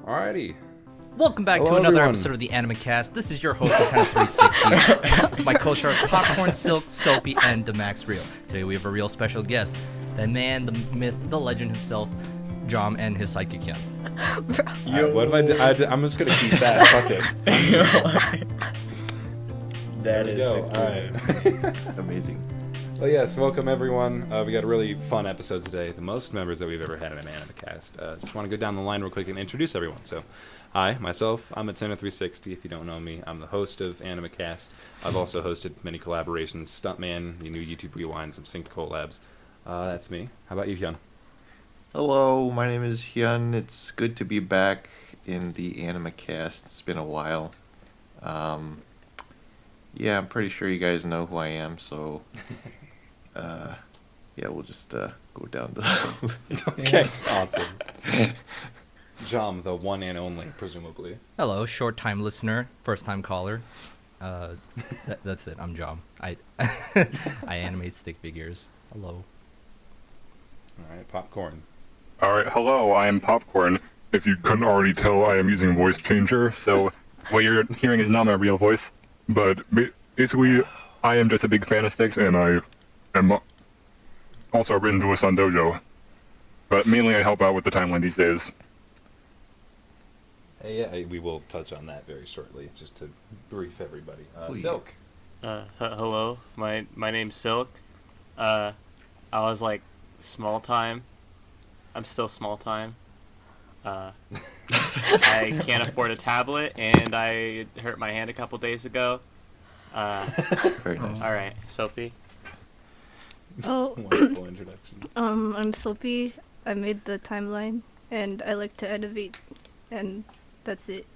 Alrighty. Welcome back Hello, to another everyone. episode of the Animacast. This is your host, Lieutenant360. My co-stars Popcorn, Silk, Soapy, and DeMaxREAL. Today we have a real special guest. The man, the myth, the legend himself, Jomm, and his sidekick Hyun. What have I'm just gonna keep that. Fuck it. That There we is go. Alright. amazing. Well, yes, welcome everyone. We got a really fun episode today. The most members that we've ever had in an Animacast. Just want to go down the line real quick and introduce everyone. So, hi, myself, I'm Lieutenant360. If you don't know me, I'm the host of Animacast. I've also hosted many collaborations, Stuntman, the new YouTube Rewind, some synced collabs. That's me. How about you, Hyun? Hello, my name is Hyun. It's good to be back in the Animacast. It's been a while. Yeah, I'm pretty sure you guys know who I am, so yeah, we'll just go down the Okay, awesome. Jomm, the one and only, presumably. Hello, short-time listener, first-time caller. That's it. I'm Jomm. I animate stick figures. Hello. Alright, Popcorn. Alright, hello, I am Popcorn. If you couldn't already tell, I am using voice changer, so what you're hearing is not my real voice. But basically, I am just a big fan of sticks, and I am also a written voice on Dojo. But mainly I help out with the timeline these days. Yeah, we will touch on that very shortly, just to brief everybody. yeah. Silk. Hello, my name's Silk. I was like small time. I'm still small time. I can't afford a tablet, and I hurt my hand a couple days ago. Very nice. All right, Soapy. Oh, Wonderful introduction. I'm Soapy. I made the timeline, and I like to innovate, and that's it.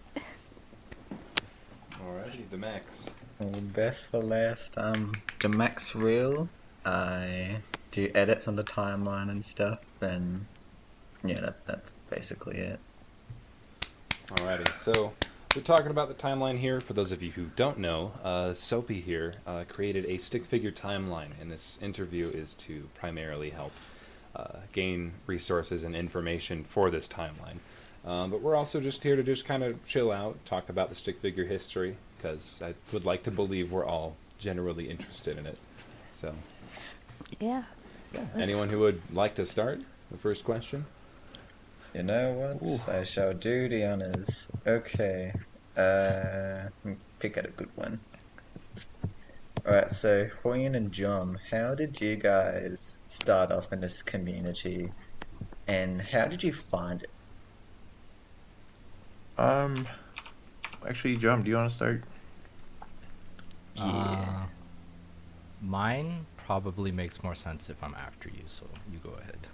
Alrighty, DeMax. Best for last, DeMaxREAL. I do edits on the timeline and stuff, and yeah, that's basically it. Alrighty, so we're talking about the timeline here. For those of you who don't know, Soapy here created a stick figure timeline, and this interview is to primarily help gain resources and information for this timeline. But we're also just here to just kind of chill out, talk about the stick figure history, because I would like to believe we're all generally interested in it. So, Yeah. anyone who would like to start? The first question? You know what? I shall do the honors. Okay. Pick out a good one. Alright, so Hyun and Jomm, how did you guys start off in this community, and how did you find it? Actually, Jomm, do you want to start? Yeah. Mine probably makes more sense if I'm after you, so you go ahead.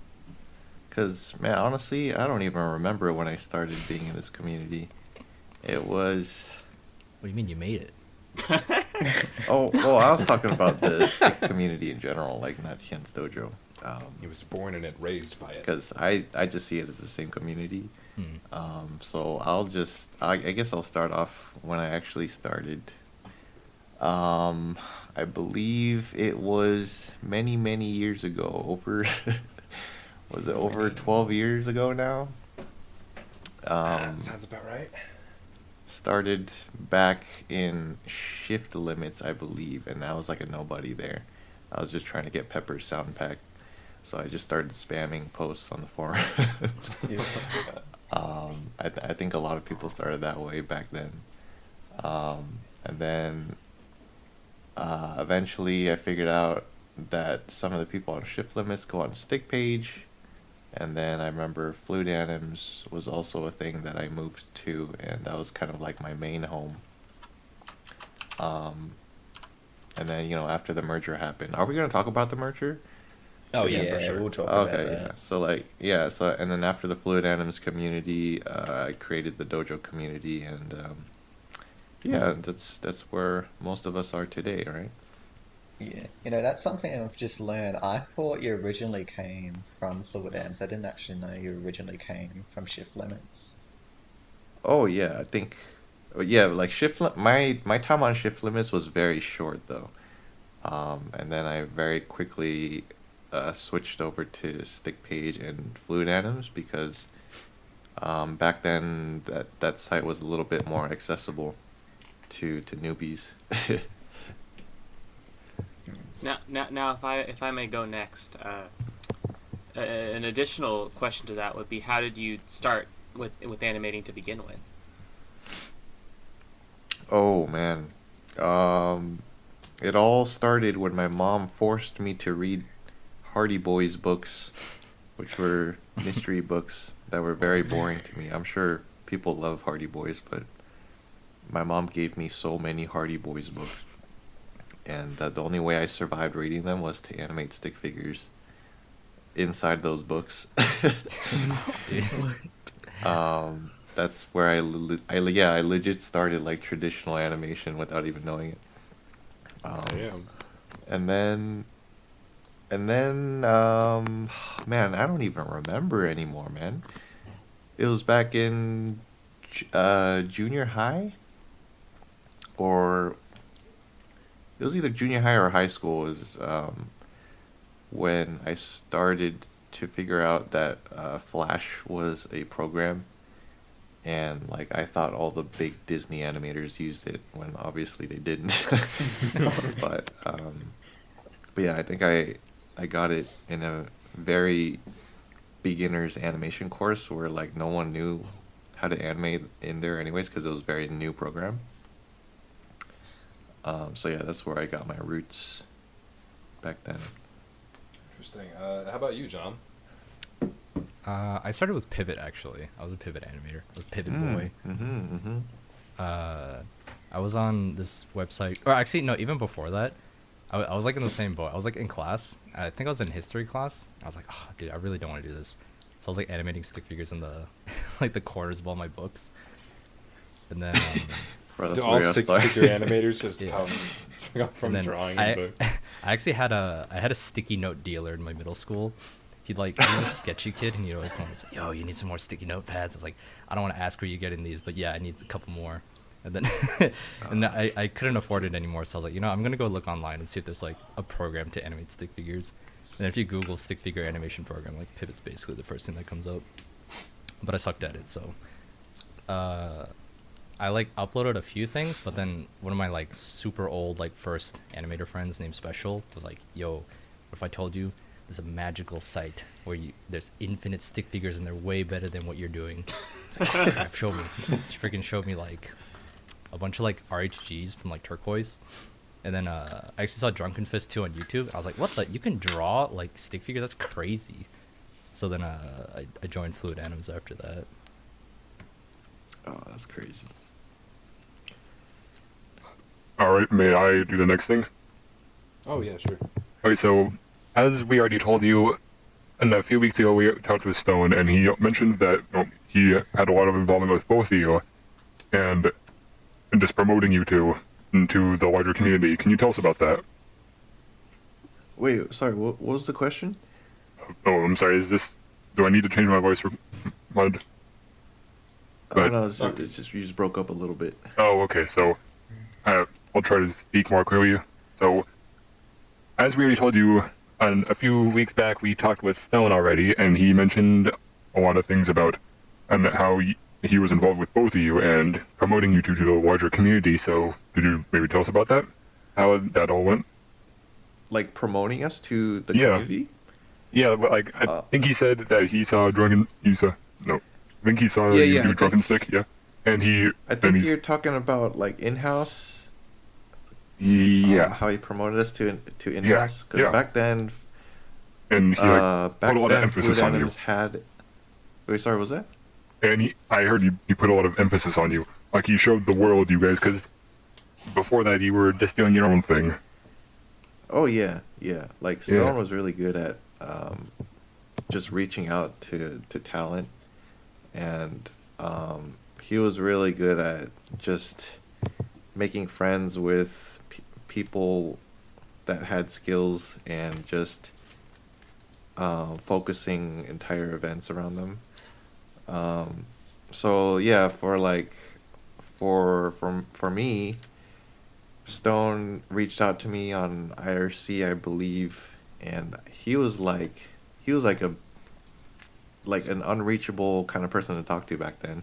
Because, man, honestly, I don't even remember when I started being in this community. It was... What do you mean you made it? Oh, well, I was talking about the stick community in general, like not Hyun's Dojo. He was born in it, raised by it. Because I just see it as the same community. So I guess I'll start off when I actually started. I believe it was many years ago, over was it over 12 years ago now? Sounds about right. Started back in Shift Limits, I believe, and I was like a nobody there. I was just trying to get Pepper's sound pack, so I just started spamming posts on the forum. I think a lot of people started that way back then. And then eventually I figured out that some of the people on Shift Limits go on Stick Page. And then I remember Fluid Anims was also a thing that I moved to, and that was kind of like my main home. And then, after the merger happened, are we going to talk about the merger? Oh, yeah, for sure. We'll talk about Okay, that. yeah. So and then after the Fluid Anims community, I created the Dojo community, and yeah, that's where most of us are today, right? Yeah, that's something I've just learned. I thought you originally came from Fluid Amps. I didn't actually know you originally came from Shift Limits. Oh yeah, I think, yeah, like my time on Shift Limits was very short though, and then I very quickly switched over to Stick Page and Fluid Anims because Back then, that site was a little bit more accessible to newbies. Now, if I may go next, an additional question to that would be, how did you start with animating to begin with? Oh man, it all started when my mom forced me to read Hardy Boys books, which were mystery books that were very boring to me. I'm sure people love Hardy Boys, but my mom gave me so many Hardy Boys books, and the only way I survived reading them was to animate stick figures inside those books. That's where I legit started like traditional animation without even knowing it. Damn. And then, man, I don't even remember anymore, man. It was back in junior high, or it was either junior high or high school. Is when I started to figure out that Flash was a program, and like I thought all the big Disney animators used it when obviously they didn't. but yeah, I think I got it in a very beginner's animation course where like no one knew how to animate in there anyways because it was a very new program. So yeah, that's where I got my roots back then. Interesting. How about you, Jomm? I started with Pivot actually. I was a Pivot animator. I was a Pivot boy. I was on this website, or actually no, even before that, I was like in the same boat. I was like in class. I think I was in history class. I was like, oh, dude, I really don't want to do this. So I was like animating stick figures in the like the corners of all my books. And then Bro, Do all stick figure animators just Yeah. come from and then drawing I, in books? I actually had a sticky note dealer in my middle school. He was a sketchy kid, and he'd always come and say, "Yo, you need some more sticky note pads." I was like, "I don't want to ask where you getting these, but yeah, I need a couple more." And then and I couldn't afford it anymore, so I was like, I'm gonna go look online and see if there's like a program to animate stick figures. And if you Google stick figure animation program, like Pivot's basically the first thing that comes up. But I sucked at it, so I like uploaded a few things, but then one of my like super old like first animator friends named Special was like, "Yo, what if I told you there's a magical site where there's infinite stick figures and they're way better than what you're doing?" It's like, "Oh, crap, show me." She freaking showed me like a bunch of like RHGs from like Turquoise, and then I actually saw Drunken Fist 2 on YouTube. I was like, "What the? You can draw like stick figures? That's crazy." So then I joined Fluid Anims after that. Oh, that's crazy. All right, may I do the next thing? Oh yeah, sure. Okay, so as we already told you, and a few weeks ago we talked with Stone, and he mentioned that he had a lot of involvement with both of you, and just promoting you two into the larger community. Can you tell us about that? Wait, sorry, what was the question? Oh, I'm sorry. Do I need to change my voice for Mud? Oh no, it's just you just broke up a little bit. Oh, okay. So I'll try to speak more clearly. So, as we already told you, a few weeks back we talked with Stone already, and he mentioned a lot of things about how he was involved with both of you and promoting you two to the larger community. So, could you maybe tell us about that? How that all went? Like promoting us to the Yeah. community? Yeah, but like I think he said that he saw Drunken. I think he saw you do Drunken Stick. Yeah, and I think you're talking about like in-house. Yeah. How he promoted us to in-house. Because back then, and he back put a lot of then, emphasis Fluid on you. Anims had. Wait, sorry, was that? And I heard he put a lot of emphasis on you. Like he showed the world you guys, because before that you were just doing your own thing. Oh yeah. Like Stone was really good at just reaching out to talent, and he was really good at just making friends with people that had skills and just focusing entire events around them. So yeah, for me, Stone reached out to me on IRC, I believe, and he was like a like an unreachable kind of person to talk to back then.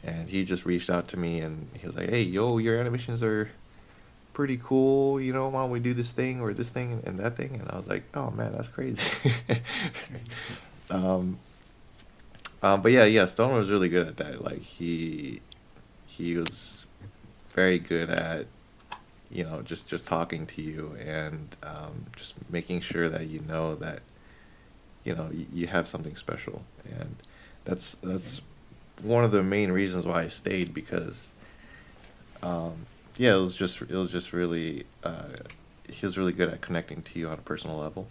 And he just reached out to me and he was like, "Hey, yo, your animations are pretty cool. You know, why don't we do this thing or this thing and that thing?" And I was like, "Oh man, that's crazy." But yeah, Stone was really good at that. Like he was very good at, you know, just talking to you and just making sure that you know that, you know, you have something special. And that's one of the main reasons why I stayed, because yeah, it was just really he was really good at connecting to you on a personal level.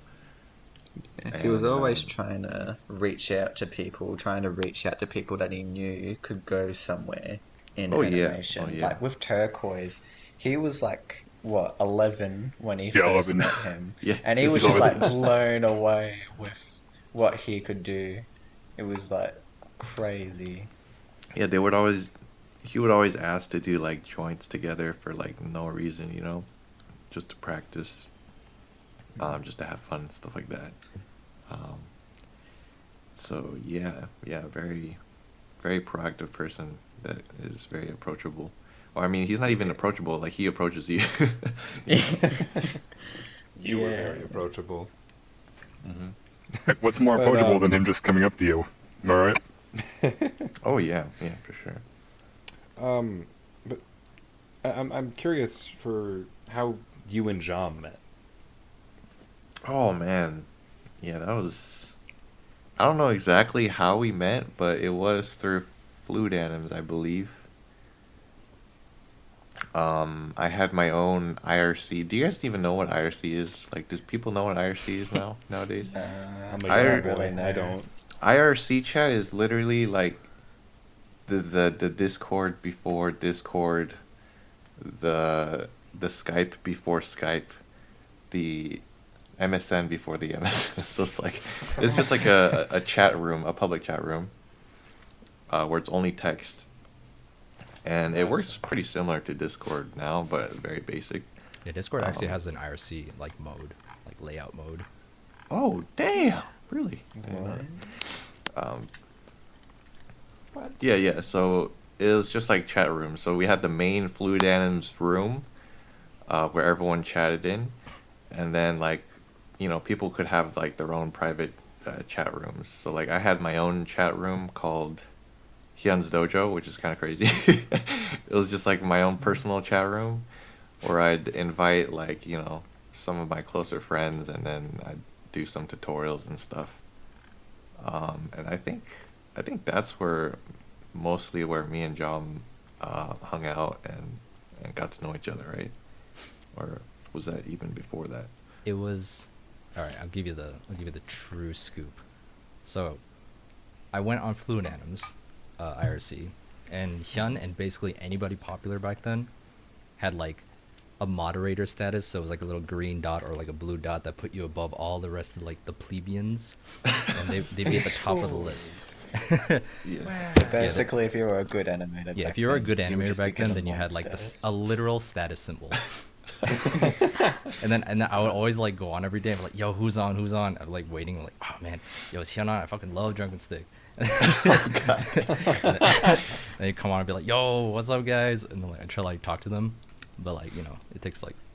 He was And, always trying to reach out to people, that he knew could go somewhere in Oh, yeah. animation. Oh, yeah. Like with Turquoise, he was like, what, 11 when he Yeah, first 11. met him. Yeah. And he was He's just like 11. blown away with what he could do. It was like crazy. Yeah, he would always ask to do like joints together for like no reason, you know, just to practice, just to have fun and stuff like that. So yeah, very, very proactive person that is very approachable. Or I mean, he's not even approachable; like he approaches you. You were Yeah. very approachable. Like, what's more But, approachable than him just coming up to you? Am I right? Oh yeah, for sure. But I'm curious for how you and Jomm met. Oh man, yeah, that was. I don't know exactly how we met, but it was through Fluid Anims, I believe. I had my own IRC. Do you guys even know what IRC is? Like, does people know what IRC is nowadays? I'm a I young don't boy. really know. I don't. IRC chat is literally like the Discord before Discord, the Skype before Skype, the MSN before the MSN. So it's just like a chat room, a public chat room, where it's only text. And it works pretty similar to Discord now, but very basic. Yeah, Discord actually has an IRC like mode, like layout mode. Oh damn! Really? I didn't know that. Yeah. So it was just like chat rooms. So we had the main Fluid Anims room, where everyone chatted in, and then like, you know, people could have like their own private chat rooms. So like I had my own chat room called Hyun's Dojo, which is kind of crazy. It was just like my own personal chat room, where I'd invite like, you know, some of my closer friends, and then I'd do some tutorials and stuff. And I think that's mostly where me and Jomm hung out and got to know each other, right? Or was that even before that? It was, all right. I'll give you the true scoop. So, I went on Fluid Anims, IRC, and Hyun and basically anybody popular back then had like a moderator status. So it was like a little green dot or like a blue dot that put you above all the rest of like the plebeians, and they'd be at the top of the list. Yeah. So basically, if you were a good animator, Yeah, back if you were a then, good you would animator just back become then, a then you had mob like status. a literal status symbol. and then I would always like go on every day and be like, yo, who's on? I'm like waiting, like, oh man, yo, is Hyun on? I fucking love Drunken Stick. And then you come on and be like, yo, what's up, guys? And then like I try to like talk to them, but like, you know, it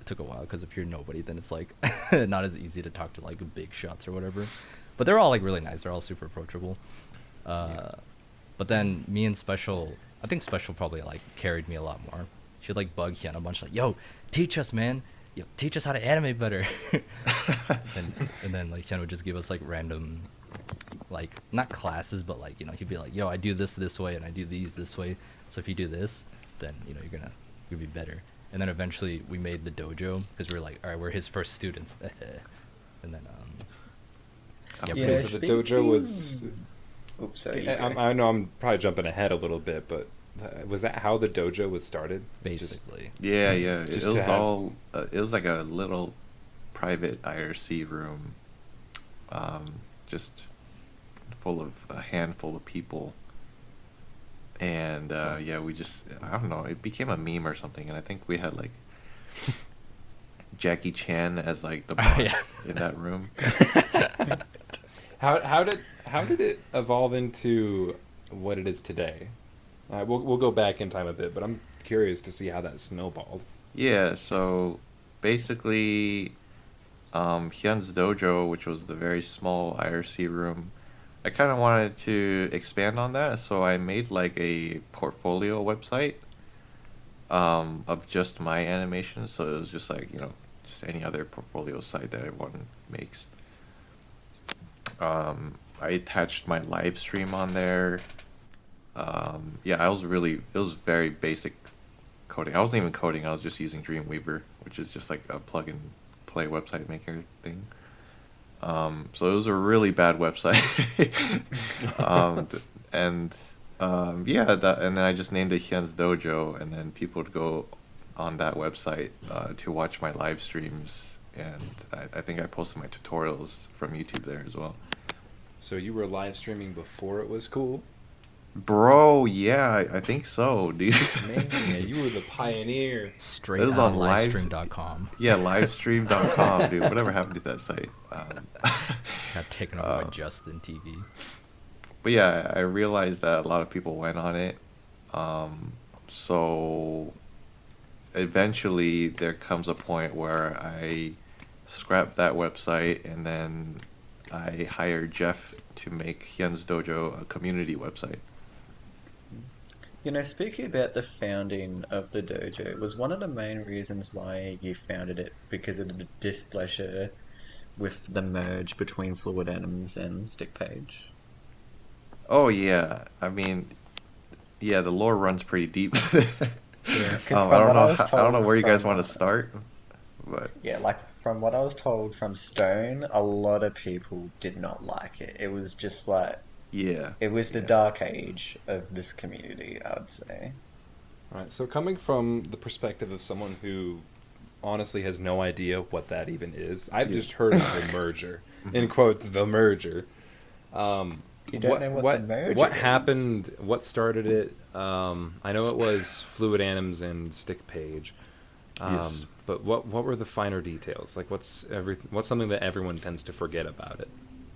took a while, because if you're nobody, then it's like not as easy to talk to like big shots or whatever. But they're all like really nice. They're all super approachable. But then me and Special, I think Special probably like carried me a lot more. She'd like bug Hyun a bunch, like, yo, teach us, man. Yo, teach us how to animate better. and then like Hyun would just give us like random, like not classes, but like, you know, he'd be like, yo, I do this way and I do these this way. So if you do this, then, you know, you'll be better. And then eventually we made the dojo, because we were like, all right, we're his first students. And then Yeah, Yeah, so the dojo was. Oops, sorry. I know I'm probably jumping ahead a little bit, but was that how the dojo was started? It's just- basically. Yeah. It Just to was have- all. It was like a little private IRC room, just full of a handful of people. And yeah, we just, I don't know, it became a meme or something, and I think we had like Jackie Chan as like the boss Yeah. in that room. How How did it evolve into what it is today? We'll go back in time a bit, but I'm curious to see how that snowballed. Yeah, so basically, Hyun's dojo, which was the very small IRC room, I kind of wanted to expand on that, so I made like a portfolio website of just my animation. So it was just like, just any other portfolio site that everyone makes. I attached my live stream on there. Yeah, it was very basic coding. I wasn't even coding, I was just using Dreamweaver, which is just like a plug and play website maker thing. So it was a really bad website. Yeah, and then I just named it Hyun's Dojo, and then people would go on that website to watch my live streams, and I think I posted my tutorials from YouTube there as well. So you were live streaming before it was cool? Bro, yeah, I think so, dude. Man, you were the pioneer. Straight It was on on live- livestream.com. Yeah, livestream.com, dude. Whatever happened to that site? Got taken over by Justin TV. But yeah, I realized that a lot of people went on it. So eventually there comes a point where I scrapped that website, and then I hired Jeff to make Hyun's Dojo a community website. Speaking about the founding of the dojo, was one of the main reasons why you founded it because of the displeasure with the merge between Fluid Anims and Stick Page? Oh yeah, I mean, yeah, the lore runs pretty deep. Yeah, I don't know where you guys want to start, but yeah, like from what I was told from Stone, a lot of people did not like it. It was just like, yeah, it was the dark age of this community, I would say. All right, so coming from the perspective of someone who honestly has no idea what that even is, I've just heard of the merger, in quotes, the merger. You don't know what the merger What is? happened? What started it? I know it was Fluid Anims and Stick Page. Yes. But what were the finer details? Like, what's something that everyone tends to forget about it?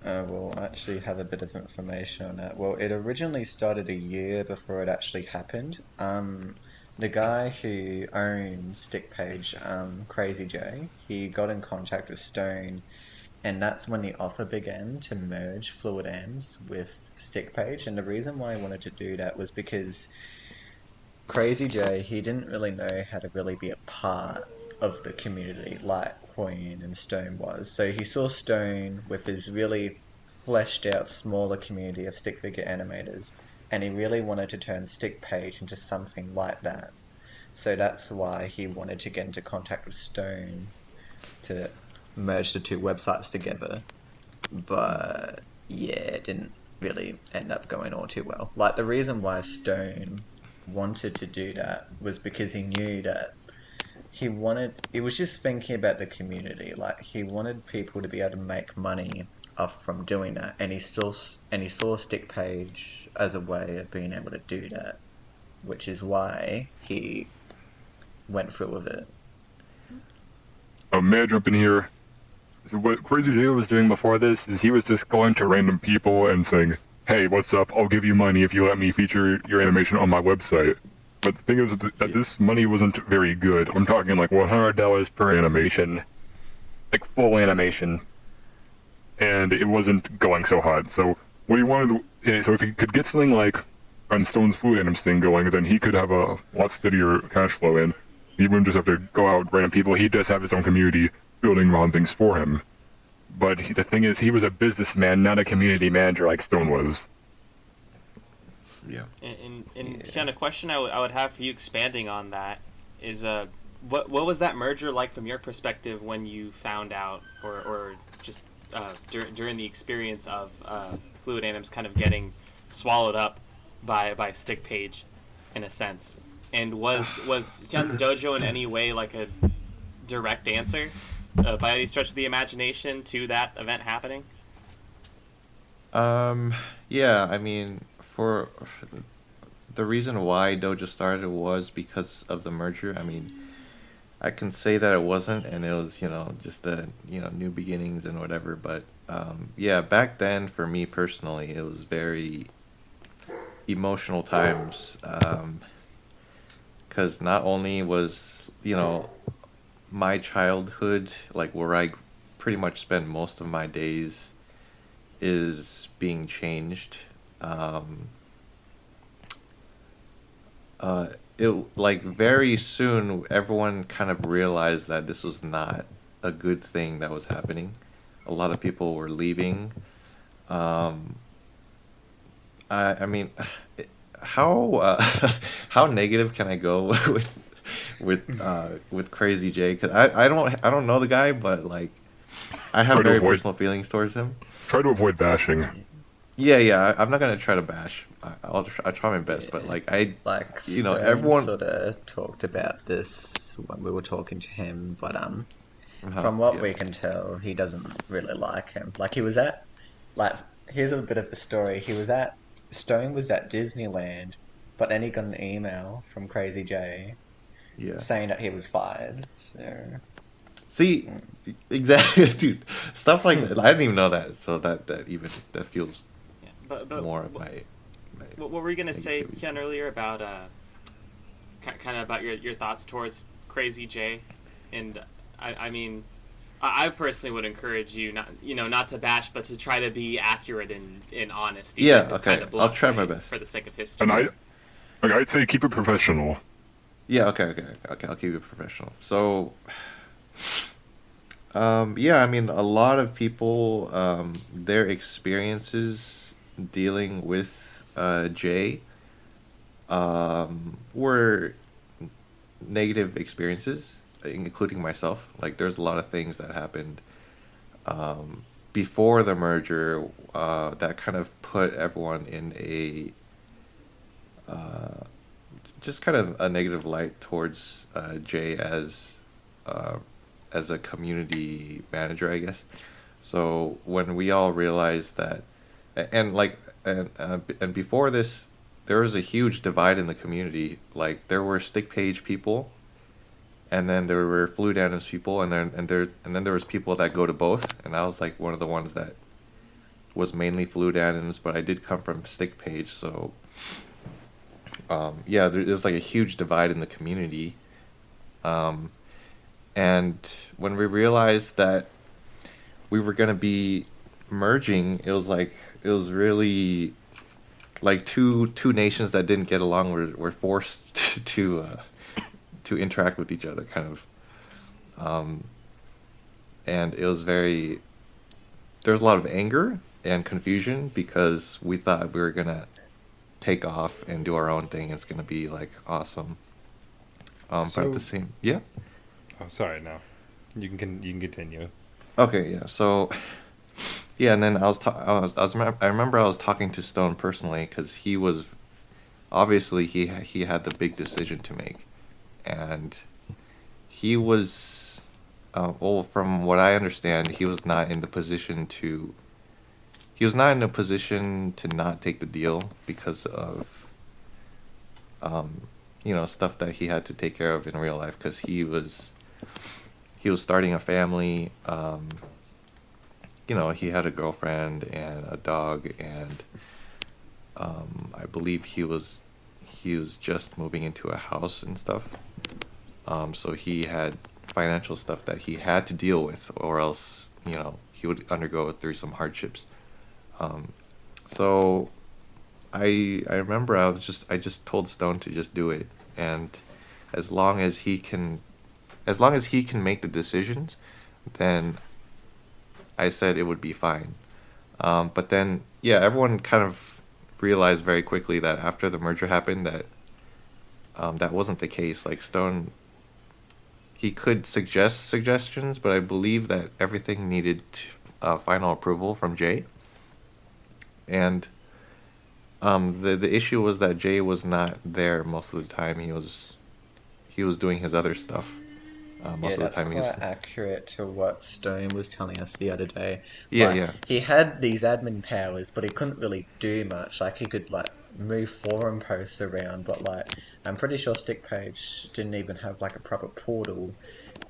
We'll actually have a bit of information on that. Well, it originally started a year before it actually happened. The guy who owns Stick Page, Crazy J, he got in contact with Stone, and that's when the offer began to merge Fluid Ams with Stick Page. And the reason why I wanted to do that was because Crazy J, he didn't really know how to really be a part of the community like Hyun and Stone was. So he saw Stone with his really fleshed out smaller community of stick figure animators, and he really wanted to turn Stick Page into something like that. So that's why he wanted to get into contact with Stone to merge the two websites together. But yeah, it didn't really end up going all too well. Like, the reason why Stone wanted to do that was because he knew that he was just thinking about the community. Like, he wanted people to be able to make money off from doing that, and he saw Stick Page as a way of being able to do that, which is why he went through with it. May I jump in here? So what Crazy J was doing before this is he was just going to random people and saying, "Hey, what's up? I'll give you money if you let me feature your animation on my website." But the thing is that this money wasn't very good. I'm talking like $100 per animation, like full animation, and it wasn't going so hot. So what he wanted, so if he could get something like on Stone's Fluid Anims thing going, then he could have a lot steadier cash flow in. He wouldn't just have to go out random people. He does have his own community building on things for him. But the thing is, he was a businessman, not a community manager like Stone was. yeah. And kind of question I would have for you expanding on that is what was that merger like from your perspective when you found out, or just during the experience of Fluid Anims kind of getting swallowed up by Stick Page, in a sense? And was Hyun's Dojo in any way like a direct answer, by any stretch of the imagination, to that event happening? Yeah, I mean, for the reason why Dojo started was because of the merger. I mean, I can say that it wasn't, and it was, just the, new beginnings and whatever, but yeah, back then for me personally, it was very emotional times. Because not only was, my childhood, like where I pretty much spend most of my days, is being changed. Um, uh, it like very soon everyone kind of realized that this was not a good thing that was happening. A lot of people were leaving. Um, I mean, how how negative can I go with Crazy J? Because I don't know the guy, but like I have Try to very avoid personal feelings towards him. try to avoid bashing. Yeah, yeah. I'm not gonna try to bash. I'll try my best, but like Like Stone everyone. sort of talked about this when we were talking to him, but Uh-huh, from what yeah. we can tell, he doesn't really like him. Like he was at, like here's a bit of the story. Stone was at Disneyland, but then he got an email from Crazy J Yeah. saying that he was fired. So See, exactly, dude. Stuff like that. I didn't even know that. So that feels Yeah. But more of my what were you gonna say, negativity. Hyun, earlier about kind of about your thoughts towards Crazy J? And I mean, I personally would encourage you not to bash, but to try to be accurate and honest. even Yeah. if it's Okay. kind of I'll blunt, try my right? best. For the sake of And history. I'd say keep it professional. Yeah. Okay. Okay. Okay. I'll keep it professional. So, yeah. I mean, a lot of people, their experiences dealing with Jay, were negative experiences, including myself. Like, there's a lot of things that happened before the merger that kind of put everyone in a just kind of a negative light towards Jay as a community manager, I guess. So when we all realized that, and like, and before this, there was a huge divide in the community. Like there were stick page people, and then there were fluid animus people, and then there was people that go to both, and I was like one of the ones that was mainly fluid animus, but I did come from stick page, so yeah, there's like a huge divide in the community. Um, and when we realized that we were gonna be merging, it was really like two nations that didn't get along were forced to interact with each other, kind of. And it was very there was a lot of anger and confusion because we thought we were gonna take off and do our own thing. It's gonna be like awesome. But at the So, same, yeah. oh, sorry, no. You can continue. Okay, yeah. So, yeah, and then I remember I was talking to Stone personally because he was obviously he had the big decision to make, and he was, well, from what I understand, he was not in the position to. He was not in a position to not take the deal because of, stuff that he had to take care of in real life because he was starting a family. He had a girlfriend and a dog, and I believe he was just moving into a house and stuff. So he had financial stuff that he had to deal with, or else he would undergo through some hardships. So I remember I just told Stone to just do it, and as long as he can make the decisions, then I said it would be fine. But then, yeah, everyone kind of realized very quickly that after the merger happened that that wasn't the case. Like Stone, he could suggest suggestions, but I believe that everything needed final approval from Jay. And the issue was that Jay was not there most of the time. He was doing his other stuff. Most yeah, of the that's time he was. quite accurate to what Stone was telling us the other day. Yeah, Like yeah. he had these admin powers, but he couldn't really do much. Like he could like move forum posts around, but like I'm pretty sure Stickpage didn't even have like a proper portal.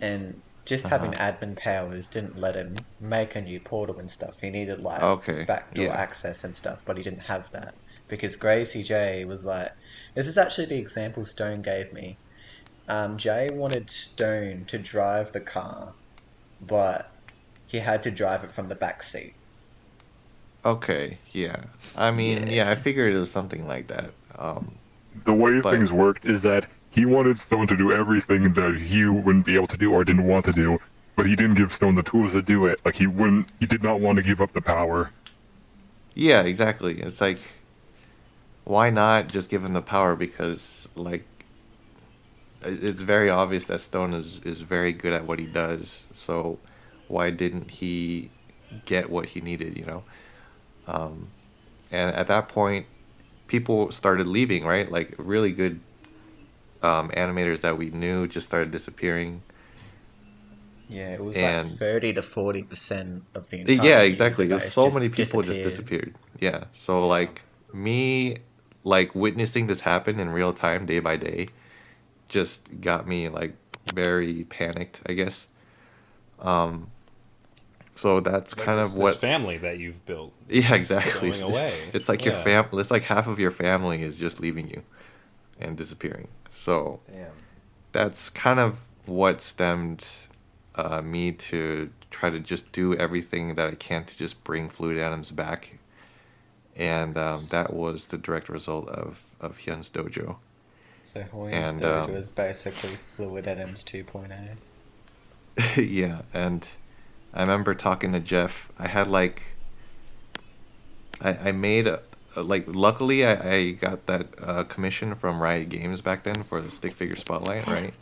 And just having admin powers didn't let him make a new portal and stuff. He needed like Okay, backdoor yeah. access and stuff, but he didn't have that because Gracie J was like, this is actually the example Stone gave me. Jay wanted Stone to drive the car, but he had to drive it from the back seat. Okay, yeah. I mean, yeah, I figured it was something like that. The way But things worked is that he wanted Stone to do everything that he wouldn't be able to do or didn't want to do, but he didn't give Stone the tools to do it. Like he did not want to give up the power. yeah, exactly. It's like, why not just give him the power? Because like, it's very obvious that Stone is very good at what he does. So why didn't he get what he needed? You know. And at that point, people started leaving, right? Like really good animators that we knew just started disappearing. Yeah, it was like And 30 to 40% of the yeah, entire exactly. user There's base so just many people just disappeared. disappeared. Yeah. So like me, like witnessing this happen in real time, day by day, just got me like very panicked, I guess. Um, so that's It's like kind of this what. family that you've built Yeah, is exactly. going away. It's like your Yeah. It's like half of your family is just leaving you and disappearing. So Damn. that's kind of what stemmed me to try to just do everything that I can to just bring Fluid Atoms back, and that was the direct result of Hyun's dojo. So Hoyin's And Dojo is basically Fluid Atoms 2.0. yeah, and I remember talking to Jeff. I had like I made like luckily I got that commission from Riot Games back then for the stick figure spotlight, right?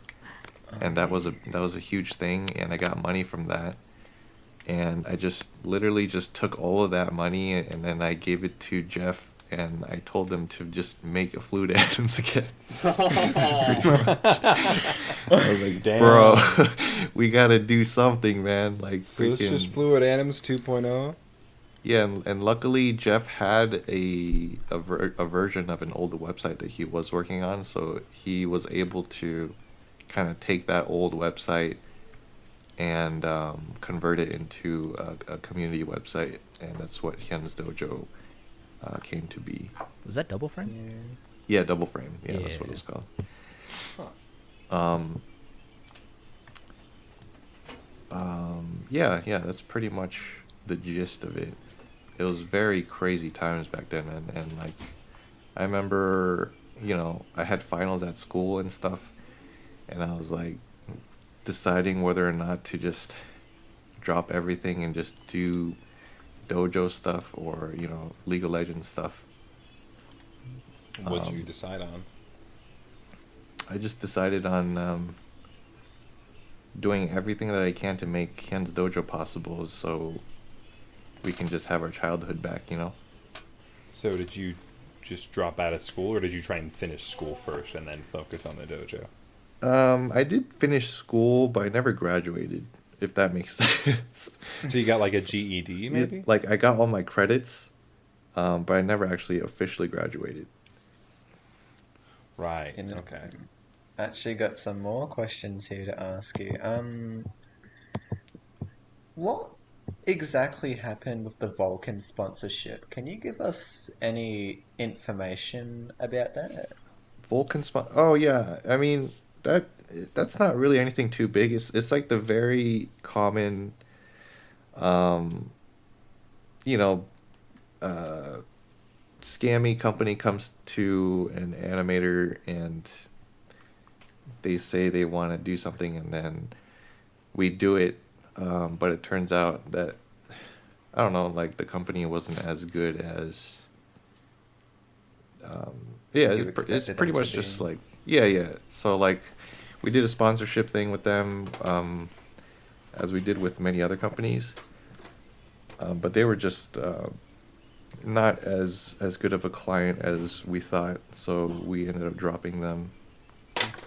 And that was a huge thing, and I got money from that. And I just literally just took all of that money and then I gave it to Jeff and I told him to just make a Fluid Atoms again. Pretty much. I was like, Damn. bro, we gotta do something, man. Like So it's just freaking Fluid Atoms 2.0. yeah, and luckily Jeff had a version of an old website that he was working on, so he was able to kind of take that old website and convert it into a community website, and that's what Hyun's Dojo came to be. Was that double frame? Yeah, Double Frame. Yeah, that's what it was called. Yeah, that's pretty much the gist of it. It was very crazy times back then, and like, I remember, I had finals at school and stuff, and I was like, deciding whether or not to just drop everything and just do dojo stuff or League of Legends stuff. What'd you decide on? I just decided on doing everything that I can to make Hyun's Dojo possible, so we can just have our childhood back. So did you just drop out of school, or did you try and finish school first and then focus on the dojo? I did finish school, but I never graduated, if that makes sense. So you got like a GED, maybe? Like, I got all my credits, but I never actually officially graduated. Right. You know, Okay. Actually got some more questions here to ask you. What exactly happened with the Vulcan sponsorship? Can you give us any information about that? Vulcan spot. Oh yeah, I mean that's not really anything too big. It's like the very common, you know, scammy company comes to an animator and they say they want to do something, and then we do it, but it turns out that I don't know, like the company wasn't as good as. Yeah, You it's expected pretty them to much just be. like yeah. So like, we did a sponsorship thing with them, as we did with many other companies, but they were just not as good of a client as we thought, so we ended up dropping them.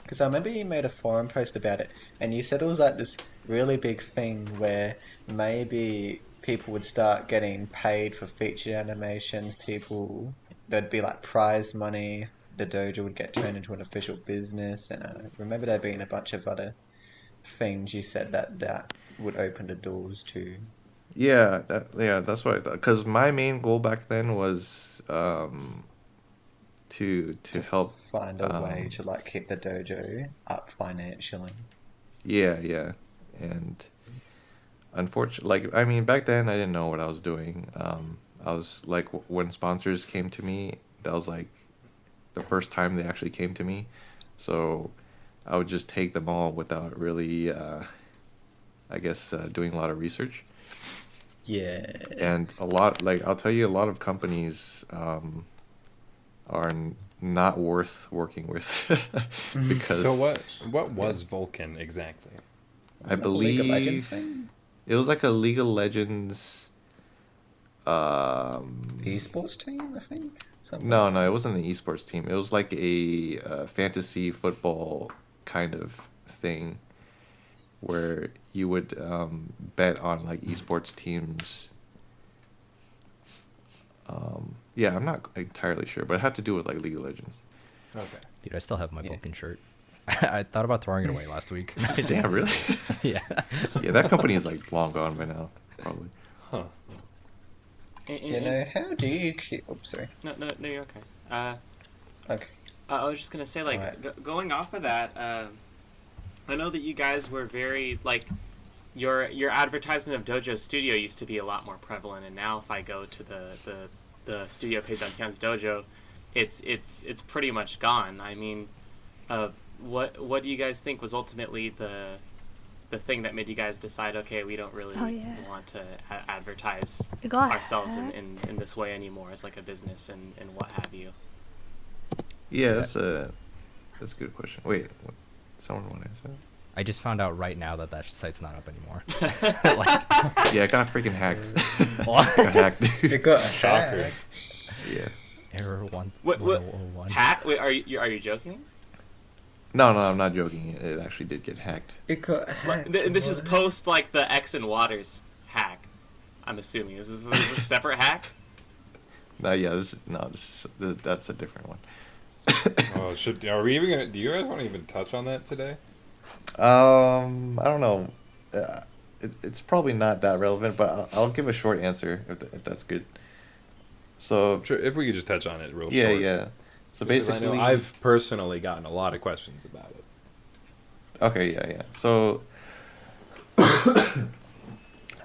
Because I remember you made a forum post about it, and you said it was like this really big thing where maybe people would start getting paid for featured animations, there'd be like prize money, the dojo would get turned into an official business, and I remember there being a bunch of other things, you said that would open the doors to. Yeah, that's what I thought. Because my main goal back then was to help. Find a way to like keep the dojo up financially. Yeah, and unfortunately, like I mean, back then I didn't know what I was doing. I was like, when sponsors came to me, that was like the first time they actually came to me, so I would just take them all without really, I guess, doing a lot of research. Yeah. And a lot, like I'll tell you, a lot of companies are not worth working with because So what was Vulcan exactly? I Like a League of Legends believe thing? it was like a League of Legends. Esports team, I think. Something No, like no, that. it wasn't an esports team. It was like a fantasy football kind of thing where you would bet on like esports teams. Yeah, I'm not entirely sure, but it had to do with like League of Legends. Okay. Dude, I still have my Yeah. Vulcan shirt. I thought about throwing it away last week. Damn, really? Yeah. Yeah, that company is like long gone by now, probably. Huh. You know, how do you keep... Oops, sorry. No, you're okay. Okay. I was just gonna say, like, Alright. going off of that, I know that you guys were very like, your advertisement of Dojo Studio used to be a lot more prevalent, and now if I go to the studio page on Hyun's Dojo, it's pretty much gone. I mean, what do you guys think was ultimately the thing that made you guys decide, okay, we don't really want to advertise It got ourselves hacked. in this way anymore as like a business and what have you? Yeah, that's a good question. Wait, someone want to answer that? I just found out right now that site's not up anymore. Yeah, it got freaking hacked. What? Got hacked, dude. It got Shocker. hacked. Yeah. Error one. What 1001. hack? Wait, are you joking? No, I'm not joking. It actually did get hacked. It got hacked. This is what? post like the X and Waters hack. I'm assuming is this a separate hack? Yeah, that's a different one. Oh, are we even gonna? Do you guys want to even touch on that today? I don't know. It's probably not that relevant, but I'll give a short answer if that's good. So Sure, if we could just touch on it real yeah, short. yeah. So Because basically, I know I've personally gotten a lot of questions about it. okay, yeah. So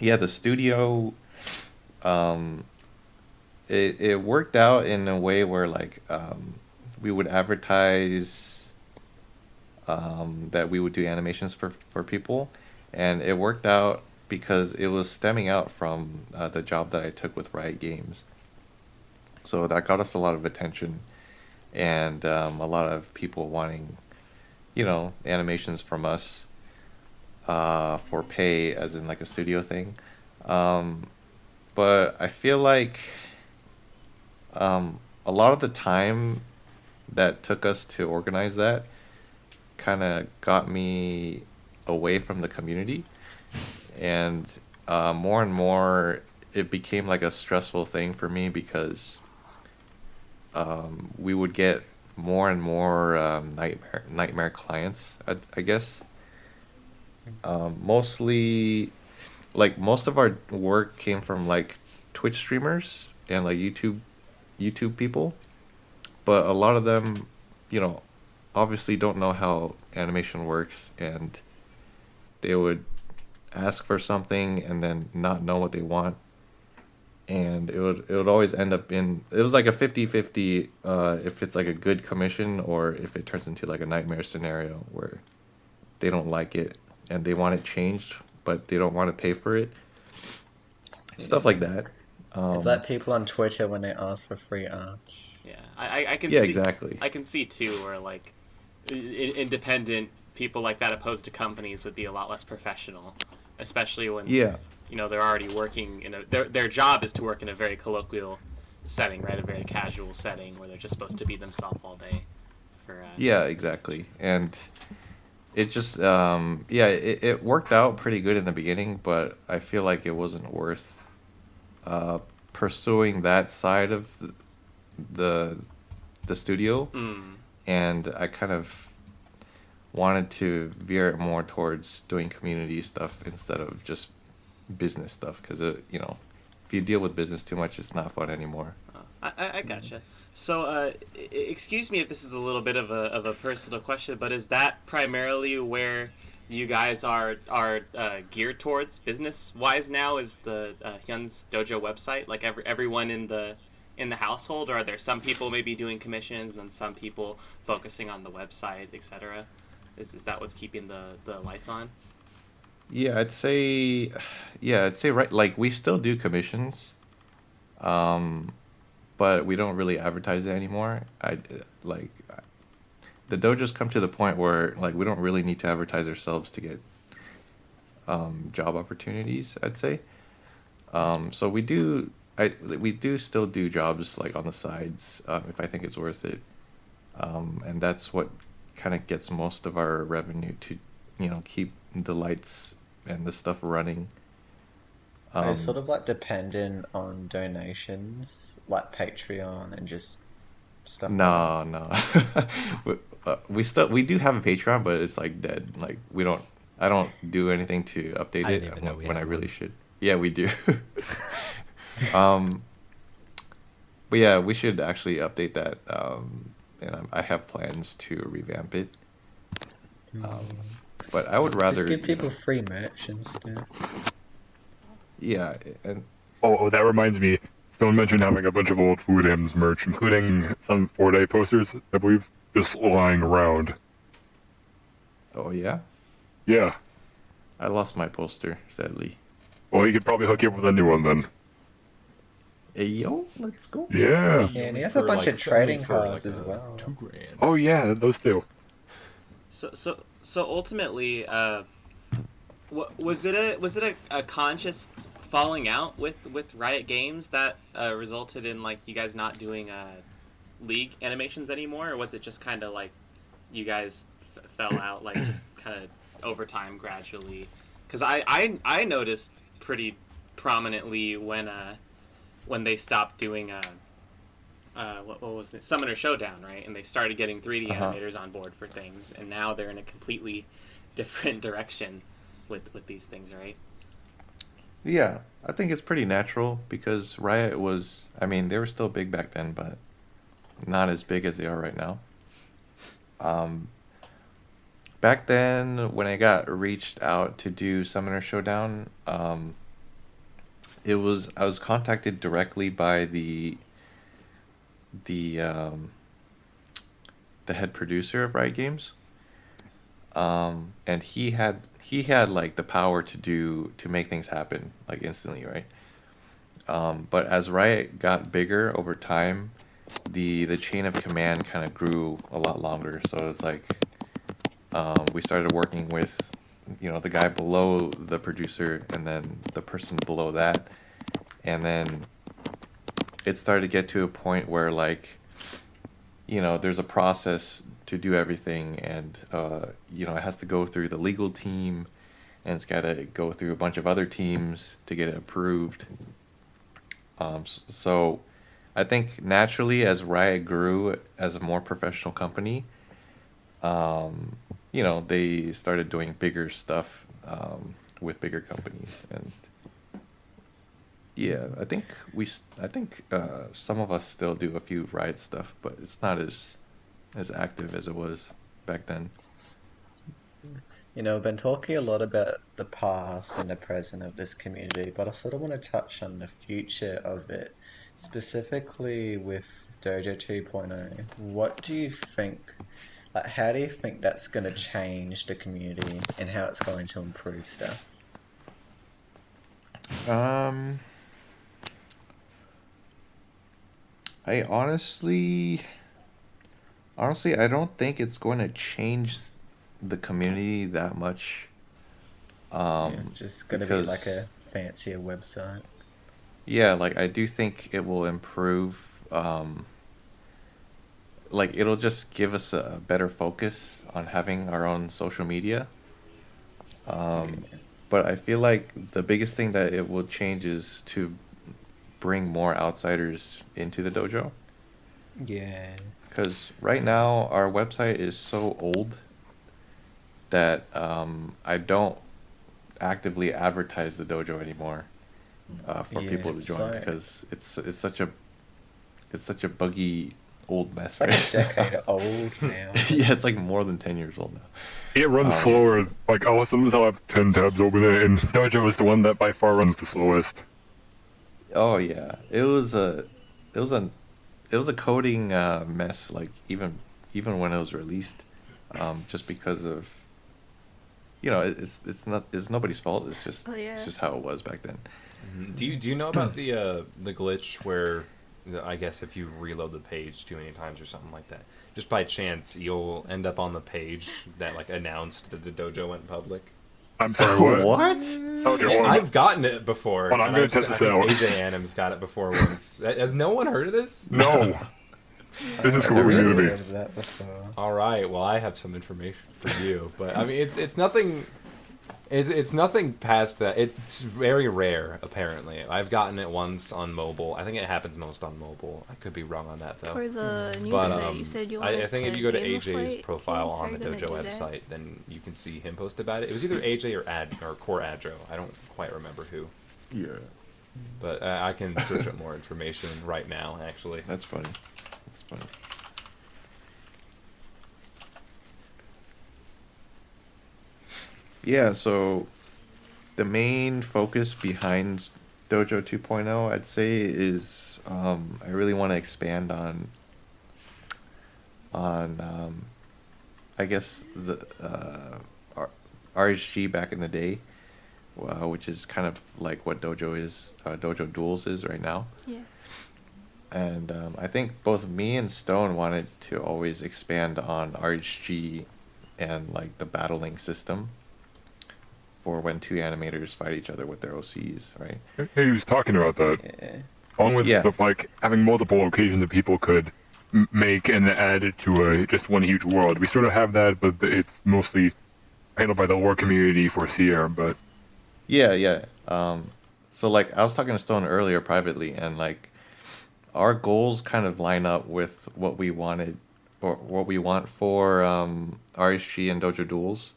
yeah, the studio, it worked out in a way where like we would advertise that we would do animations for people, and it worked out because it was stemming out from the job that I took with Riot Games. So that got us a lot of attention, and a lot of people wanting, animations from us for pay, as in like a studio thing. But I feel like a lot of the time that took us to organize that kind of got me away from the community, and more and more it became like a stressful thing for me because we would get more and more nightmare clients, I guess. Mostly, like most of our work came from like Twitch streamers and like YouTube people, but a lot of them, obviously don't know how animation works, and they would ask for something and then not know what they want, and it would always end up it was like a 50-50 if it's like a good commission or if it turns into like a nightmare scenario where they don't like it and they want it changed but they don't want to pay for it, stuff like that. It's like people on Twitter when they ask for free art. Yeah, I can Yeah, see. exactly. I can see too where like independent people like that opposed to companies would be a lot less professional, especially when Yeah. they're already working in their job is to work in a very colloquial setting, right? A very casual setting where they're just supposed to be themselves all day. Yeah, exactly. And it just it worked out pretty good in the beginning, but I feel like it wasn't worth pursuing that side of the studio. Mm. And I kind of wanted to veer it more towards doing community stuff instead of just business stuff, because if you deal with business too much, it's not fun anymore. I gotcha. So, excuse me if this is a little bit of a personal question, but is that primarily where you guys are geared towards business wise now? Is the Hyun's Dojo website like everyone in the household, or are there some people maybe doing commissions and then some people focusing on the website, etc.? Is that what's keeping the lights on? I'd say right, like we still do commissions, but we don't really advertise it anymore. The dojos come to the point where like we don't really need to advertise ourselves to get job opportunities, I'd say. So we do still do jobs like on the sides, if I think it's worth it, and that's what kind of gets most of our revenue to keep the lights and the stuff running. Are you sort of like dependent on donations, like Patreon and just stuff like No. We do have a Patreon, but it's like dead. Like I don't do anything to update I it didn't even know we when I had really one. should. Yeah, we do. um, but yeah, we should actually update that. And I have plans to revamp it. But I would that? rather, Just give people free merch and stuff. yeah, and Oh, that reminds me. Someone mentioned having a bunch of old Food M's merch, including some 4-day posters, I believe, just lying around. oh yeah, Yeah. I lost my poster, sadly. Well, he could probably hook you up with a new one then. Hey yo, let's go. Yeah. Yeah, and he has a bunch of trading cards as well. $2,000. Oh yeah, those two. So ultimately, was it a conscious falling out with Riot Games that resulted in like you guys not doing League animations anymore, or was it just kind of like you guys fell out like just kind of over time gradually? Because I noticed pretty prominently when they stopped doing what was it? Summoner Showdown, right? And they started getting 3D animators on board for things, and now they're in a completely different direction with these things, right? Yeah, I think it's pretty natural because Riot was, I mean, they were still big back then, but not as big as they are right now. Back then, when I got reached out to do Summoner Showdown, I was contacted directly by the head producer of Riot Games, and he had like the power to make things happen like instantly, right? But as Riot got bigger over time, the chain of command kind of grew a lot longer. So it's like we started working with the guy below the producer, and then the person below that, and then it started to get to a point where like there's a process to do everything, and it has to go through the legal team, and it's got to go through a bunch of other teams to get it approved. So I think naturally, as Riot grew as a more professional company, they started doing bigger stuff with bigger companies, and yeah, I think some of us still do a few Riot stuff, but it's not as active as it was back then. I've been talking a lot about the past and the present of this community, but I sort of want to touch on the future of it, specifically with Dojo 2.0. What do you think, like, how do you think that's going to change the community and how it's going to improve stuff? I honestly, I don't think it's going to change the community that much. It's just going to be because like a fancier website. yeah, like I do think it will improve. Like it'll just give us a better focus on having our own social media. But I feel like the biggest thing that it will change is to bring more outsiders into the dojo. Yeah. Because right now our website is so old that I don't actively advertise the dojo anymore for Yeah, people to it's join like- because it's such a buggy old mess, It's like right? a decade old now. Yeah, it's like more than 10 years old now. It runs slower. Like sometimes I'll have 10 tabs open, and Dojo is the one that by far runs the slowest. Oh yeah, it was a coding mess. Like even when it was released, just because of it's nobody's fault. Oh, yeah. It's just how it was back then. Do you know about the glitch where I guess if you reload the page too many times or something like that, just by chance you'll end up on the page that like announced that the dojo went public? I'm sorry, what? What? Okay, hold on. I've gotten it before. Hold on, I'm and gonna test I this think out. AJ Anim's got it before once. Has no one heard of this? No. This is I've where we never need to be. heard of that before. All right. Well, I have some information for you, but I mean, it's nothing. It's nothing past that. It's very rare, apparently. I've gotten it once on mobile. I think it happens most on mobile. I could be wrong on that though. For the news But that you said you I wanted think if you go to gamify AJ's profile game, how on the you gonna Dojo do that? website, then you can see him post about it. It was either AJ or Core Adro. I don't quite remember who, Yeah, but I can search up more information right now. Actually, that's funny. That's funny. Yeah, so the main focus behind Dojo 2.0, I'd say, is I really want to expand on I guess the RHG back in the day, which is kind of like what Dojo Duels is right now. Yeah. And I think both me and Stone wanted to always expand on RHG and like the battling system for when two animators fight each other with their OCs, right? Hey, he was talking about that. Yeah. Along with Yeah. the, like having multiple locations that people could make and add it to just one huge world. We sort of have that, but it's mostly handled by the lore community for Sierra. But Yeah, yeah. So like I was talking to Stone earlier privately, and like our goals kind of line up with what we wanted or what we want for RSG and Dojo Duels,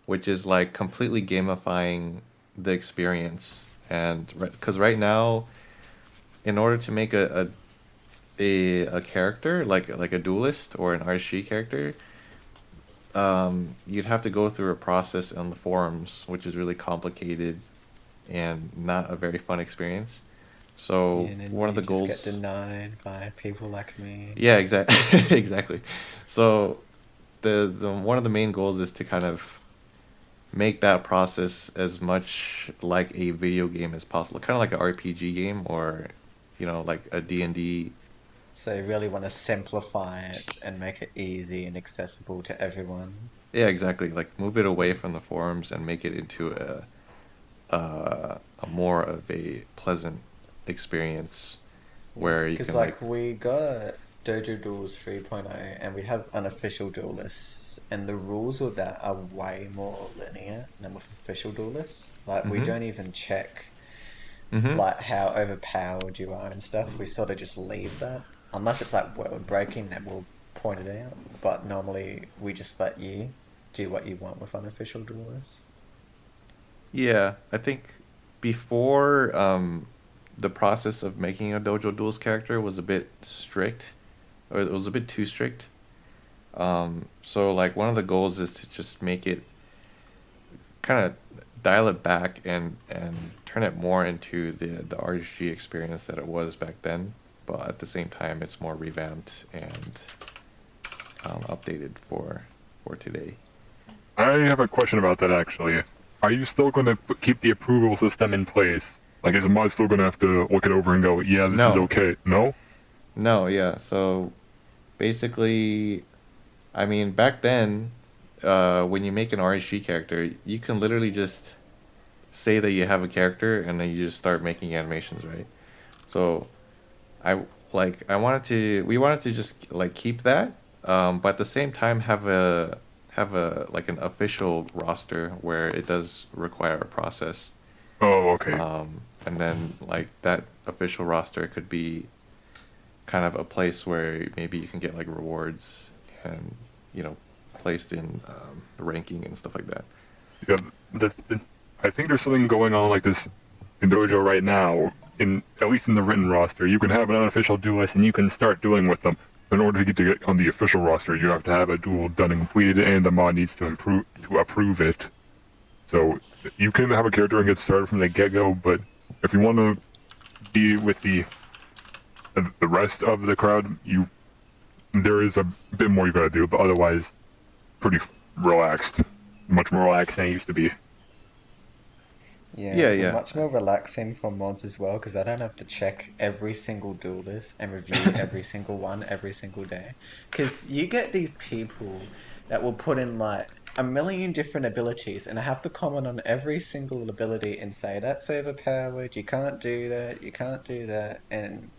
which is like completely gamifying the experience. And because right now, in order to make a character like a duelist or an RSG character, you'd have to go through a process on the forums, which is really complicated and not a very fun experience. So And then one of you the just goals. get denied by people like me. Yeah, exactly. Exactly. So the one of the main goals is to kind of make that process as much like a video game as possible, kind of like an RPG game, or like a D&D. So you really want to simplify it and make it easy and accessible to everyone. Yeah, exactly. Like move it away from the forums and make it into a more of a pleasant experience where you Because can we got Dojo Duels 3.0 and we have unofficial duelists, and the rules of that are way more linear than with official duelists. Like we Mhm. don't even check Mhm. like how overpowered you are and stuff. We sort of just leave that unless it's like world breaking, then we'll point it out. But normally we just let you do what you want with unofficial duelists. Yeah, I think before the process of making a Dojo Duels character was a bit strict, or it was a bit too strict. So like one of the goals is to just make it kind of dial it back and turn it more into the RSG experience that it was back then, but at the same time it's more revamped and updated for today. I have a question about that actually. Are you still going to keep the approval system in place? Like, is a mod still going to have to look it over and go, yeah, this No. is okay? No? No, yeah. So basically, I mean, back then, when you make an RSG character, you can literally just say that you have a character and then you just start making animations, right? So we wanted to just like keep that, but at the same time have a like an official roster where it does require a process. Oh, okay. And then like that official roster could be kind of a place where maybe you can get like rewards and placed in ranking and stuff like that. Yeah, I think there's something going on like this in Dojo right now. At least in the written roster, you can have an unofficial duelist and you can start dueling with them. In order to get on the official roster, you have to have a duel done and completed, and the mod needs to approve it. So you can have a character and get started from the get-go, but if you want to be with the rest of the crowd, there is a bit more you gotta do, but otherwise, pretty relaxed. Much more relaxed than it used to be. Yeah, Yeah. much more relaxing for mods as well because I don't have to check every single duelist and review every single one every single day. Because you get these people that will put in like a million different abilities, and I have to comment on every single ability and say that's overpowered. You can't do that. You can't do that, and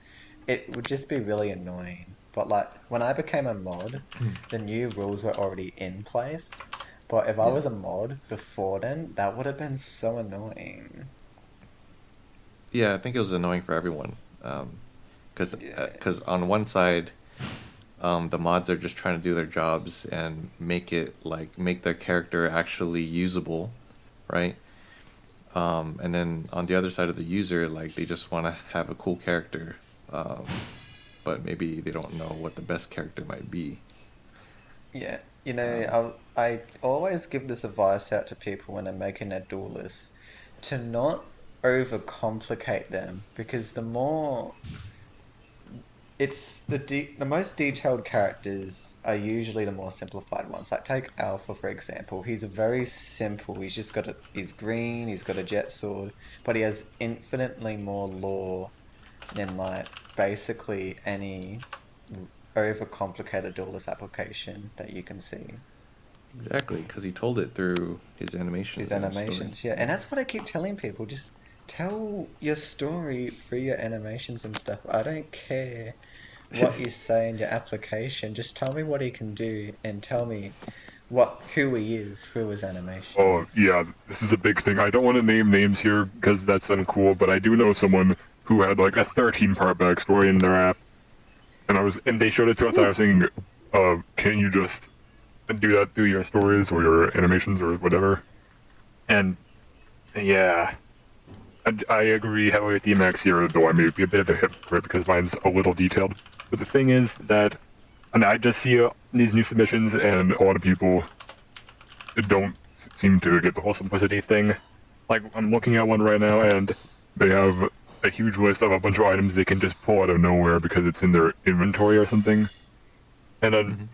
it would just be really annoying. But like when I became a mod, the new rules were already in place. But if I Yeah. was a mod before then, that would have been so annoying. Yeah, I think it was annoying for everyone. Because Yeah. on one side, the mods are just trying to do their jobs and make the character actually usable, right? And then on the other side of the user, like they just want to have a cool character, but maybe they don't know what the best character might be. Yeah, Um, I always give this advice out to people when they're making their duel list to not overcomplicate them because the more it's the most detailed characters are usually the more simplified ones. Like take Alpha for example. He's a very simple. He's green. He's got a jet sword, but he has infinitely more lore than like basically any overcomplicated duelist application that you can see. exactly, because he told it through his animations His and his story. animations, yeah, and that's what I keep telling people. Just tell your story through your animations and stuff. I don't care what you say in your application. Just tell me what he can do and tell me who he is through his Oh, animations. yeah, this is a big thing. I don't want to name names here because that's uncool, but I do know someone who had like a 13-part backstory in their app, and they showed it to us. I was thinking, can't you just do that through your stories or your animations or whatever? And yeah, I agree heavily with DMAX here, though I may be a bit of a hypocrite because mine's a little detailed. But the thing is that, and I just see these new submissions, and a lot of people don't seem to get the whole simplicity thing. Like, I'm looking at one right now, and they have a huge list of a bunch of items they can just pull out of nowhere because it's in their inventory or something. And then Mhm.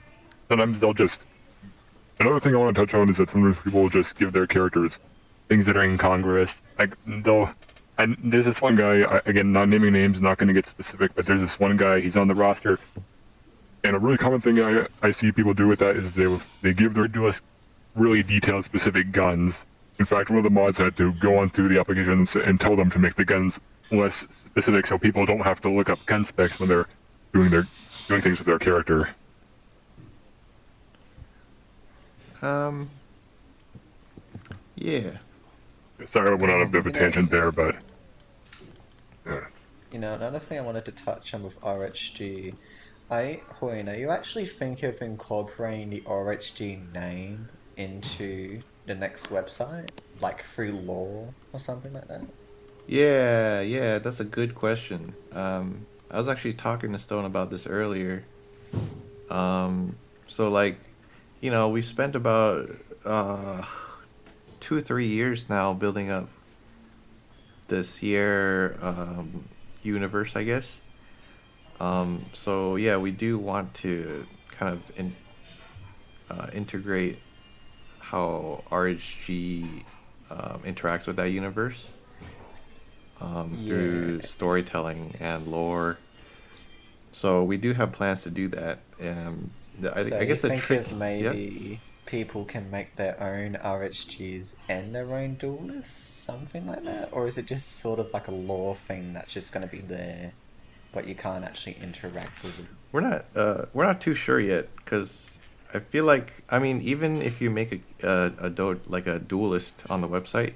sometimes they'll just... Another thing I want to touch on is that sometimes people will just give their characters things that are incongruous. Like, and there's this one guy, again, not naming names, not going to get specific, but there's this one guy, he's on the roster, and a really common thing I see people do with that is they give their duelist really detailed, specific guns. In fact, one of the mods had to go on through the applications and tell them to make the guns less specific, so people don't have to look up gun specs when they're doing things with their character. Um, yeah. Sorry, I went on a bit of a You know, tangent there, but yeah. another thing I wanted to touch on with RHG, Hoyne, are you actually thinking of incorporating the RHG name into the next website, like through lore or something like that? Yeah, that's a good question. I was actually talking to Stone about this earlier. So like, we spent about 2 or 3 years now building up this year universe, I guess. So yeah, we do want to kind of integrate how RHG interacts with that universe through Yeah. storytelling and lore. So we do have plans to do that. So I you guess the think trick, of yeah, maybe people can make their own RHGs and their own duelists, something like that? Or is it just sort of like a lore thing that's just going to be there, but you can't actually interact with it? we're not too sure yet because I feel like, I mean, even if you make like a duelist on the website,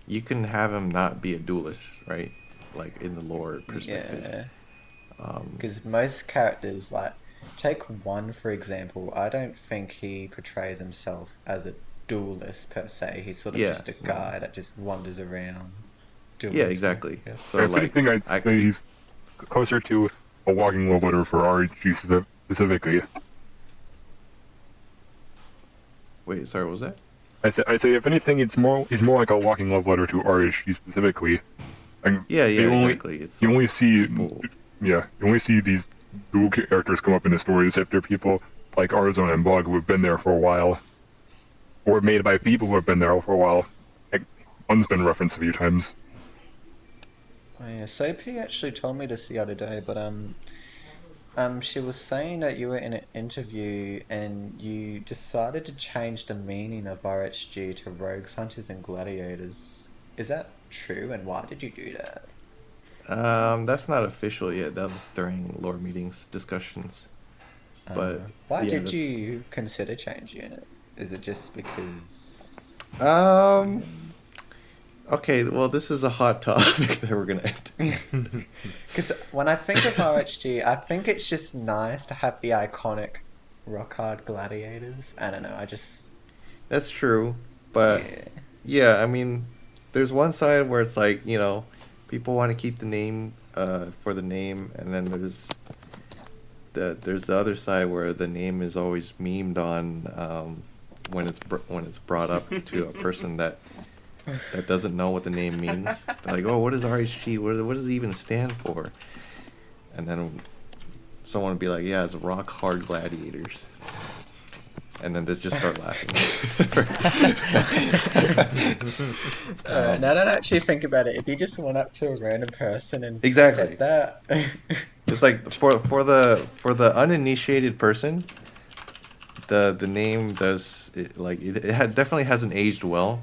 you can have him not be a duelist, right? Like in the lore perspective. Yeah. Um, Because most characters, like, take one for example. I don't think he portrays himself as a duelist per se. He's sort of Yeah, just a no. guy that just wanders around. Yeah, Duelisting, exactly. I guess. So If like, anything, I'd I say he's closer to a walking love letter for RHG specifically. wait, sorry, what was that? I say if anything, he's more like a walking love letter to RHG specifically. And Yeah, you only exactly. It's you like only see people. yeah you only see these dual characters come up in the stories after people like Arzon and Bog who have been there for a while, or made by people who have been there for a while. Like, one's been referenced a few times. Oh, yeah, Soapy actually told me this the other day, but she was saying that you were in an interview and you decided to change the meaning of RHG to rogues, hunters, and gladiators. Is that true, and why did you do that? That's not official yet. That was during lore meetings discussions. But Why yeah, did you consider changing it? Is it just because Um. reasons? Okay. Well, this is a hot topic that we're gonna end. Because when I think of RHG, I think it's just nice to have the iconic rock hard gladiators. I don't know. I just That's true, but yeah. yeah, I mean, there's one side where it's like, people want to keep the name for the name, and then there's the other side where the name is always memed on when it's brought up to a person that doesn't know what the name means. They're like, oh, what is RHG? What does it even stand for? And then someone would be like, yeah, it's Rock Hard Gladiators. And then they just start laughing. Now that I actually think about it, if you just went up to a random person and Exactly. said that, It's like for the uninitiated person, the name does definitely hasn't aged well,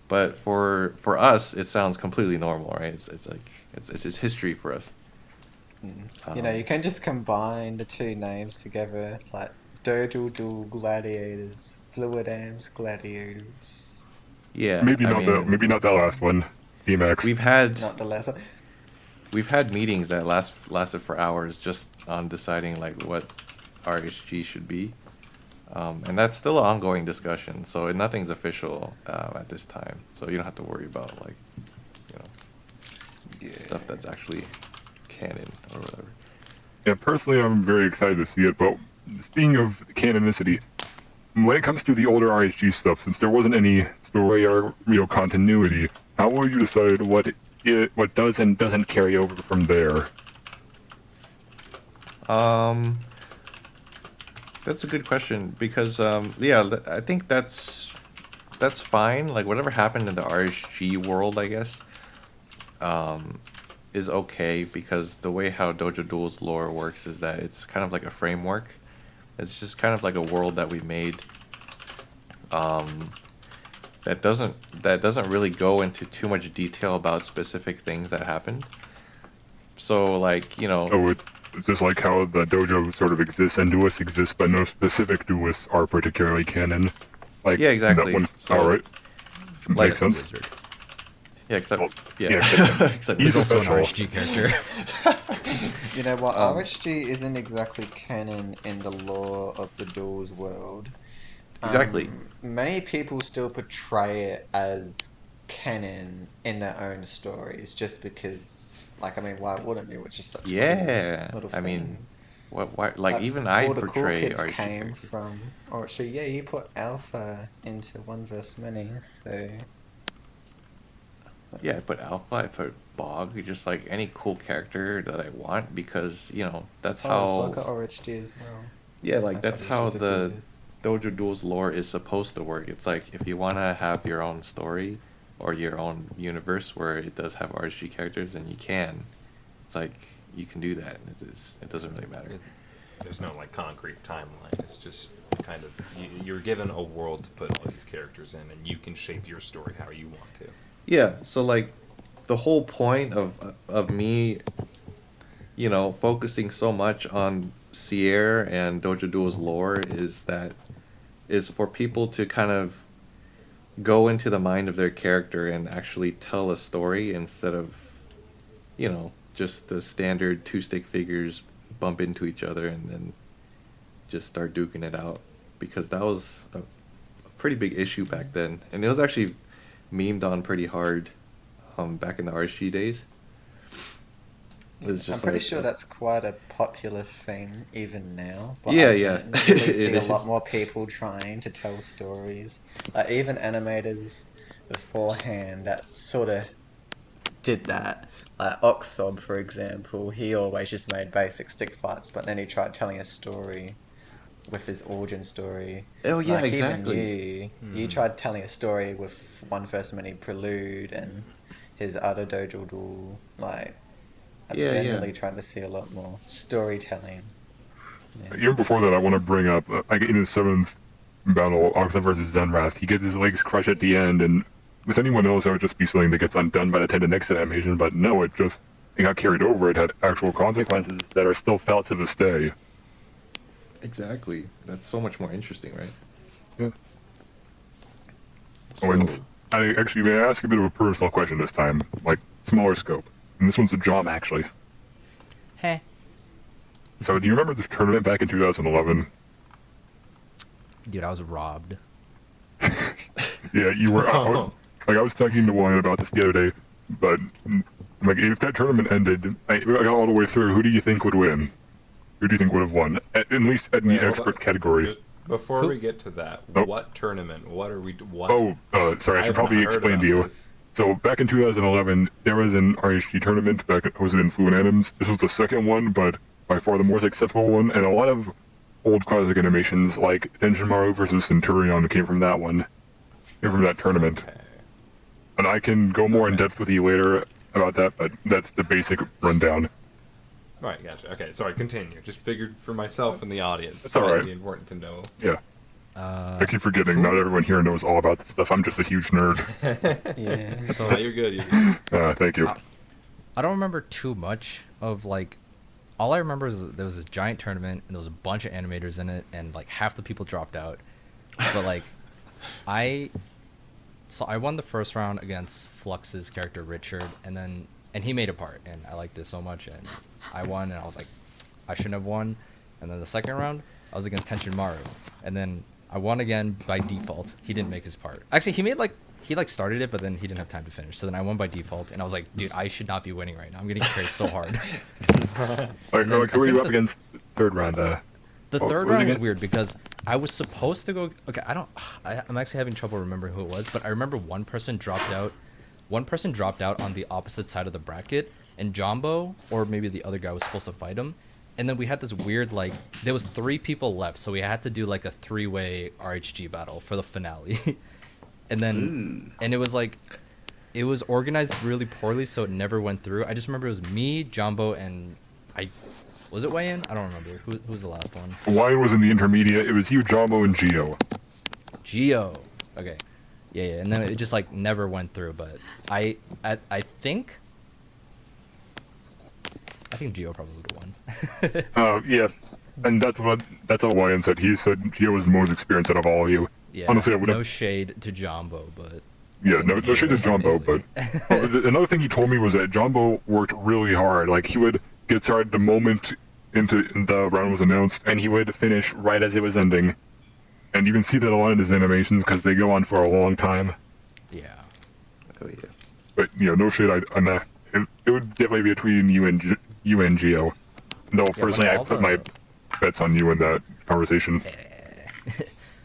but for us it sounds completely normal, right? It's like it's just history for us. you can just combine the two names together, like Doodle Duel Gladiators, Fluidams Gladiators. Yeah, Maybe I not that. mean, Maybe not that last one. DeMax. we've had Not the lesser. we've had meetings that lasted for hours just on deciding like what RHG should be. And that's still an ongoing discussion, so nothing's official at this time. So you don't have to worry about stuff that's actually canon or whatever. Yeah, personally, I'm very excited to see it. But speaking of canonicity, when it comes to the older RHG stuff, since there wasn't any story or real continuity, how will you decide what does and doesn't carry over from there? That's a good question because I think that's fine. Like whatever happened in the RHG world, I guess, is okay because the way how Dojo Duel's lore works is that it's kind of like a framework. It's just kind of like a world that we made. That doesn't really go into too much detail about specific things that happened. So like It's just like how the dojo sort of exists and duelists exist, but no specific duelists are particularly canon. Like Yeah, exactly. That one. So, all right, like- makes sense. Wizard. yeah, except Well, yeah, yeah, except he's He's also an special. RHG character. You know what? Um, RHG isn't exactly canon in the lore of the Duels world. Exactly. Many people still portray it as canon in their own stories, just because, like, I mean, why wouldn't you? Which is such a Yeah, little I mean, thing. what like even I all the cool portray kids RHG came characters. from. Oh, actually, yeah, you put Alpha into One Verse Many, so Yeah, I put Alpha, I put Bog, just like any cool character that I want because that's oh, how. it's Bugger RHG as well. Yeah, like I that's thought it was how just a the duelist. Dojo Duels lore is supposed to work. It's like if you want to have your own story or your own universe where it does have RSG characters, and you can. It's like you can do that. It doesn't really matter. There's no like concrete timeline. It's just kind of you're given a world to put all these characters in, and you can shape your story how you want to. Yeah, so like the whole point of me, focusing so much on Sierra and Dojo Duel's lore is for people to kind of go into the mind of their character and actually tell a story instead of, just the standard two stick figures bump into each other and then just start duking it out, because that was a pretty big issue back then, and it was actually memed on pretty hard back in the RSG days. It was just I'm pretty like, sure that's quite a popular thing even now. But Yeah, I yeah. can really It see a lot is. more people trying to tell stories. Like even animators beforehand that sort of did that. Like Oxob, for example, he always just made basic stick fights, but then he tried telling a story with his origin story. Oh yeah, Like exactly. even you tried telling a story with one first mini prelude and his other dojo. Like I'm Yeah, yeah. generally trying to see a lot more storytelling. Yeah. Even before that, I want to bring up, like in his 7th battle, Oxen versus Zenrath, he gets his legs crushed at the end, and with anyone else, that would just be something that gets undone by the 10 to next animation, but no, it got carried over. It had actual consequences that are still felt to this day. Exactly. That's so much more interesting, right? Yeah. So, And I actually may ask a bit of a personal question this time, like smaller scope. And this one's a Jomm, actually. Hey. So, do you remember the tournament back in 2011? Dude, I was robbed. Yeah, you were out. Like, I was talking to one about this the other day, but, like, if that tournament ended, I got all the way through, who do you think would win? Who do you think would have won? At least in Wait, the hold expert on. category. Just before Who- we get to that, Oh. what tournament? What are we? What? Sorry, I should haven't probably heard explain to about you. this. So, back in 2011, there was an RSG tournament, it was in Fluent Anims. This was the second one, but by far the more successful one, and a lot of old classic animations, like Tenjinmaru versus Centurion, came from that one. Came from that tournament. Okay. And I can go more in Okay. depth with you later about that, but that's the basic rundown. All right, gotcha. Okay, sorry, continue. Just figured for myself and the audience. That's all It'd right. be important to know. Yeah, Uh, I keep forgetting. Not everyone here knows all about this stuff. I'm just a huge nerd. Yeah. so No, you're good. You're good. Thank you. I don't remember too much of like. All I remember is there was this giant tournament and there was a bunch of animators in it, and like half the people dropped out. But like, I won the first round against Flux's character Richard, and he made a part, and I liked it so much, and I won, and I was like, I shouldn't have won. And then the second round, I was against Tenjinmaru, and then I won again by default. He didn't make his part. Actually, he started it, but then he didn't have time to finish. So then I won by default, and I was like, dude, I should not be winning right now. I'm getting carried so hard. Like, who were you up against third round? The Oh, third what was round it was again? weird because I was supposed to go. Okay, I'm actually having trouble remembering who it was, but I remember one person dropped out. One person dropped out on the opposite side of the bracket, and Jumbo, or maybe the other guy, was supposed to fight him. And then we had this weird, like, there was 3 people left, so we had to do like a 3-way RHG battle for the finale. And then, and it was like, it was organized really poorly, so it never went through. I just remember it was me, Jumbo, and was it Wayan? I don't remember. Who was the last one? Wine was in the intermediate. It was you, Jumbo, and Geo. Geo. Okay. Yeah, and then it just like never went through. But I think Geo probably would have won. Yeah, and that's what Wyan said. He said Geo was the most experienced out of all of you. Yeah. Honestly, I would no have. shade to Jumbo, but Yeah, no shade to Jumbo, but another thing he told me was that Jumbo worked really hard. Like, he would get started the moment into the round was announced, and he would finish right as it was ending. And you can see that a lot in his animations because they go on for a long time. yeah. Oh yeah. But no shade on that. It would definitely be between you and Geo. Though personally, I all put the- my bets on you in that conversation.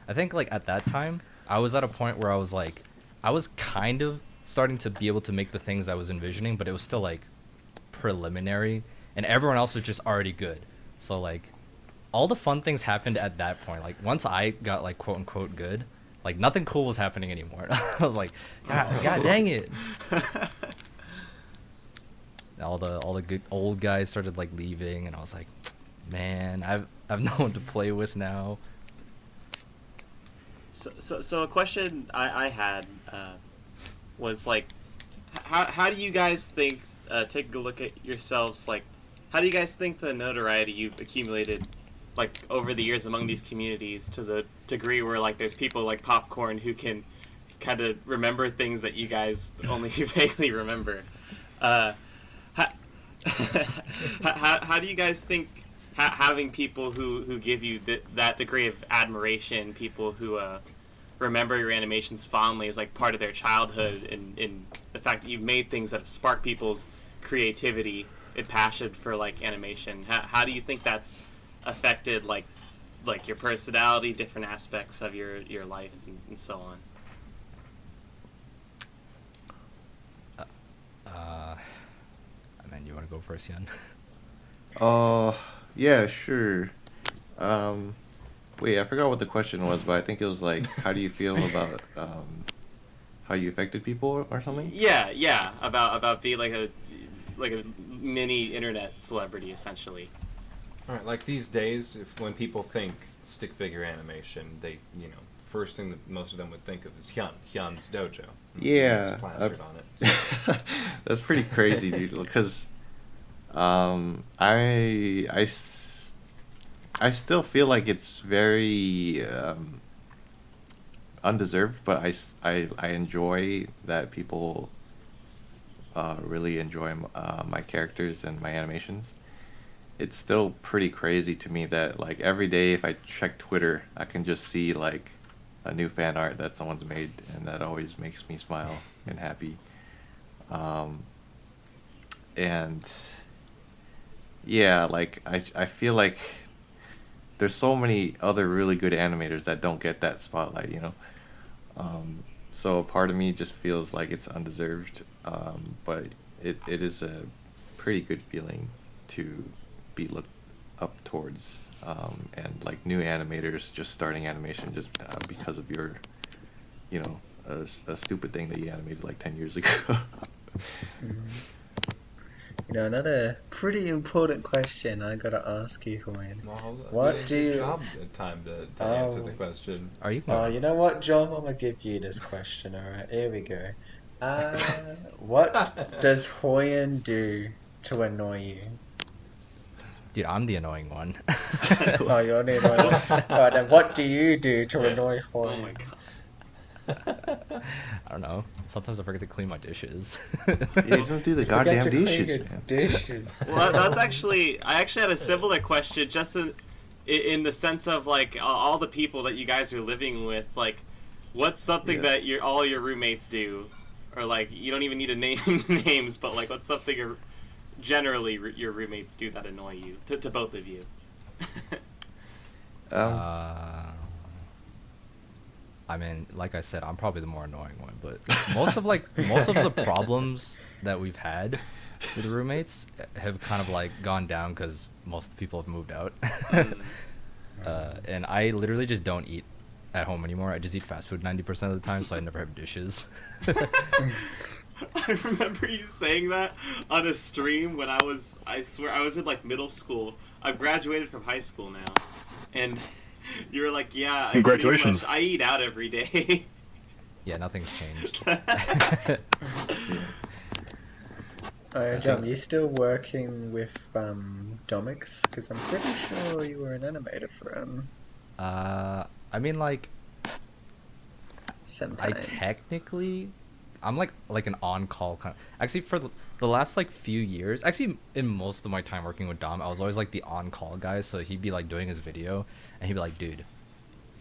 I think like at that time, I was at a point where I was like, I was kind of starting to be able to make the things I was envisioning, but it was still like preliminary, and everyone else was just already good. So like, all the fun things happened at that point. Like once I got like quote unquote good, like nothing cool was happening anymore. I was like, God dang it! All the good old guys started like leaving, and I was like, man, I've no one to play with now. So a question I had was like, how do you guys think? Take a look at yourselves. Like, how do you guys think the notoriety you've accumulated, like over the years among these communities, to the degree where like there's people like Popcorn who can kind of remember things that you guys only vaguely remember. How do you guys think having people who give you that degree of admiration, people who remember your animations fondly is like part of their childhood, and the fact that you've made things that have sparked people's creativity and passion for like animation. How do you think that's affected like your personality, different aspects of your life, and so on? Man, you want to go first, Hyun? Oh, yeah, sure. Wait, I forgot what the question was, but I think it was like, how do you feel about how you affected people or something? Yeah, about being like a mini internet celebrity, essentially. All right, like these days, when people think stick figure animation, they, first thing that most of them would think of is Hyun's dojo. Yeah, It's plastered on it. That's pretty crazy, dude. Because I still feel like it's very undeserved, but I enjoy that people really enjoy my characters and my animations. It's still pretty crazy to me that like every day if I check Twitter, I can just see like a new fan art that someone's made, and that always makes me smile and happy. And yeah, like I feel like there's so many other really good animators that don't get that spotlight, so a part of me just feels like it's undeserved, but it is a pretty good feeling to be looked up towards, and like new animators just starting animation just because of your, a stupid thing that you animated like 10 years ago. Another pretty important question I gotta ask you, Hyun. Well, hold on. What do you... Job time to answer the question. Are you? Oh, you know what, Jomm? I'm gonna give you this question, alright? Here we go. What does Hyun do to annoy you? Dude, I'm the annoying one. Oh, you're the annoying one. Alright, then what do you do to annoy Hyun? Oh my god. I don't know. Sometimes I forget to clean my dishes. You don't do the goddamn dishes, man. Dishes. Well, I actually had a similar question, just in the sense of like all the people that you guys are living with. Like, what's something that all your roommates do, or like you don't even need to name names, but like what's something generally your roommates do that annoy you to both of you? I mean, like I said, I'm probably the more annoying one, but most of the problems that we've had with roommates have kind of like gone down because most of the people have moved out. And I literally just don't eat at home anymore. I just eat fast food 90% of the time, so I never have dishes. I remember you saying that on a stream when I swear I was in like middle school. I've graduated from high school now, and you were like, yeah, Congratulations. I eat out every day. Yeah, nothing's changed. Jomm, you still working with Domix? Because I'm pretty sure you were an animator for him. I mean, like, Sometime. I'm like an on-call kind of... Actually, for the last like few years, actually in most of my time working with Dom, I was always like the on-call guy. So he'd be like doing his video, and he'd be like, "Dude,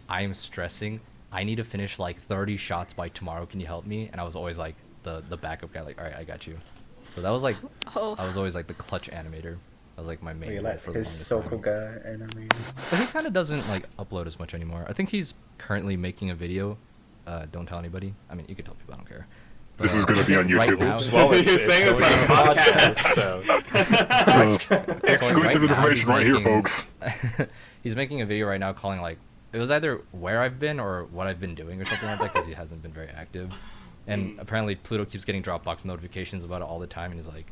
I am stressing. I need to finish like 30 shots by tomorrow. Can you help me?" And I was always like the backup guy, like, "All right, I got you." So that was like, I was always like the clutch animator. I was like my main You're guy like for the his longest Sokol time. guy animator. But he kind of doesn't like upload as much anymore. I think he's currently making a video. Don't tell anybody. I mean, you can tell people. I don't care. But, This is gonna be on right YouTube. now- Well, You're saying this on a podcast. So Exclusive right now information he's right here, making- folks. He's making a video right now calling like it was either where I've been or what I've been doing or something like that because he hasn't been very active. And apparently Pluto keeps getting Dropbox notifications about it all the time, and he's like,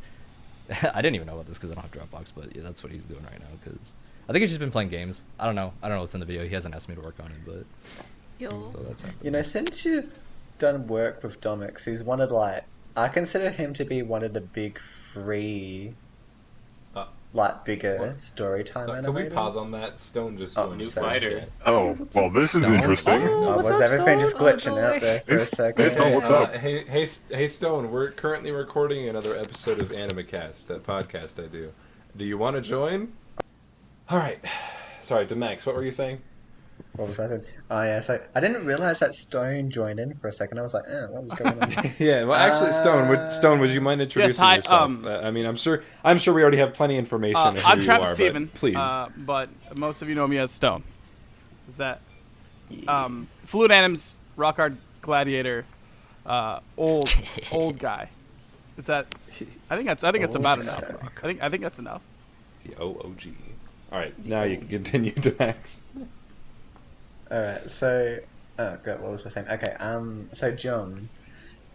I didn't even know about this because I don't have Dropbox, but yeah, that's what he's doing right now because I think he's just been playing games. I don't know what's in the video. He hasn't asked me to work on it, but Yo. so that's happening. Since you've done work with Domix, he's one of I consider him to be one of the big three, bigger what? story time animators. Can we pause on that? Stone just Oh, going New sorry. fighter. Oh, well, this is Stone? interesting. Oh, What's was up, everything just Stone? glitching Oh, out there for a Hey, second? hey, Stone, what's up? Hey, Stone. We're currently recording another episode of Animacast, that podcast I do. Do you want to join? All right. Sorry, DeMax, what were you saying? What was that? Oh yeah, so I didn't realize that Stone joined in for a second. I was like, what was going on? Yeah, well, actually, Stone, would you mind introducing hi, yourself? I mean, I'm sure we already have plenty of information of who I'm you Travis are, Steven, but please. but most of you know me as Stone. Is that Fluid Anim's rock hard gladiator, old guy? Is that? I think that's about enough. I think that's enough. The OOG. All right, now you can continue, DeMax. Alright, so oh god, what was the thing? Okay, so John,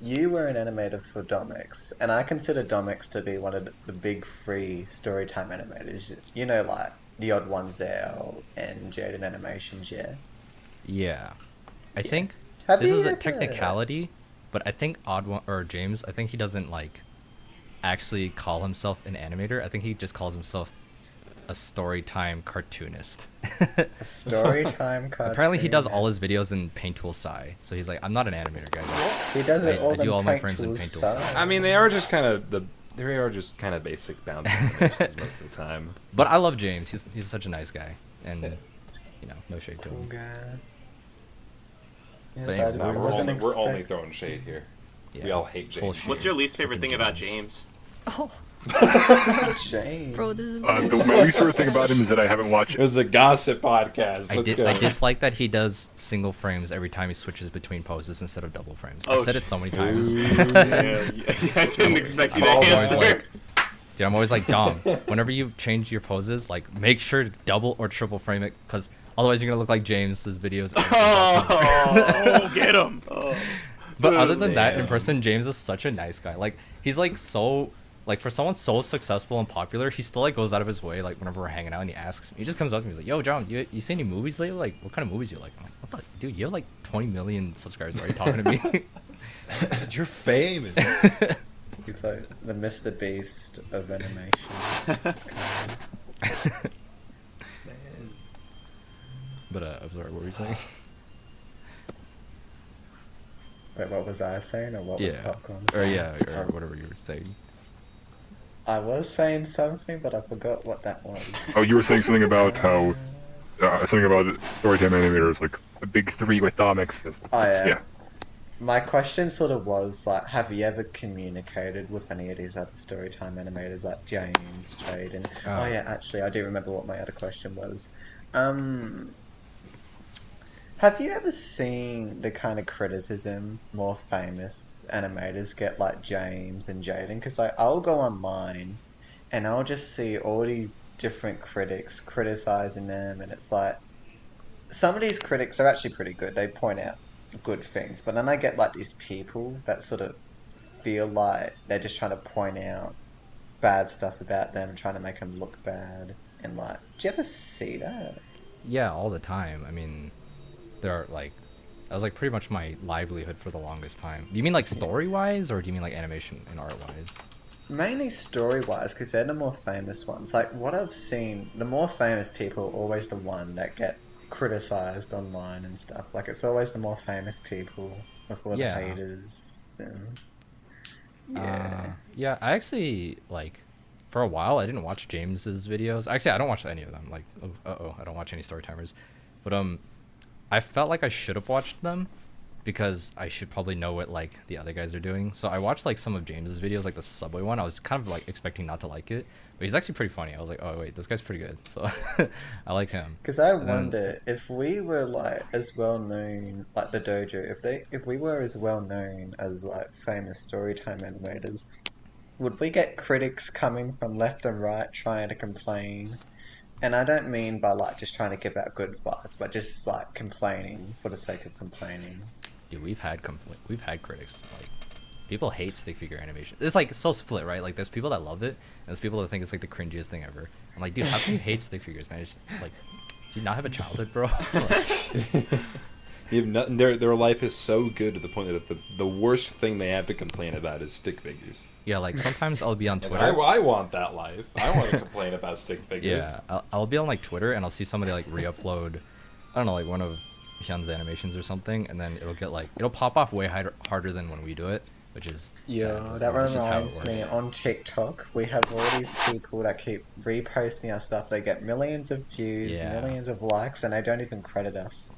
you were an animator for Domex, and I consider Domex to be one of the big three storytime animators. You know, like the Odd Ones Out and Jaden Animations, yeah. Yeah, I think Have this you is a ever- technicality, but I think Odd One or James, I think he doesn't like actually call himself an animator. I think he just calls himself a storytime cartoonist. A storytime cartoon. Apparently, he does all his videos in Paint Tool Sai. So he's like, I'm not an animator, guys. He does it all I do in all my Paint frames in Tool Paint Tool Sai. Sai. I mean, they are just kind of basic bounce animations most of the time. But I love James. He's such a nice guy, and no shade to Cool him. guy. But Yes, anyway, I No, wasn't we're only expect- throwing shade here. Yeah, We all hate full James. shade. What's your least favorite Fucking thing about James. James? Oh, Shame. bro, this is. My least favorite thing about him is that I haven't watched It was a gossip podcast. Let's go. I dislike that he does single frames every time he switches between poses instead of double frames. Oh, I've said it so many times. Yeah, I didn't expect you to Oh, boy, answer. like- Dude, I'm always like, Dom, whenever you change your poses, like, make sure to double or triple frame it, because otherwise you're going to look like James's videos. Oh, get him! But other than that, in person, James is such a nice guy. Like, he's like so, like, for someone so successful and popular, he still like goes out of his way. Like, whenever we're hanging out, and he asks me, he just comes up to me, he's like, "Yo, John, you see any movies lately? Like, what kind of movies you like?" I'm like, "What the, dude? You have like 20 million subscribers. Why are you talking to me?" You're famous. He's like the Mr. Beast of animation. But I'm sorry, what were you saying? Wait, what was I saying, or what was Yeah, Popcorn or saying? yeah, or whatever you were saying. I was saying something, but I forgot what that was. Oh, you were saying something about how something about storytime animators, like the big three with Domex. Oh yeah. Yeah. My question sort of was like, have you ever communicated with any of these other storytime animators like James, Jaden? Oh yeah, actually, I do remember what my other question was. Have you ever seen the kind of criticism more famous animators get, like James and Jaden? Because like, I'll go online and I'll just see all these different critics criticizing them, and it's like, some of these critics are actually pretty good. They point out good things, but then I get like these people that sort of feel like they're just trying to point out bad stuff about them, trying to make them look bad. And like, do you ever see that? Yeah, all the time. I mean, there are like, that was like pretty much my livelihood for the longest time. Do you mean like story wise, or do you mean like animation and art wise? Mainly story-wise, because they're the more famous ones. Like, what I've seen, the more famous people are always the one that get criticized online and stuff. Like, it's always the more famous people before Yeah. the haters. And yeah. Yeah, I actually, like, for a while, I didn't watch James's videos. Actually, I don't watch any of them. Like, I don't watch any story timers. But, I felt like I should have watched them because I should probably know what, like, the other guys are doing. So I watched, like, some of James's videos, like the Subway one. I was kind of, like, expecting not to like it. But he's actually pretty funny. I was like, oh, wait, this guy's pretty good. So I like him. Because I And then- wonder if we were like as well known, like the dojo, if we were as well known as like famous storytime animators, would we get critics coming from left and right trying to complain? And I don't mean by like just trying to give out good advice, but just like complaining for the sake of complaining. Dude, we've had critics, like, people hate stick figure animation. It's like so split, right? Like, there's people that love it, and there's people that think it's like the cringiest thing ever. I'm like, dude, how can you hate stick figures, man? It's just, like, do you not have a childhood, bro? Like, You have nothing, their life is so good to the point that the worst thing they have to complain about is stick figures. yeah, like sometimes I'll be on Like, Twitter. I want that life. I want to complain about stick figures. Yeah, I'll be on like Twitter and I'll see somebody like re-upload, I don't know, like one of Hyun's animations or something, and then it'll get like, it'll pop off way harder than when we do it, which is Yeah, sad, that but it's just how it reminds me. works. On TikTok, we have all these people that keep reposting our stuff. They get millions of views, Yeah. millions of likes, and they don't even credit us.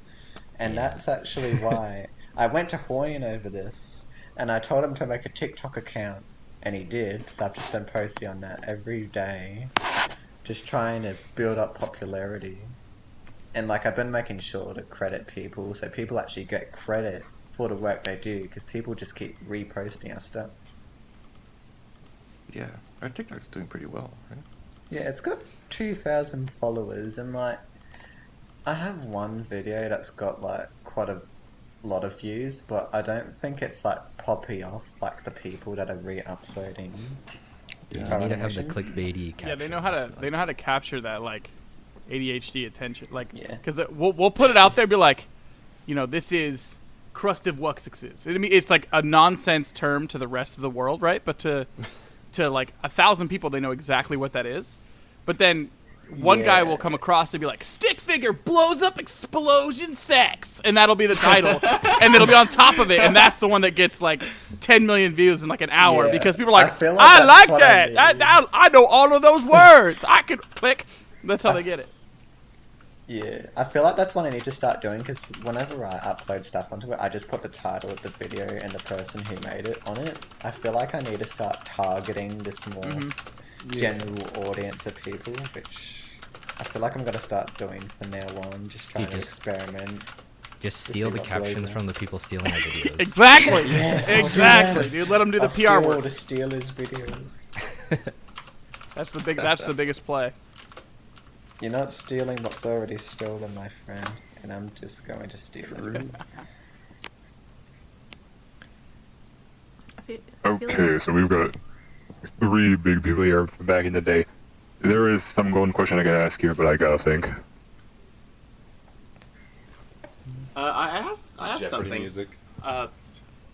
And Yeah. that's actually why I went to Hyun over this, and I told him to make a TikTok account, and he did. So I've just been posting on that every day, just trying to build up popularity. And like I've been making sure to credit people, so people actually get credit for the work they do, because people just keep reposting our stuff. Yeah, our TikTok's doing pretty well, right? Yeah, it's got 2,000 followers, and like I have one video that's got like quite a lot of views, but I don't think it's like popping off like the people that are re-uploading. You our need to have the animations. clickbaity caption. Yeah, they know how to capture that like ADHD attention, like Yeah. because we'll put it out there, and be like, this is crust of Wuxixes. I mean, it's like a nonsense term to the rest of the world, right? But to like 1,000 people, they know exactly what that is. But then one guy will come across and be like, stick figure blows up explosion sex, and that'll be the title, and it'll be on top of it, and that's the one that gets like 10 million views in like an hour, Yeah. because people are like, I feel I that's like what that. I need. I know all of those words. I could click. That's how they get it. Yeah, I feel like that's what I need to start doing, because whenever I upload stuff onto it, I just put the title of the video and the person who made it on it. I feel like I need to start targeting this more general audience of people, which I feel like I'm going to start doing from now on, just trying to experiment. Just steal see the what blows captions up. from the people stealing our videos. Exactly. Yes, I'll do Exactly, that. dude. Let them do the I'll PR steal all work. the Steelers videos. That's the biggest play. You're not stealing what's already stolen, my friend, and I'm just going to steal it. Okay, so we've got 3 big people here from back in the day. There is some golden question I gotta ask here, but I gotta think. I have Jeopardy something. music.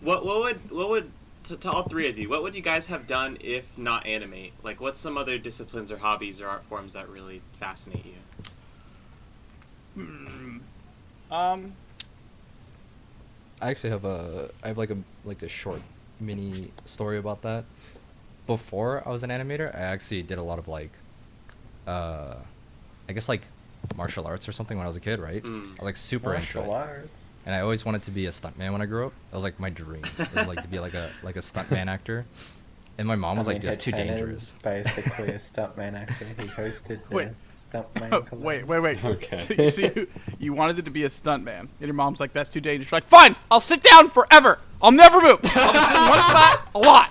What would to all 3 of you? What would you guys have done if not animate? Like, what's some other disciplines or hobbies or art forms that really fascinate you? I actually have like a short mini story about that. Before I was an animator, I actually did a lot of like I guess like martial arts or something when I was a kid, right? I was like super into Martial it. arts. And I always wanted to be a stuntman when I grew up. That was like my dream. It was like to be like a stuntman actor. And my mom was like, "That's too dangerous." Basically, a stuntman actor. He hosted the Wait. Stuntman Collab. Wait. Okay. So you wanted it to be a stuntman, and your mom's like, "That's too dangerous." You're like, "Fine, I'll sit down forever. I'll never move. I'll just sit in one spot a lot."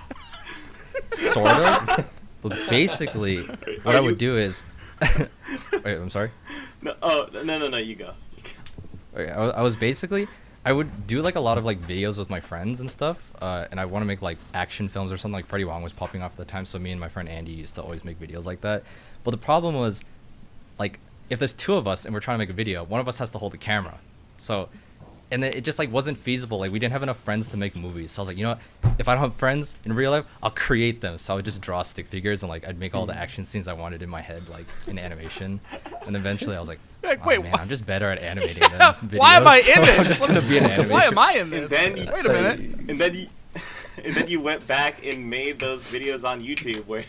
Sort of. But basically, what I would do is, wait, I'm sorry. No, you go. Okay, I was basically, I would do like a lot of like videos with my friends and stuff, and I want to make like action films or something. Like Freddie Wong was popping off at the time, so me and my friend Andy used to always make videos like that. But the problem was, like, if there's 2 of us and we're trying to make a video, one of us has to hold the camera. So, and then it just like wasn't feasible. Like we didn't have enough friends to make movies. So I was like, you know what? If I don't have friends in real life, I'll create them. So I would just draw stick figures and like I'd make all the action scenes I wanted in my head, like in animation. And eventually I was like, Like, oh, wait, man, what? I'm just better at animating than videos. Why am I in so I'm this? just gonna be an animator. Why am I in this? And then Wait a minute. and then you went back and made those videos on YouTube where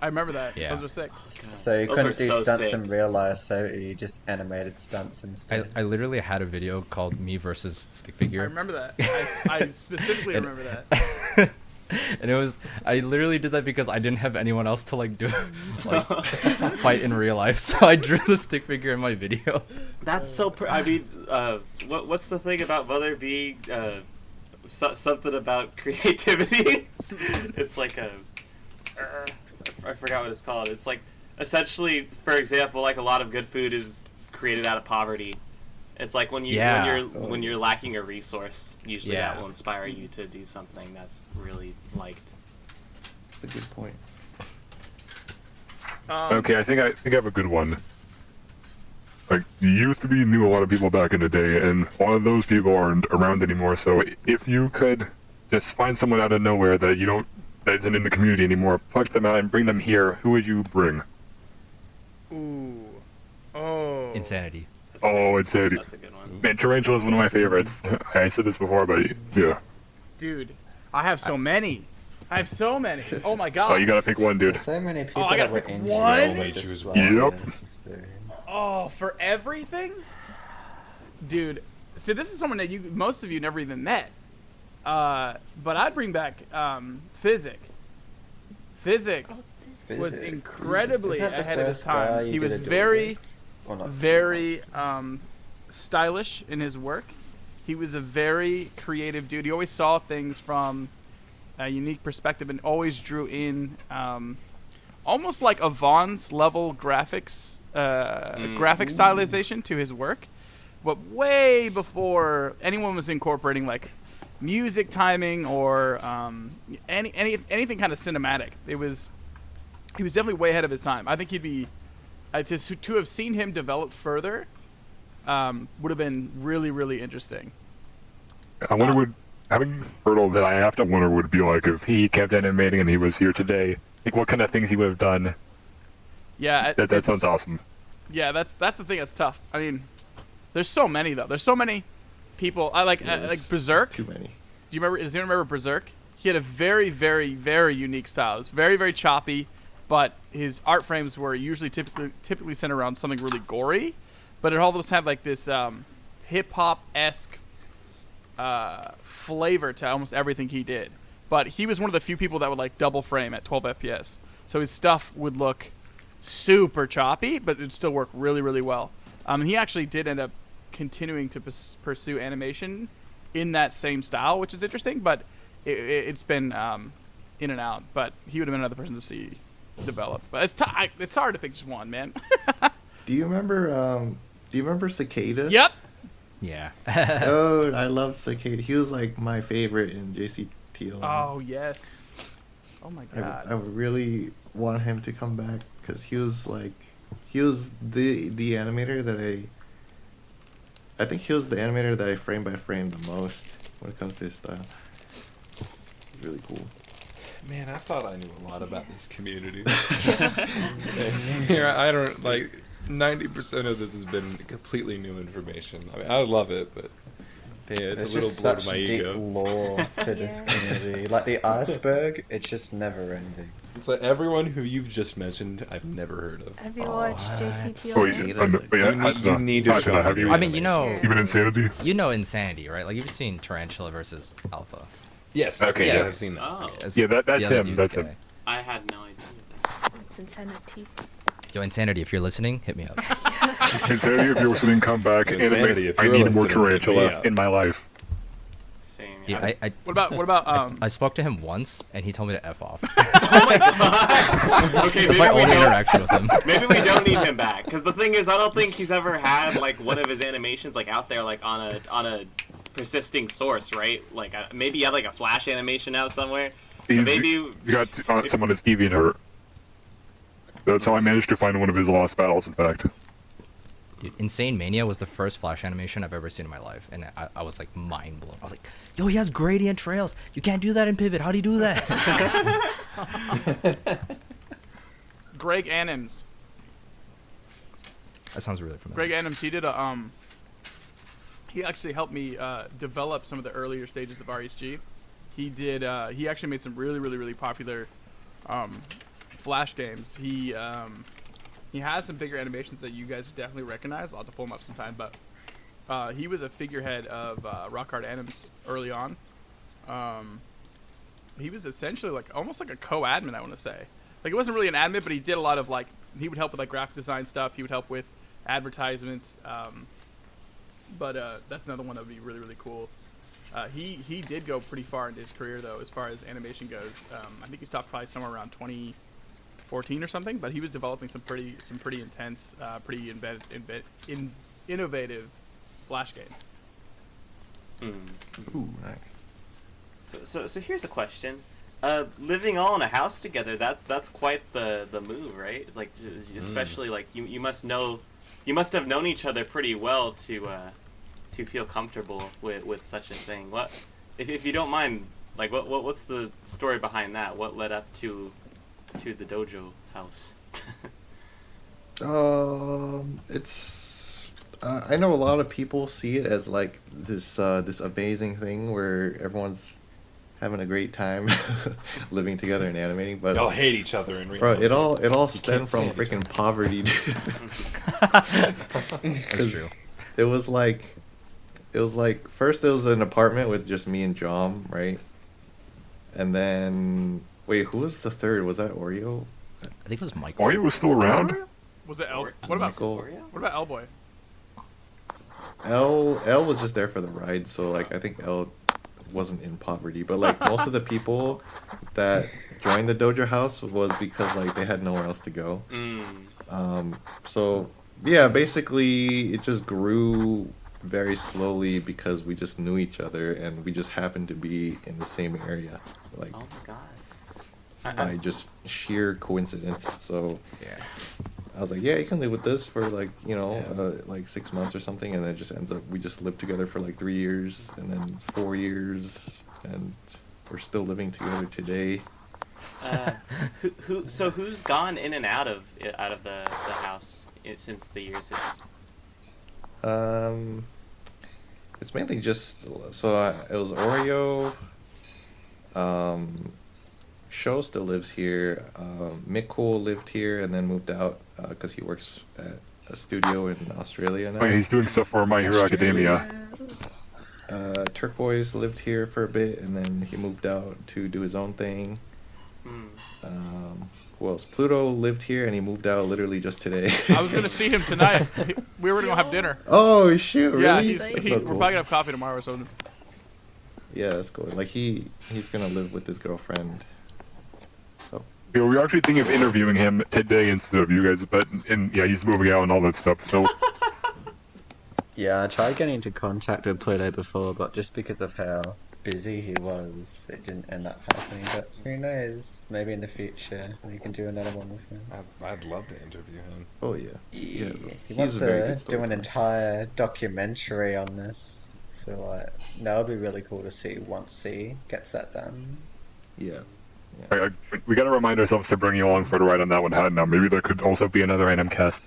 I remember that. Yeah. Those were sick. So you Those couldn't were do so stunts sick. in real life, so you just animated stunts instead. I literally had a video called me versus stick I figure. remember that. I specifically And- remember that. And it was, I literally did that because I didn't have anyone else to like do like fight in real life, so I drew the stick figure in my video. That's so. I mean, what's the thing about Mother being something about creativity? It's like a. I forgot what it's called. It's like essentially, for example, like a lot of good food is created out of poverty. It's like when when you're lacking a resource, usually that will inspire you to do something that's really liked. That's a good point. Okay, I think I have a good one. Like, you 3 knew a lot of people back in the day, and a lot of those people aren't around anymore. So if you could just find someone out of nowhere that that isn't in the community anymore, pluck them out and bring them here, who would you bring? Ooh. Oh. Insanity. It's That's a good one. Man, Tarantula is one of my favorites. I said this before, but yeah. Dude, I have so many. Oh my god. Oh, you gotta pick one, dude. There's so many people I that gotta were pick in one? here Only that choose just one. like Yep. it, so. Oh, for everything? Dude. So this is someone that most of you never even met. But I'd bring back Physic. Physic was Physic. incredibly Is that the ahead of his first guy time. you He did was a duel very, with? Or not? very stylish in his work. He was a very creative dude. He always saw things from a unique perspective and always drew in almost like a Vaughn's level graphics graphic stylization to his work, but way before anyone was incorporating like music timing or anything kind of cinematic. He was definitely way ahead of his time. I think he'd be to have seen him develop further would have been really, really interesting. I wonder would having hurdle that I have to wonder would be like if he kept animating and he was here today. Like what kind of things he would have done. Yeah, That sounds awesome. Yeah, that's the thing that's tough. I mean, there's so many though. There's so many people. I like Berserk. Too many. Does anyone remember Berserk? He had a very, very, very unique style. It was very, very choppy, but his art frames were usually typically centered around something really gory, but it almost had like this hip hop esque flavor to almost everything he did. But he was one of the few people that would like double frame at 12 FPS, so his stuff would look super choppy, but it'd still work really, really well. And he actually did end up continuing to pursue animation in that same style, which is interesting, but it's been in and out. But he would have been another person to see develop. But it's hard to pick just one, man. Do you remember Cicada? Yep. Yeah. Oh, I love Cicada. He was like my favorite in JCT. Oh yes. Oh my god. I would really want him to come back because he was the animator that I think he was the animator that I frame by frame the most when it comes to his style. He's really cool. Man, I thought I knew a lot about this community. Here, I don't, like, 90% of this has been completely new information. I mean, I love it, but yeah, it's There's a little just blurred such my deep ego. lore to this community. Like the iceberg, it's just never ending. It's like everyone who you've just mentioned, I've never heard of. Have you watched JCT? Oh, You need to show have me you? your I mean, you know, animation. Even Insanity? you know Insanity, right? Like you've seen Tarantula versus Alpha. Yes, Okay, yeah, yeah. I've seen that. Oh, It's Yeah, that's the other him, dude's that's guy. him. I had no idea. It's insanity. Yo, Insanity, if you're listening, hit me up. Insanity, if you're listening, come back. Insanity, if I you're need more listening, hit me Tarantula up. in my life. Same. Dude, I What about I spoke to him once, and he told me to F off. Okay, That's maybe my we only don't. interaction with him. Maybe we don't need him back, because the thing is, I don't think he's ever had like one of his animations like out there like on a persisting source, right? Like maybe he had like a Flash animation out somewhere. Maybe You got someone that's DeviantArt. That's how I managed to find one of his lost battles, in fact. Dude, Insane Mania was the first Flash animation I've ever seen in my life, and I was like mind blown. I was like, yo, he has gradient trails. You can't do that in Pivot. How do you do that? Greg Anims? That sounds really familiar. Greg Anims, he did a he actually helped me develop some of the earlier stages of RHG. He did he actually made some really, really, really popular Flash games. He has some bigger animations that you guys would definitely recognize. I'll have to pull them up sometime, but he was a figurehead of Rock Hard Anims early on. He was essentially like almost like a co-admin, I want to say. Like it wasn't really an admin, but he did a lot of like he would help with like graphic design stuff. He would help with advertisements. But that's another one that would be really, really cool. He did go pretty far into his career though, as far as animation goes. I think he stopped probably somewhere around 2014 or something. But he was developing some pretty intense, pretty innovative Flash games. Hmm. Ooh, nice. So here's a question. Living all in a house together, that's quite the move, right? Like especially like you must have known each other pretty well to feel comfortable with such a thing. What if you don't mind, like what's the story behind that? What led up to the dojo house? It's I know a lot of people see it as like this amazing thing where everyone's having a great time living together and animating. But Y'all hate each other in real bro, life. it all can't stemmed from stand each freaking poverty. That's true. It was like first it was an apartment with just me and Jomm, right? And then wait, who was the third? Was that Oreo? I think it was Michael. Oreo was still around. Was it El? Or- What about Michael? what about Elboy? L was just there for the ride, so like I think L wasn't in poverty, but like most of the people that joined the Dojo House was because like they had nowhere else to go. So yeah, basically it just grew very slowly because we just knew each other and we just happened to be in the same area, like Oh my god. by just sheer coincidence. So Yeah. I was like, yeah, you can live with this for like, like 6 months or something, and then it just ends up we just lived together for like 3 years and then 4 years, and we're still living together today. Who's gone in and out of the house since the years It's mainly just it was Oreo. Sho still lives here. Mikko lived here and then moved out because he works at a studio in Australia now. Oh, yeah, he's doing stuff for My Hero Academia. Turquoise lived here for a bit and then he moved out to do his own thing. Who else? Pluto lived here and he moved out literally just today. I was gonna see him tonight. We were gonna have dinner. Oh shoot! Really? Yeah, That's so we're cool. probably gonna have coffee tomorrow or something. Yeah, that's cool. Like he's gonna live with his girlfriend. So Yeah, we were actually thinking of interviewing him today instead of you guys, but yeah, he's moving out and all that stuff. So Yeah, I tried getting into contact with Pluto before, but just because of how busy he was, it didn't end up happening. But who knows? Maybe in the future we can do another one with him. I'd love to interview him. oh yeah, Yeah, he's he wants a very to good do an storyteller. entire documentary on this. So like, that would be really cool to see once he gets that done. Yeah. we gotta remind ourselves to bring you along for the ride on that one. Now, maybe there could also be another Animacast.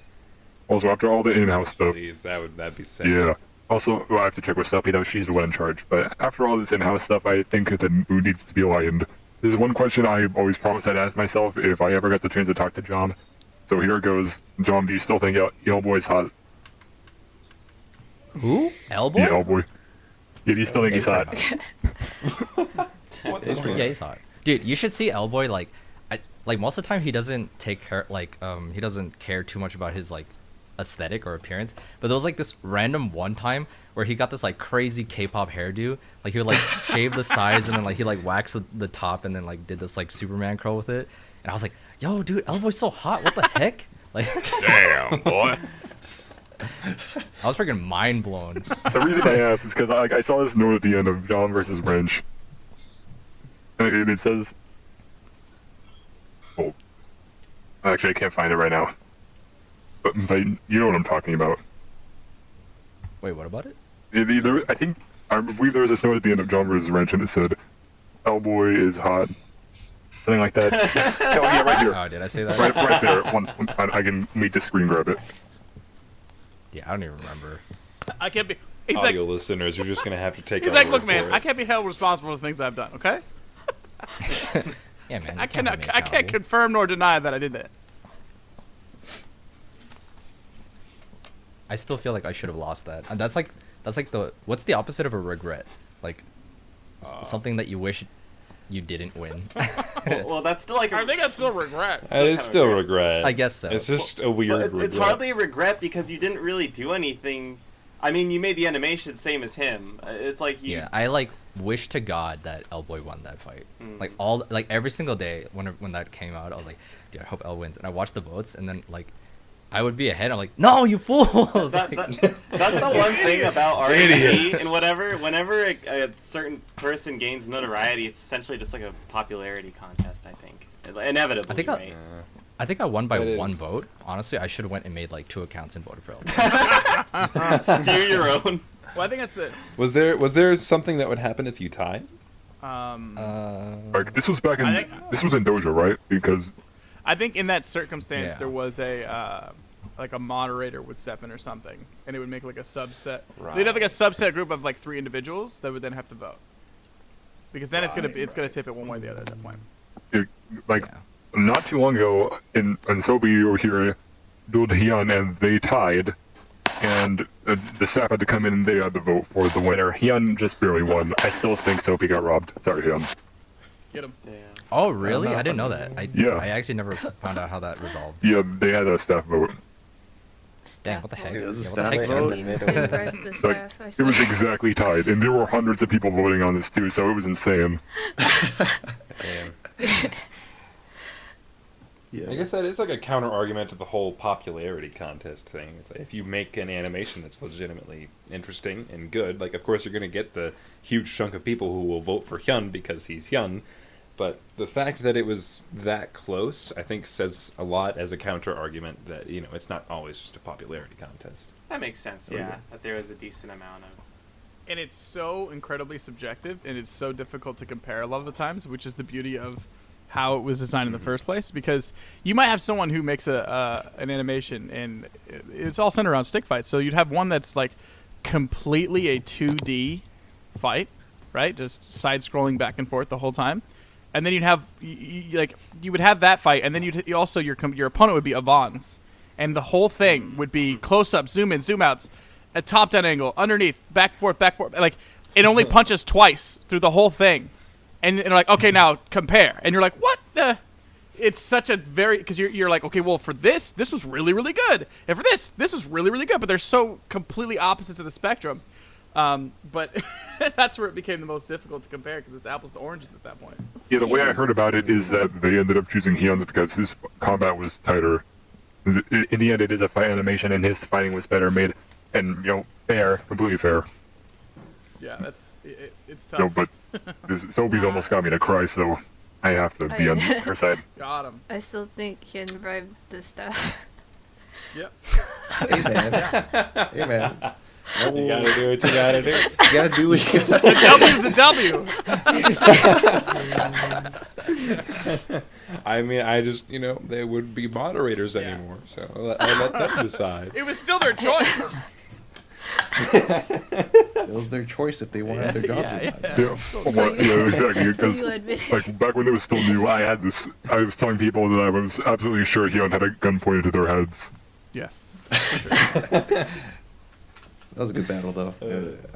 Also, after all the in-house stuff. Please, that'd be sick. Yeah. Also, well, I have to check with Soapy though. She's the one in charge. But after all this in-house stuff, I think that the mood needs to be lightened. This is one question I always promised I'd ask myself if I ever got the chance to talk to Jomm. So here it goes. Jomm, do you still think Boy's hot? Who? Elboy? Yeah, Boy. Yeah, do you still think he's hot? Yeah, he's hot. Dude, you should see Elboy. Like most of the time, he doesn't take care. He doesn't care too much about his like aesthetic or appearance. But there was like this random one time where he got this like crazy K-pop hairdo. Like he would like shave the sides and then like he like waxed the top and then like did this like Superman curl with it. And I was like, yo, dude, Elboy's so hot. What the heck? Like, Damn, boy. I was freaking mind blown. The reason I asked is because I saw this note at the end of Jomm versus Wrench. And it says... Oh. Actually, I can't find it right now. But you know what I'm talking about. Wait, what about it? I believe there was this note at the end of Jomm versus Wrench and it said, Elboy is hot. Something like that. Oh, yeah, right here. Oh, did I say that? Right there. I can make the screen grab it. Yeah, I don't even remember. I can't be. He's like, Audio listeners, you're just gonna have to take. he's our like, word look, man, for it. I can't be held responsible for the things I've done. Okay, Yeah, man. I you can't hold me can't accountable. confirm nor deny that I did that. I still feel like I should have lost that. And that's like the what's the opposite of a regret? Like something that you wish you didn't win. well, that's still like. I think I still regret. It's still kinda regret. I guess so. It's just a Well, weird regret. it's hardly a regret because you didn't really do anything. I mean, you made the animation same as him. It's like you. Yeah, I like wish to God that Elboy won that fight. Mm. Like every single day when that came out, I was like, dude, I hope El wins. And I watched the votes, and then like, I would be ahead. I'm like, no, you fools! That's Like, the one thing about R&B Idiots. and whatever. Whenever a certain person gains notoriety, it's essentially just like a popularity contest. I think inevitably, I think right? I think I won by That one is- vote. Honestly, I should have went and made like 2 accounts and voted for Elboy. Skew your own. Well, I think that's it. Was there something that would happen if you tied? Like, this was back in... I think- This was in Dojo, right? Because... I think in that circumstance Yeah. there was a like a moderator would step in or something, and it would make like a subset. They'd have like a subset group of like 3 individuals that would then have to vote. because then it's gonna tip it one way or the other at that point. Like not too long ago, in Soapy over here, dueled Hyun and they tied, and the staff had to come in and they had to vote for the winner. Hyun just barely won. I still think Soapy got robbed. Sorry, Hyun. Get him. Yeah. Oh, really? I didn't know that. Yeah. I actually never found out how that resolved. Yeah, they had a staff vote. Dang, what the heck? It was a Yeah, what staff the heck? vote. He bribed the staff. I It was see. exactly tied, and there were hundreds of people voting on this too, so it was insane. Damn. Yeah. I guess that is like a counter argument to the whole popularity contest thing. It's like if you make an animation that's legitimately interesting and good, like of course you're going to get the huge chunk of people who will vote for Hyun because he's Hyun. But the fact that it was that close, I think, says a lot as a counter argument that it's not always just a popularity contest. That makes sense. Oh, Yeah, yeah. that there was a decent amount of. And it's so incredibly subjective, and it's so difficult to compare a lot of the times, which is the beauty of how it was designed in the first place. Because you might have someone who makes an animation, and it's all centered around stick fights. So you'd have one that's like completely a 2D fight, right? Just side-scrolling back and forth the whole time. And then you'd have you would have that fight, and then you also your opponent would be ᗷubbles, and the whole thing would be close-up, zoom in, zoom outs, a top-down angle, underneath, back forth, like it only punches twice through the whole thing, and they're like, okay, now compare, and you're like, what the? It's such a very because you're like, okay, well for this was really really good, and for this was really really good, but they're so completely opposites of the spectrum. But that's where it became the most difficult to compare because it's apples to oranges at that point. Yeah, the way I heard about it is that they ended up choosing Hyun's because his combat was tighter. In the end, it is a fight animation, and his fighting was better made, and fair, completely fair. Yeah, it's tough. But Soapy's almost got me to cry, so I have to be on her side. Got him. I still think Hyun bribed the staff. Yep. Hey man. Hey man. You gotta do what you gotta do. You gotta do what you gotta A W's a W. I mean, I just, they wouldn't be moderators anymore, so I let them decide. It was still their choice. It was their choice if they wanted their jobs or not. Yeah, exactly. So you Because admit it. like back when it was still new, I was telling people that I was absolutely sure Hyun had a gun pointed to their heads. Yes. That was a good battle, though.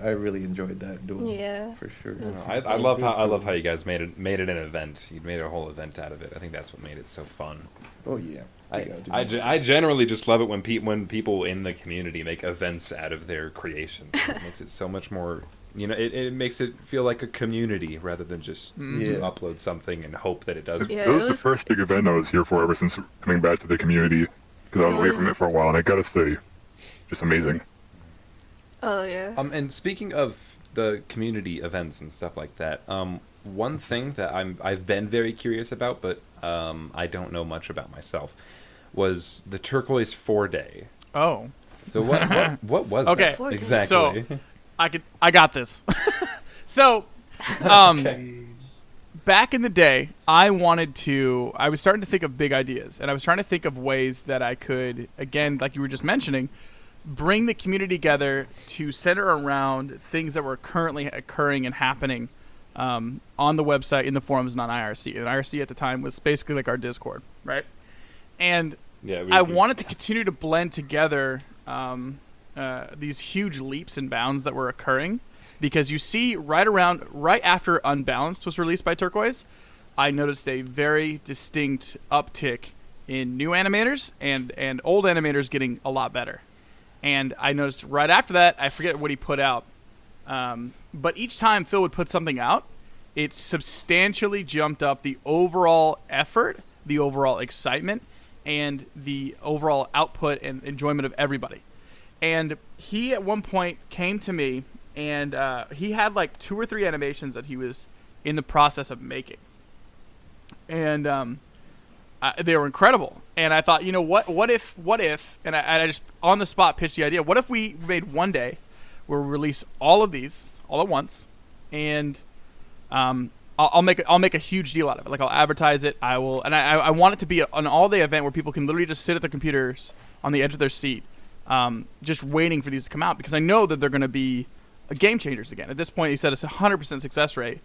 I really enjoyed that duel. Yeah. For sure. I love how you guys made it an event. You made a whole event out of it. I think that's what made it so fun. Oh, yeah. I generally just love it when people in the community make events out of their creations. It makes it so much more. It makes it feel like a community rather than just upload something and hope that it does. Yeah, That was it the was- first big event I was here for ever since coming back to the community. Because I was away from it for a while, and I gotta say, just amazing. Oh yeah. And speaking of the community events and stuff like that, one thing that I've been very curious about, but I don't know much about myself, was the Turquoise 4-Day. Oh. So what was Okay. that exactly? So I got this. So, back in the day, I was starting to think of big ideas, and I was trying to think of ways that I could, again, like you were just mentioning, bring the community together to center around things that were currently occurring and happening on the website, in the forums, and on IRC. And IRC at the time was basically like our Discord, right? And I wanted to continue to blend together these huge leaps and bounds that were occurring, because you see right after Unbalanced was released by Turquoise, I noticed a very distinct uptick in new animators and old animators getting a lot better. And I noticed right after that, I forget what he put out, but each time Phil would put something out, it substantially jumped up the overall effort, the overall excitement, and the overall output and enjoyment of everybody. And he at one point came to me, and he had like 2 or 3 animations that he was in the process of making. And they were incredible. And I thought, what if, and I just on the spot pitched the idea, what if we made one day where we release all of these all at once, and I'll make a huge deal out of it. Like, I'll advertise it. I want it to be an all-day event where people can literally just sit at their computers on the edge of their seat, just waiting for these to come out, because I know that they're going to be game changers again. At this point, he said it's 100% success rate.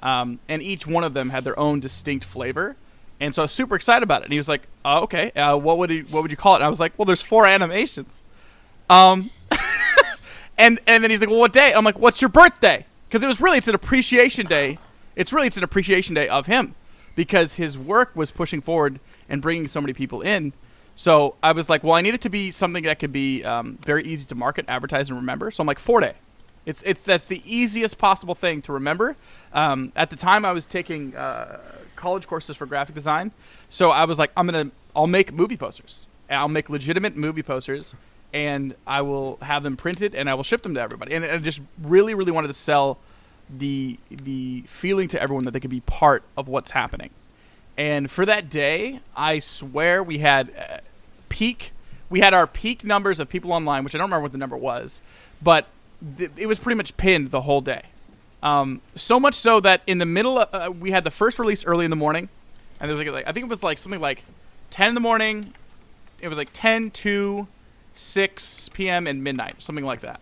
and each one of them had their own distinct flavor. And so I was super excited about it. And he was like, "Oh, okay. What would you call it?" And I was like, "Well, there's 4 animations." And then he's like, "Well, what day?" I'm like, "What's your birthday?" Because it's an appreciation day. It's an appreciation day of him, because his work was pushing forward and bringing so many people in. So I was like, well, I need it to be something that could be very easy to market, advertise, and remember. So I'm like, 4-day. That's the easiest possible thing to remember. At the time, I was taking college courses for graphic design, so I was like, I'll make movie posters. I'll make legitimate movie posters, and I will have them printed, and I will ship them to everybody. And I just really, really wanted to sell the feeling to everyone that they could be part of what's happening. And for that day, I swear we had our peak numbers of people online, which I don't remember what the number was, but it was pretty much pinned the whole day. So much so that in the middle, we had the first release early in the morning, and there was I think it was like something like 10 in the morning. It was like 10 to 6 p.m. and midnight, something like that.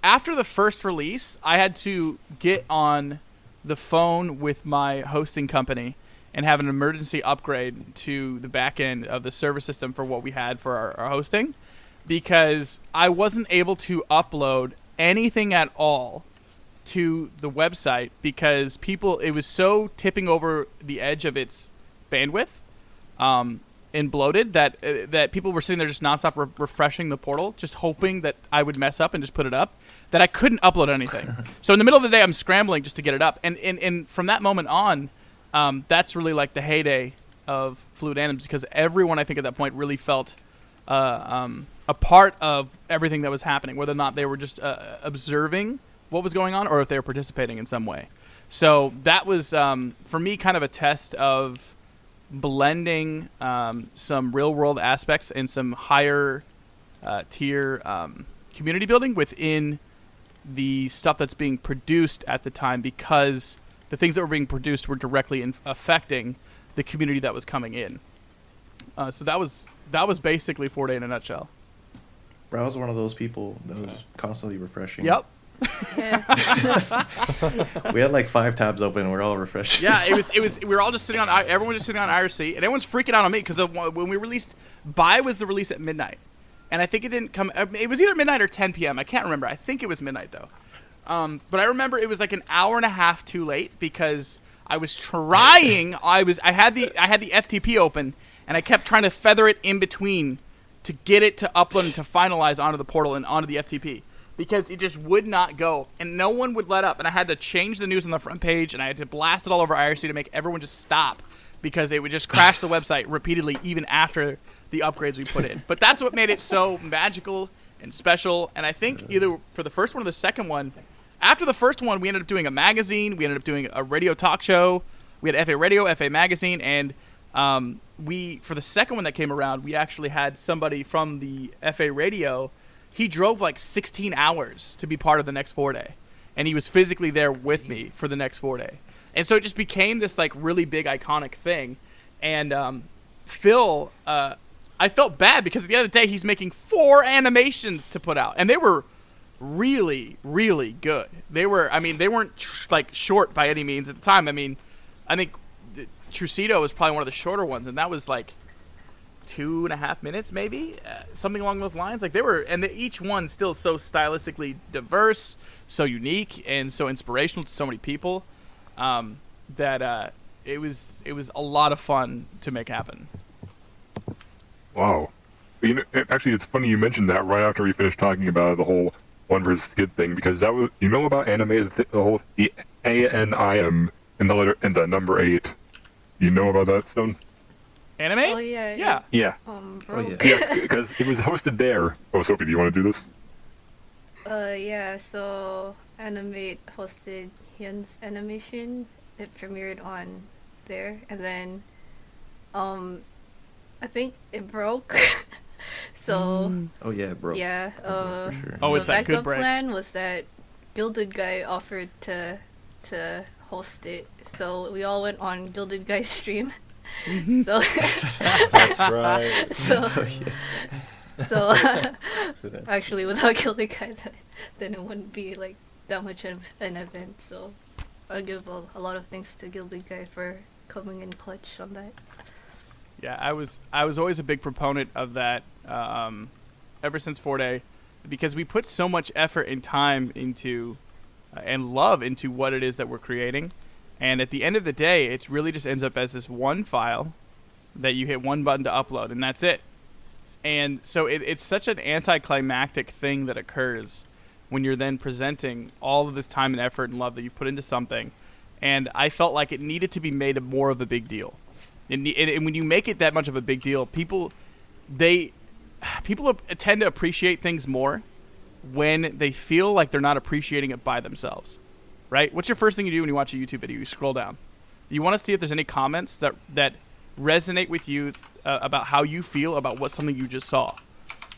After the first release, I had to get on the phone with my hosting company and have an emergency upgrade to the back end of the server system for what we had for our hosting, because I wasn't able to upload anything at all to the website because it was so tipping over the edge of its bandwidth and bloated that people were sitting there just nonstop refreshing the portal, just hoping that I would mess up and just put it up, that I couldn't upload anything. So in the middle of the day, I'm scrambling just to get it up. And from that moment on, that's really like the heyday of Fluid Anims, because everyone, I think, at that point really felt a part of everything that was happening, whether or not they were just observing what was going on or if they were participating in some way. So that was, for me, kind of a test of blending some real-world aspects and some higher tier community building within the stuff that's being produced at the time, because the things that were being produced were directly affecting the community that was coming in. So that was basically 4-day in a nutshell. Bro, I was one of those people that was constantly refreshing. Yep. Yeah. We had like 5 tabs open and we're all refreshing. Yeah, it was. We were all just sitting on. Everyone was just sitting on IRC, and everyone's freaking out on me because when we released, was the release at midnight, and I think it didn't come. It was either midnight or 10 p.m. I can't remember. I think it was midnight though. But I remember it was like an hour and a half too late because I was trying. I had the FTP open, and I kept trying to feather it in between to get it to upload and to finalize onto the portal and onto the FTP, because it just would not go, and no one would let up. And I had to change the news on the front page, and I had to blast it all over IRC to make everyone just stop, because it would just crash the website repeatedly even after the upgrades we put in. But that's what made it so magical and special. And I think either for the first one or the second one, after the first one, we ended up doing a magazine, we ended up doing a radio talk show, we had FA Radio, FA Magazine, and for the second one that came around, we actually had somebody from the FA Radio. He drove like 16 hours to be part of the next 4-day, and he was physically there with me for the next 4-day. And so it just became this like really big iconic thing. And Phil, I felt bad because at the end of the day, he's making 4 animations to put out, and they were really, really good. They weren't like short by any means at the time. I mean, I think Trucido was probably one of the shorter ones, and that was like 2.5 minutes, maybe, something along those lines. Like each one still so stylistically diverse, so unique, and so inspirational to so many people, that it was a lot of fun to make happen. Wow. Actually, it's funny you mentioned that right after we finished talking about the whole one versus skid thing, because that was, about anime, the whole the ANIM in the letter and the number 8. You know about that, Stone? Anime? Oh yeah. Yeah. Yeah. Bro. Yeah, because it was hosted there. Oh, Soapy, do you want to do this? Yeah. So Animate hosted Hyun's animation. It premiered on there, and then, I think it broke. So. Oh yeah, bro. Yeah. For sure. Oh, it's the that good backup break. plan was that Gilded Guy offered to host it, so we all went on Gilded Guy's stream. So That's right. So actually, without Gilded Guy, then it wouldn't be like that much of an event. So I give a lot of thanks to Gilded Guy for coming in clutch on that. Yeah, I was always a big proponent of that ever since 4-Day, because we put so much effort and time into and love into what it is that we're creating. And at the end of the day, it really just ends up as this one file that you hit one button to upload, and that's it. And so it's such an anticlimactic thing that occurs when you're then presenting all of this time and effort and love that you've put into something. And I felt like it needed to be made more of a big deal. And when you make it that much of a big deal, people tend to appreciate things more when they feel like they're not appreciating it by themselves, right? What's your first thing you do when you watch a YouTube video? You scroll down. You want to see if there's any comments that resonate with you about how you feel about what something you just saw.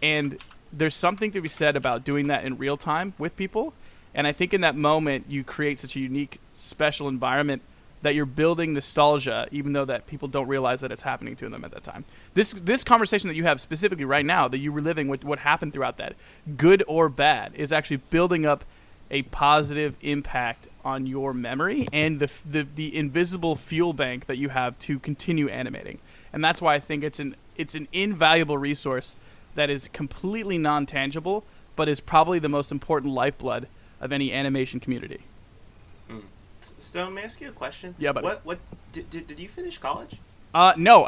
And there's something to be said about doing that in real time with people. And I think in that moment, you create such a unique, special environment that you're building nostalgia, even though that people don't realize that it's happening to them at that time. This conversation that you have specifically right now, that you're reliving what happened throughout that, good or bad, is actually building up a positive impact on your memory and the invisible fuel bank that you have to continue animating. And that's why I think it's an invaluable resource that is completely non-tangible, but is probably the most important lifeblood of any animation community. So, may I ask you a question? Yeah, buddy. What did you finish college? No.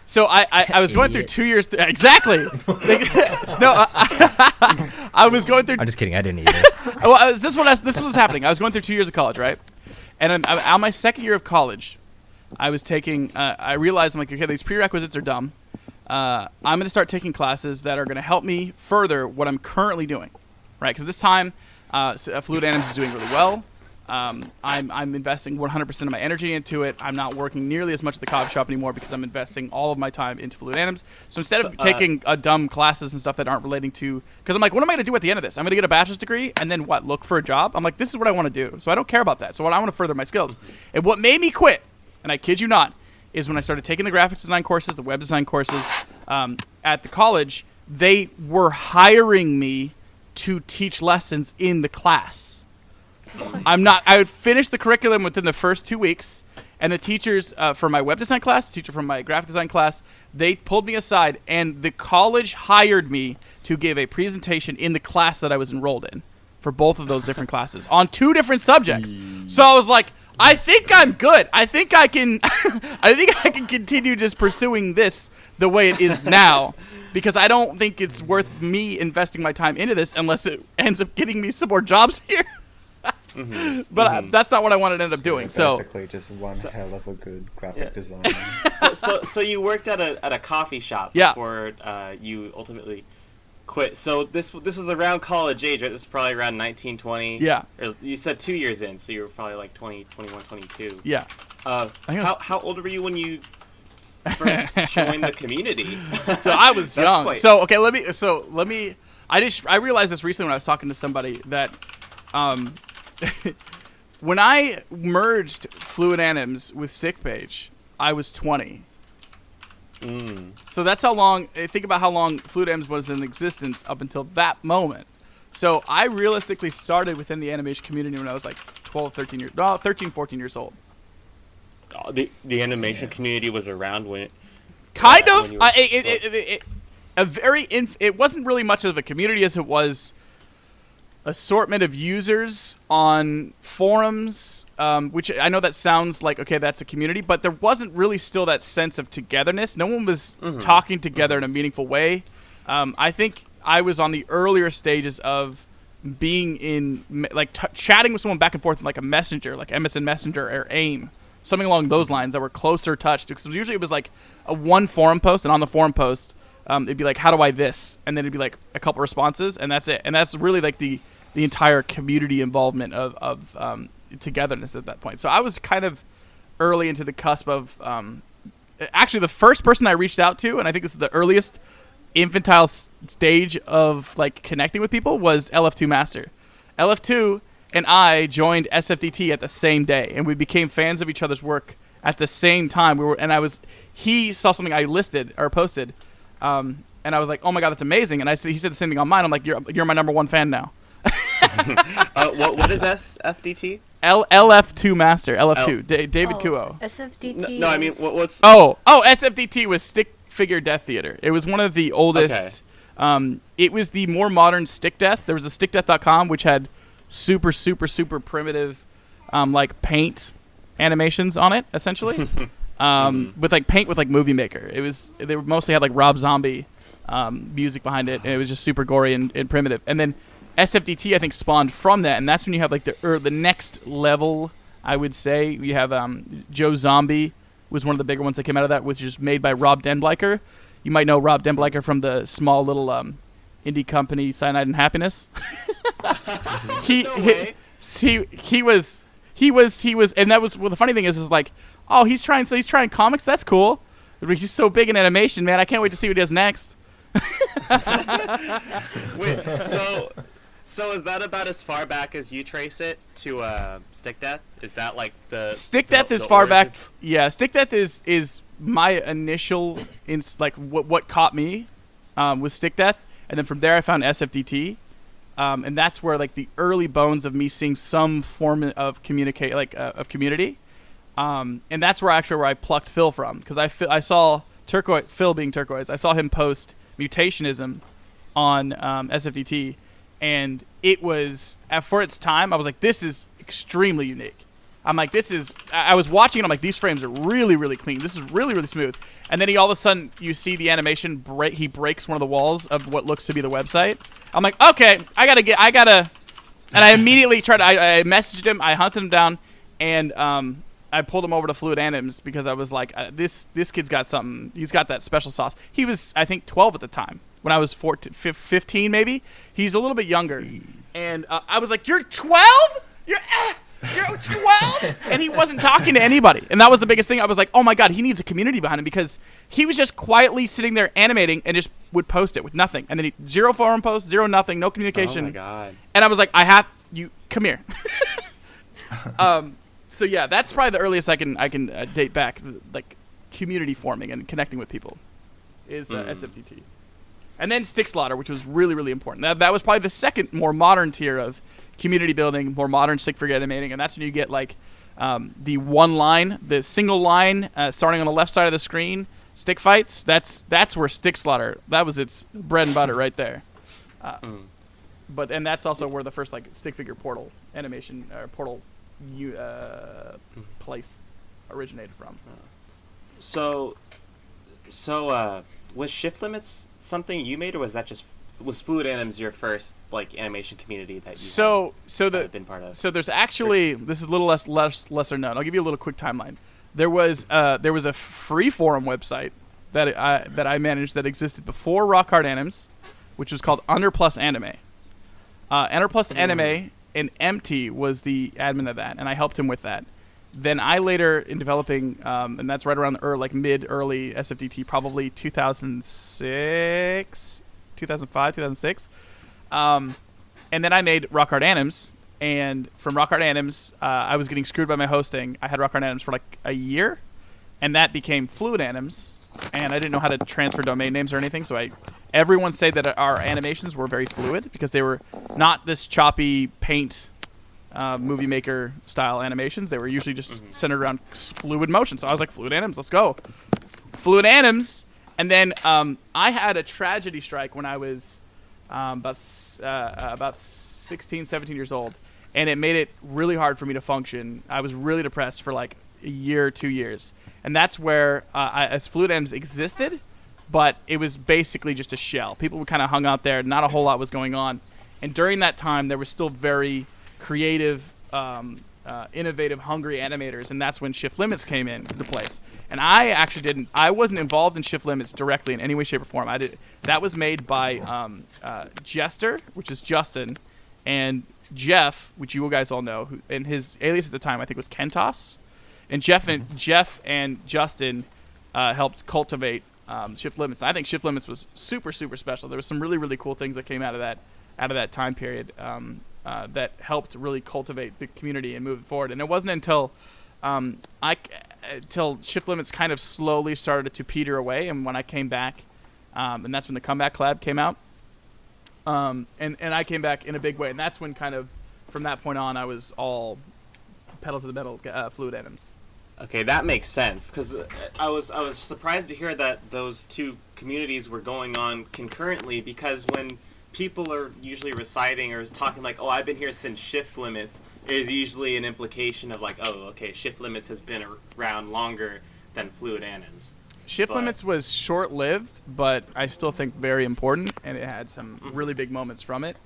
So I was going through 2 years. Exactly. No, I was going through. I'm just kidding. I didn't either. Well, this was happening. I was going through 2 years of college, right? And on my second year of college, I was taking. I realized I'm like, okay, these prerequisites are dumb. I'm going to start taking classes that are going to help me further what I'm currently doing, right? Because this time, Fluid Anims is doing really well. I'm investing 100% of my energy into it. I'm not working nearly as much at the coffee shop anymore because I'm investing all of my time into Fluid Anims. So instead of taking dumb classes and stuff that aren't relating to, because I'm like, what am I going to do at the end of this? I'm going to get a bachelor's degree and then what? Look for a job? I'm like, this is what I want to do. So I don't care about that. So I want to further my skills. And what made me quit, and I kid you not, is when I started taking the graphics design courses, the web design courses at the college. They were hiring me to teach lessons in the class. I would finish the curriculum within the first 2 weeks, and the teachers for my web design class, the teacher from my graphic design class, they pulled me aside, and the college hired me to give a presentation in the class that I was enrolled in for both of those different classes on 2 different subjects. So I was like, I think I'm good. I think I can continue just pursuing this the way it is now. Because I don't think it's worth me investing my time into this unless it ends up getting me some more jobs here. But that's not what I wanted to end up doing. So basically, just one hell of a good graphic design. So you worked at a coffee shop before you ultimately quit. So this was around college age, right? This is probably around 19, 20. Yeah. Or you said 2 years in, so you were probably like 20, 21, 22. Yeah. How old were you when you first joined the community? So I was young. So okay, let me. I realized this recently when I was talking to somebody that, when I merged Fluid Anims with StickPage, I was 20. So that's how long. Think about how long Fluid Anims was in existence up until that moment. So I realistically started within the animation community when I was like 13, 14 years old. The animation community was around when it... Kind of. It wasn't really much of a community as it was assortment of users on forums, which I know that sounds like, okay, that's a community, but there wasn't really still that sense of togetherness. No one was talking together in a meaningful way. I think I was on the earlier stages of being in, like, chatting with someone back and forth in, like, a messenger, like MSN Messenger or AIM. Something along those lines that were closer touched. Because usually it was like a one forum post, and on the forum post, it'd be like, how do I this? And then it'd be like a couple responses, and that's it. And that's really like the entire community involvement of togetherness at that point. So I was kind of early into the cusp of... actually, the first person I reached out to, and I think this is the earliest infantile stage of like connecting with people, was LF2 Master. LF2... and I joined SFDT at the same day, and we became fans of each other's work at the same time. He saw something I listed or posted, and I was like, "Oh my god, that's amazing!" And he said the same thing on mine. I'm like, "You're my number one fan now." What is SFDT? LF2 Master, LF2, David Oh, Kuo. SFDT. No, I mean is- what's SFDT was Stick Figure Death Theater. It was one of the oldest. It was the more modern Stick Death. There was a stickdeath.com which had super primitive, like paint animations on it, essentially, with like paint with like Movie Maker. They mostly had like Rob Zombie music behind it, and it was just super gory and primitive. And then SFDT I think spawned from that, and that's when you have like the next level. I would say you have Joe Zombie was one of the bigger ones that came out of that, which is made by Rob Denbleicher. You might know Rob Denbleicher from the small little indie company Cyanide and Happiness. he was, and that was, well, the funny thing is like, oh, he's trying comics. That's cool. He's so big in animation, man. I can't wait to see what he does next. Wait, so is that about as far back as you trace it to Stick Death? Is that like the Stick Death is far back? Yeah, Stick Death is my initial what caught me was Stick Death, and then from there I found SFDT, and that's where like the early bones of me seeing some form of of community, and that's where I plucked Phil from, because I saw Phil being Turquoise. I saw him post Mutationism on SFDT. And it was, for its time, I was like, this is extremely unique. I'm like, I was watching it, I'm like, these frames are really, really clean. This is really, really smooth. And then all of a sudden, you see the animation, he breaks one of the walls of what looks to be the website. I'm like, okay, I gotta, and I immediately I messaged him, I hunted him down, and I pulled him over to Fluid Anims because I was like, this kid's got something. He's got that special sauce. He was, I think, 12 at the time. When I was 15 maybe. He's a little bit younger. And I was like, you're 12? You're 12? And he wasn't talking to anybody. And that was the biggest thing. I was like, oh my God, he needs a community behind him, because he was just quietly sitting there animating and just would post it with nothing. And then zero forum posts, zero nothing, no communication. Oh my God. And I was like, come here. So yeah, that's probably the earliest I can date back, like community forming and connecting with people, is SFDT. And then Stick Slaughter, which was really, really important. That was probably the second more modern tier of community building, more modern stick figure animating, and that's when you get like the the single line starting on the left side of the screen, stick fights. That's where Stick Slaughter, that was its bread and butter right there. And that's also where the first like stick figure portal animation place originated from. So was Shift Limits something you made, or was Fluid Anims your first like animation community that you had been part of? So there's actually, this is a little lesser known. I'll give you a little quick timeline. There was a free forum website that I managed that existed before Rock Hard Anims, which was called Under Plus Anime. Enter Plus Anime, and MT was the admin of that, and I helped him with that. Then I later, in developing, and that's right around the mid-early SFDT, probably 2006, 2005, 2006. And then I made Rock Hard Anims, and from Rock Hard Anims, I was getting screwed by my hosting. I had Rock Hard Anims for like a year, and that became Fluid Anims, and I didn't know how to transfer domain names or anything, so everyone said that our animations were very fluid, because they were not this choppy paint Movie Maker style animations. They were usually just centered around fluid motion. So I was like, Fluid Anims, let's go. Fluid Anims. And then I had a tragedy strike when I was about 16, 17 years old. And it made it really hard for me to function. I was really depressed for like a year, 2 years. And that's where as Fluid Anims existed, but it was basically just a shell. People kind of hung out there. Not a whole lot was going on. And during that time, there was still very creative, innovative, hungry animators, and that's when Shift Limits came into place. And I wasn't involved in Shift Limits directly in any way, shape, or form. That was made by Jester, which is Justin, and Jeff, which you guys all know, and his alias at the time I think was Kentos. And Jeff and Justin helped cultivate Shift Limits. And I think Shift Limits was super, super special. There were some really, really cool things that came out of that time period. That helped really cultivate the community and move it forward. And it wasn't until Shift Limits kind of slowly started to peter away, and when I came back, and that's when the Comeback collab came out, and I came back in a big way, and that's when kind of from that point on I was all pedal to the metal, fluid anims. Okay, that makes sense, because I was surprised to hear that those two communities were going on concurrently, because when people are usually reciting or is talking like, oh, I've been here since Shift Limits, there's usually an implication of like, oh, okay, Shift Limits has been around longer than Fluid Anims. Shift Limits was short-lived, but I still think very important, and it had some really big moments from it.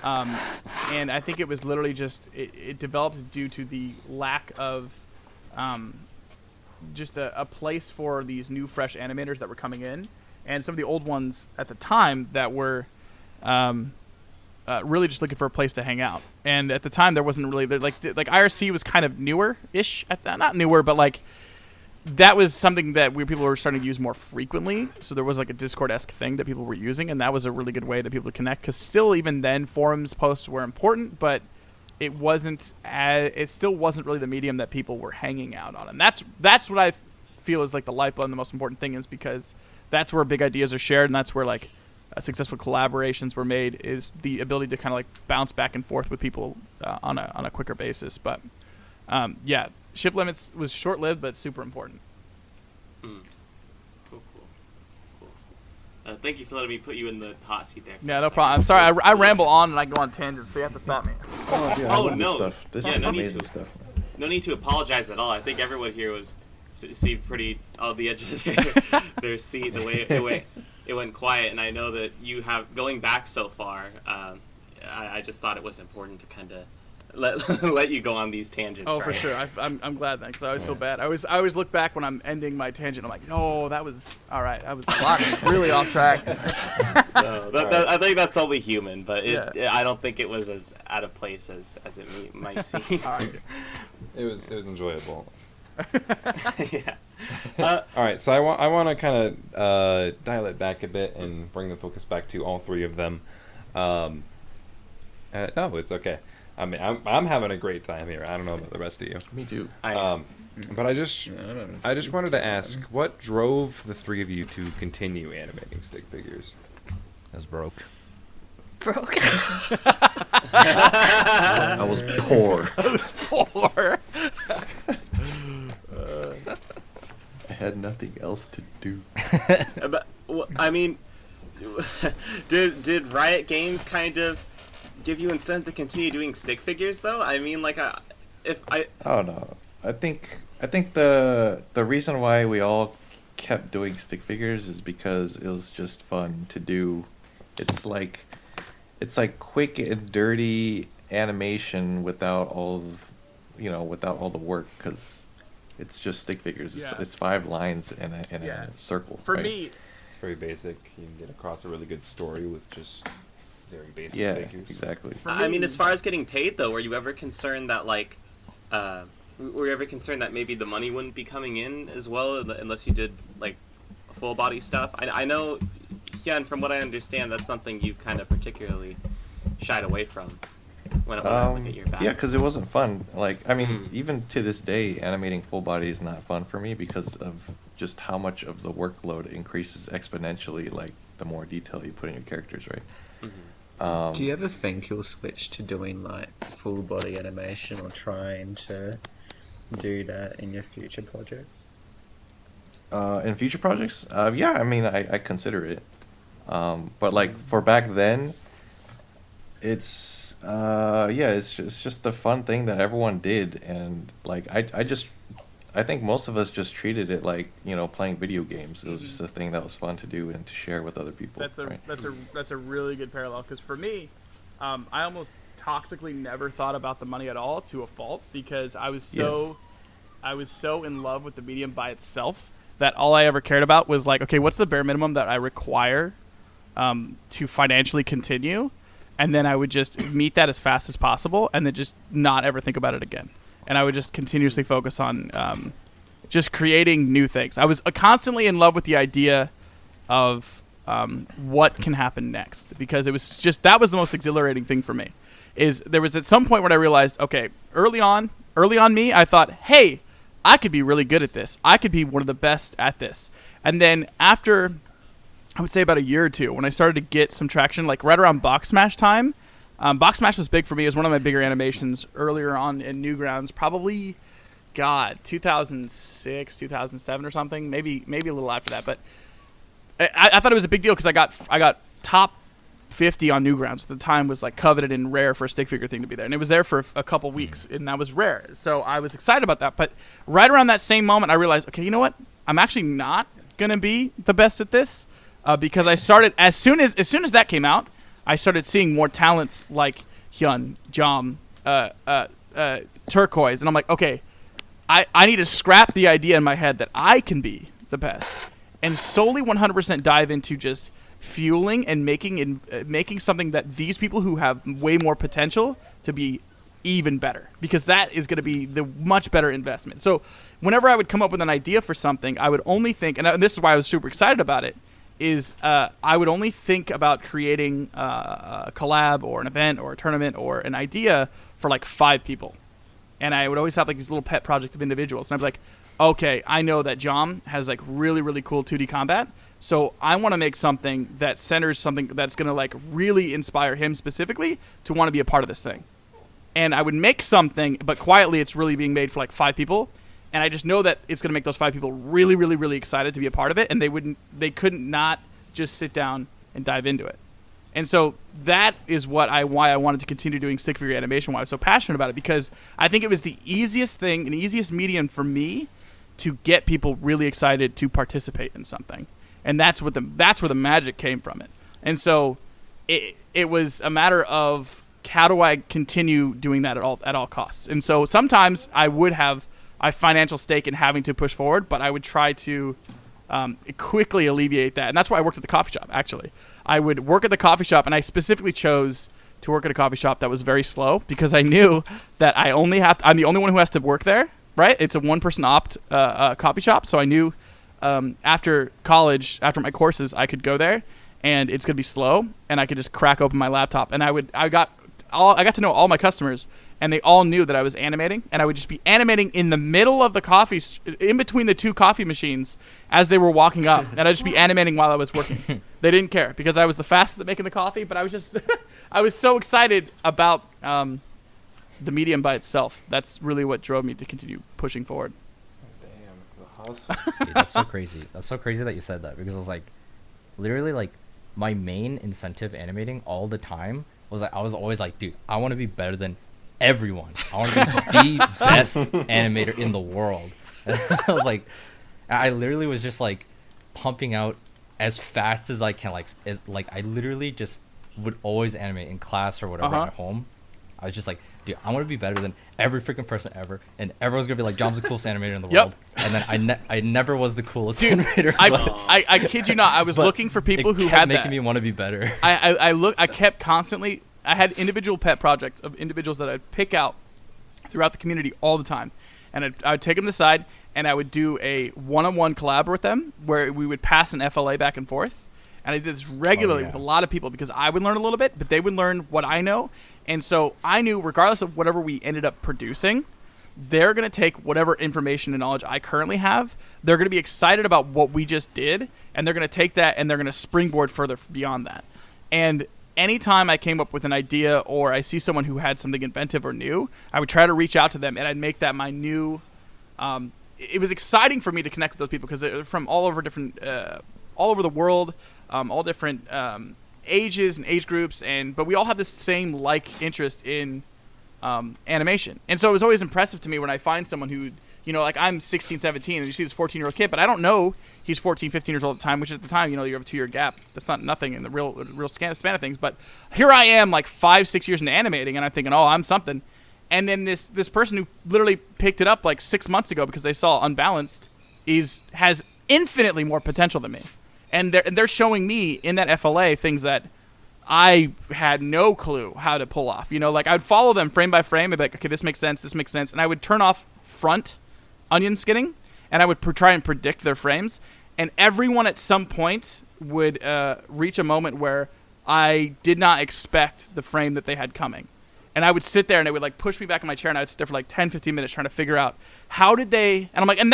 And I think it was literally just, it developed due to the lack of just a place for these new, fresh animators that were coming in, and some of the old ones at the time that were really just looking for a place to hang out. And at the time, there wasn't really, like IRC was kind of newer-ish, not newer, but like, that was something that people were starting to use more frequently. So there was like a Discord-esque thing that people were using, and that was a really good way to people to connect. Because still, even then, forums posts were important, but it still wasn't really the medium that people were hanging out on. And that's what I feel is like the lifeblood and the most important thing, is because that's where big ideas are shared, and that's where like successful collaborations were made, is the ability to kind of like bounce back and forth with people on a quicker basis. But yeah. Shift Limits was short-lived, but super important. Cool. Thank you for letting me put you in the hot seat there. Yeah, no problem. I'm sorry. I ramble on and I go on tangents, so you have to stop me. Oh, dude, Oh, no. This Yeah, is no need amazing to. stuff. No need to apologize at all. I think everyone here was see pretty on the edge of their seat, the way it went quiet. And I know that you have, going back so far, I just thought it was important to kind of let you go on these tangents. Oh, right? for sure. I'm glad that, because I always feel bad. I always look back when I'm ending my tangent. I'm like, no, that was all right. I was really off track. No, I think that's only human, but I don't think it was as out of place as it might seem. All right. It was enjoyable. Yeah. All right, so I want to kind of dial it back a bit and bring the focus back to all three of them. No, it's okay. I mean, I'm having a great time here. I don't know about the rest of you. Me too. But I just wanted to ask, what drove the three of you to continue animating stick figures? I was broke. I was poor. Poor. I had nothing else to do. But, I mean, did Riot Games kind of give you incentive to continue doing stick figures, though? I mean, like, Oh no, I think the reason why we all kept doing stick figures is because it was just fun to do. It's like quick and dirty animation without all the work, because it's just stick figures. It's 5 lines in a circle. For right? me, It's very basic. You can get across a really good story with just very basic Yeah, figures. exactly. I mean, as far as getting paid, though, were you ever concerned that maybe the money wouldn't be coming in as well unless you did like full body stuff? I know, Hyun, from what I understand, that's something you kind of particularly shied away from when I look at your back. Yeah, because it wasn't fun. Like, I mean, even to this day, animating full body is not fun for me because of just how much of the workload increases exponentially, like, the more detail you put in your characters, right? Do you ever think you'll switch to doing like full body animation, or trying to do that in your future projects? In future projects, yeah, I mean, I consider it. But like for back then, it's just a fun thing that everyone did, and like I think most of us just treated it like, playing video games. It was just a thing that was fun to do and to share with other people. That's a really good parallel, because for me, I almost toxically never thought about the money at all, to a fault, because I was so in love with the medium by itself that all I ever cared about was like, okay, what's the bare minimum that I require to financially continue, and then I would just meet that as fast as possible, and then just not ever think about it again. And I would just continuously focus on just creating new things. I was constantly in love with the idea of what can happen next, because it was just, that was the most exhilarating thing for me. Is there was at some point when I realized, okay, early on me, I thought, hey, I could be really good at this. I could be one of the best at this. And then after I would say about a year or two, when I started to get some traction, like right around Box Smash time. Box Smash was big for me. It was one of my bigger animations earlier on in Newgrounds, probably, 2006, 2007 or something, maybe a little after that. But I thought it was a big deal because I got top 50 on Newgrounds. At the time was like coveted and rare for a stick figure thing to be there, and it was there for a couple weeks, and that was rare. So I was excited about that. But right around that same moment, I realized, okay, you know what? I'm actually not gonna be the best at this because I started as soon as that came out. I started seeing more talents like Hyun, Jomm, Turquoise, and I'm like, okay, I need to scrap the idea in my head that I can be the best, and solely 100% dive into just fueling and making something that these people who have way more potential to be even better, because that is going to be the much better investment. So whenever I would come up with an idea for something, I would only think, and this is why I was super excited about it, is I would only think about creating a collab or an event or a tournament or an idea for like 5 people. And I would always have like these little pet projects of individuals. And I'd be like, okay, I know that Jomm has like really, really cool 2D combat. So I want to make something that centers something that's going to like really inspire him specifically to want to be a part of this thing. And I would make something, but quietly it's really being made for like 5 people. And I just know that it's going to make those 5 people really, really, really excited to be a part of it. And they couldn't not just sit down and dive into it. And so that is why I wanted to continue doing stick figure animation, why I was so passionate about it, because I think it was the easiest thing and easiest medium for me to get people really excited to participate in something. And that's where the magic came from it. And so it was a matter of how do I continue doing that at all costs. And so sometimes I would have a financial stake in having to push forward, but I would try to quickly alleviate that. And that's why I worked at the coffee shop, actually. I would work at the coffee shop, and I specifically chose to work at a coffee shop that was very slow because I knew that I'm the only one who has to work there, right? It's a one-person opt coffee shop, so I knew after college, after my courses, I could go there, and it's gonna be slow, and I could just crack open my laptop, and I got to know all my customers, and they all knew that I was animating, and I would just be animating in the middle of the in between the 2 coffee machines as they were walking up, and I'd just be animating while I was working. They didn't care because I was the fastest at making the coffee, but I was just I was so excited about the medium by itself. That's really what drove me to continue pushing forward. Damn, the hustle. Dude, that's so crazy. That's so crazy that you said that, because I was like, literally, like, my main incentive animating all the time was like, I was always like, dude, I want to be better than everyone. I want to be the best animator in the world. And I was like, I literally was just like pumping out as fast as I can. Like I literally just would always animate in class or whatever at home. I was just like, dude, I want to be better than every freaking person ever, and everyone's gonna be like, Jomm's the coolest animator in the world. And then I never was the coolest animator. I kid you not. I was looking for people who had making that. me want to be better. I kept constantly. I had individual pet projects of individuals that I'd pick out throughout the community all the time, and I'd take them aside, and I would do a one-on-one collab with them where we would pass an FLA back and forth. And I did this regularly with a lot of people because I would learn a little bit, but they would learn what I know. And so I knew, regardless of whatever we ended up producing, they're going to take whatever information and knowledge I currently have. They're going to be excited about what we just did, and they're going to take that and they're going to springboard further beyond that. And anytime I came up with an idea or I see someone who had something inventive or new, I would try to reach out to them, and I'd make that my new... it was exciting for me to connect with those people because they're from all over the world, all different ages and age groups, but we all have this same interest in animation. And so it was always impressive to me when I find someone who, like I'm 16, 17, and you see this 14-year-old kid, but I don't know he's 14, 15 years old at the time, which at the time, you have a 2-year gap. That's not nothing in the real span of things. But here I am, like 5, 6 years into animating, and I'm thinking, oh, I'm something. And then this person who literally picked it up like 6 months ago because they saw Unbalanced has infinitely more potential than me. And they're showing me in that FLA things that I had no clue how to pull off. Like I'd follow them frame by frame and be like, okay, this makes sense. And I would turn off front onion skinning, and I would try and predict their frames. And everyone at some point would reach a moment where I did not expect the frame that they had coming. And I would sit there, and it would like push me back in my chair, and I would sit there for like 10, 15 minutes trying to figure out how did they. And I'm like, and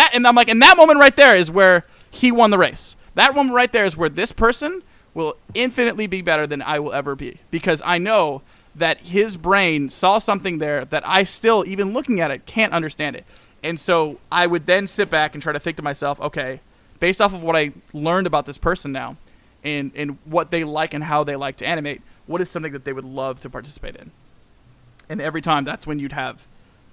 that moment right there is where he won the race, That moment right there is where this person will infinitely be better than I will ever be, because I know that his brain saw something there that I still, even looking at it, can't understand it. And so I would then sit back and try to think to myself, okay, based off of what I learned about this person now and what they like and how they like to animate, what is something that they would love to participate in? And every time, that's when you'd have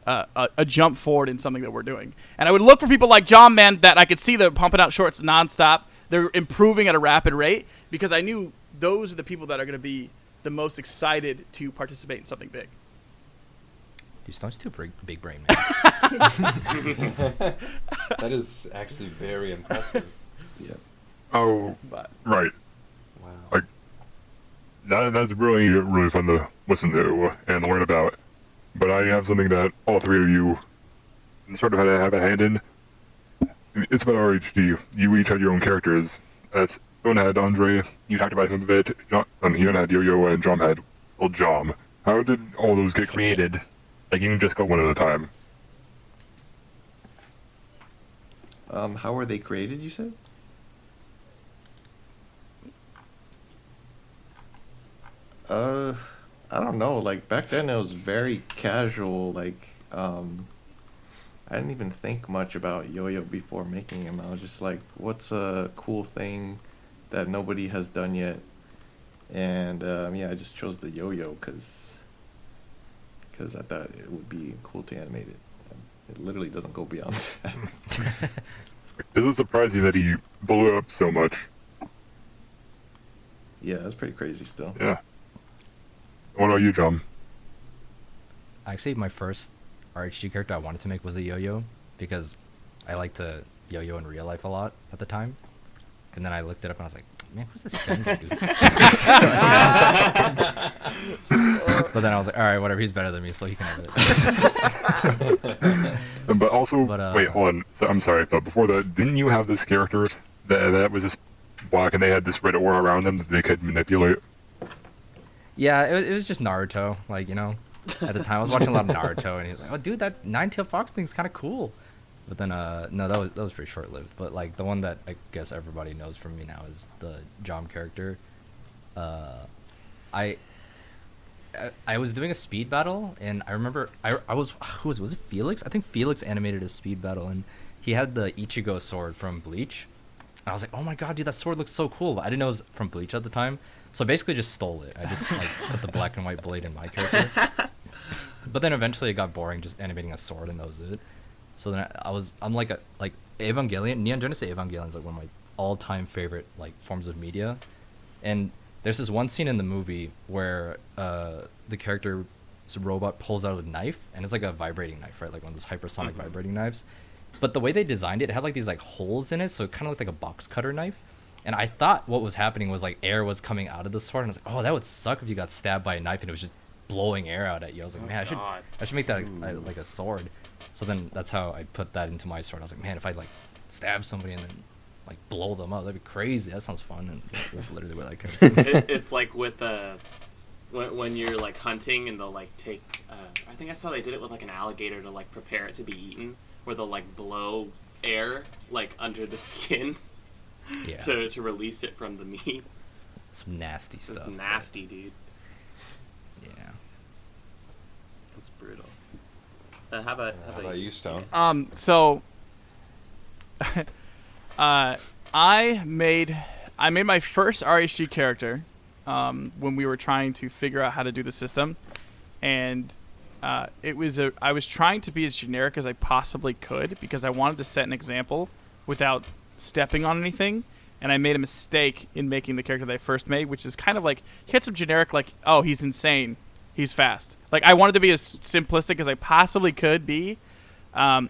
a jump forward in something that we're doing. And I would look for people like Jomm, man, that I could see they're pumping out shorts nonstop. They're improving at a rapid rate, because I knew those are the people that are going to be the most excited to participate in something big. Dude, Stone's too big brain, man. That is actually very impressive. Yeah. Oh, But right. Wow. Like, that's really fun to listen to and learn about. But I have something that all three of you sort of have a hand in. It's about RHD. You each had your own characters. Hyun had Andre. You talked about him a bit. Hyun had Yo-Yo, and Jomm had Jomm. How did all those get created? Like, you can just go one at a time. How were they created, you said? I don't know. Like, back then it was very casual. Like, I didn't even think much about Yo-Yo before making him. I was just like, what's a cool thing that nobody has done yet? And yeah, I just chose the Yo-Yo because I thought it would be cool to animate it. It literally doesn't go beyond that. Does it surprise you that he blew up so much? Yeah, that's pretty crazy still. Yeah. What about you, Jomm? Actually, my first RHG character I wanted to make was a Yo-Yo, because I liked to Yo-Yo in real life a lot at the time. And then I looked it up and I was like, man, who's this Senju dude? But then I was like, alright, whatever, he's better than me, so he can have it. But also, But, wait, hold on. So, I'm sorry, but before that, didn't you have this character that was just black and they had this red aura around them that they could manipulate? Yeah, it was just Naruto, like, you know. At the time, I was watching a lot of Naruto, and he was like, "Oh, dude, that nine-tailed fox thing's kind of cool." But then, no, that was pretty short-lived. But like the one that I guess everybody knows from me now is the Jomm character. I was doing a speed battle, and I remember was it Felix? I think Felix animated a speed battle, and he had the Ichigo sword from Bleach. And I was like, "Oh my god, dude, that sword looks so cool!" But I didn't know it was from Bleach at the time, so I basically just stole it. I just like put the black and white blade in my character. But then eventually it got boring just animating a sword, and that was it. So then I'm like Evangelion. Neon Genesis Evangelion is like one of my all-time favorite like forms of media. And there's this one scene in the movie where the character's robot pulls out a knife, and it's like a vibrating knife, right? Like one of those hypersonic vibrating knives. But the way they designed it had like these like holes in it, so it kind of looked like a box cutter knife. And I thought what was happening was like air was coming out of the sword, and I was like, oh, that would suck if you got stabbed by a knife and it was just blowing air out at you. I was like, man, I should make that like a sword. So then that's how I put that into my sword. I was like, man, if I like stab somebody and then like blow them up, that'd be crazy. That sounds fun. And that's literally what I could. It's like with when you're like hunting and they'll like take. I think I saw they did it with like an alligator to like prepare it to be eaten, where they'll like blow air like under the skin. Yeah. To release it from the meat. Some nasty stuff. It's nasty, dude. Yeah. That's brutal. How about you, Stone? So I made my first RHG character when we were trying to figure out how to do the system, and I was trying to be as generic as I possibly could because I wanted to set an example without stepping on anything. And I made a mistake in making the character that I first made, which is kind of like, he had some generic, like, oh, he's insane, he's fast. Like, I wanted to be as simplistic as I possibly could be.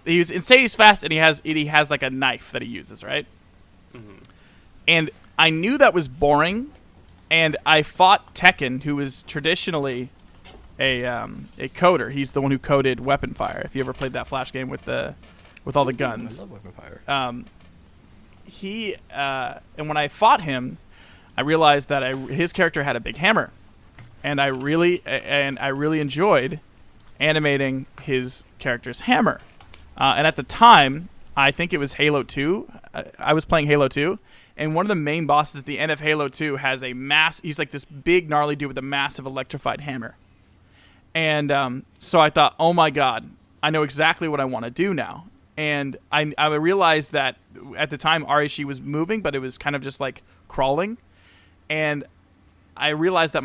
He's insane, he's fast, and he has like a knife that he uses, right? Mm-hmm. And I knew that was boring, and I fought Tekken, who was traditionally a coder. He's the one who coded Weapon Fire. If you ever played that Flash game with all the guns. I love Weapon Fire. And when I fought him, I realized that his character had a big hammer, and I really enjoyed animating his character's hammer. And at the time, I think it was Halo 2. I was playing Halo 2, And one of the main bosses at the end of Halo 2 has he's like this big gnarly dude with a massive electrified hammer. And so I thought, oh my god, I know exactly what I want to do now. And I realized that at the time RHG was moving, but it was kind of just like crawling. And I realized that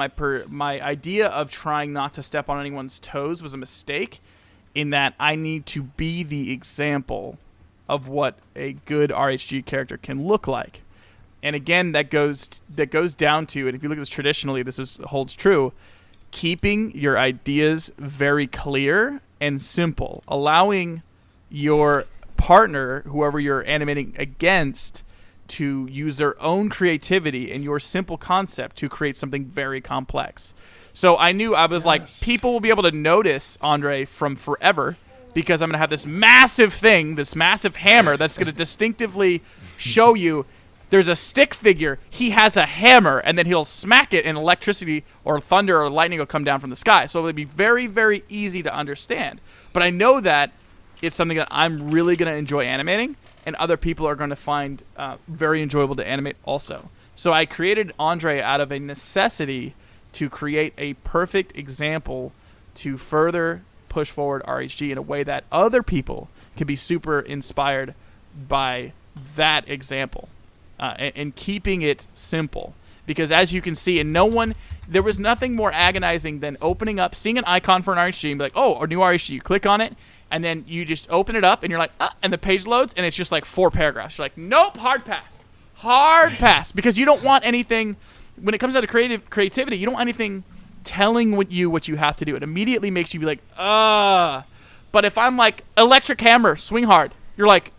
my idea of trying not to step on anyone's toes was a mistake, in that I need to be the example of what a good RHG character can look like. And again, that goes down to, and if you look at this traditionally, holds true, keeping your ideas very clear and simple, allowing your partner, whoever you're animating against, to use their own creativity and your simple concept to create something very complex. So I knew, I was like, people will be able to notice Andre from forever, because I'm going to have this massive thing, this massive hammer that's going to distinctively show you there's a stick figure, he has a hammer, and then he'll smack it and electricity or thunder or lightning will come down from the sky. So it'll be very, very easy to understand. But I know that it's something that I'm really going to enjoy animating, and other people are going to find very enjoyable to animate also. So I created Andre out of a necessity to create a perfect example to further push forward RHG in a way that other people can be super inspired by that example, and keeping it simple. Because as you can see, there was nothing more agonizing than opening up, seeing an icon for an RHG and be like, oh, a new RHG. You click on it, and then you just open it up, and you're like, and the page loads, and it's just like 4 paragraphs. You're like, nope, hard pass. Hard pass. Because you don't want anything, when it comes down to creativity, you don't want anything telling what you have to do. It immediately makes you be like, But if I'm like, electric hammer, swing hard, you're like,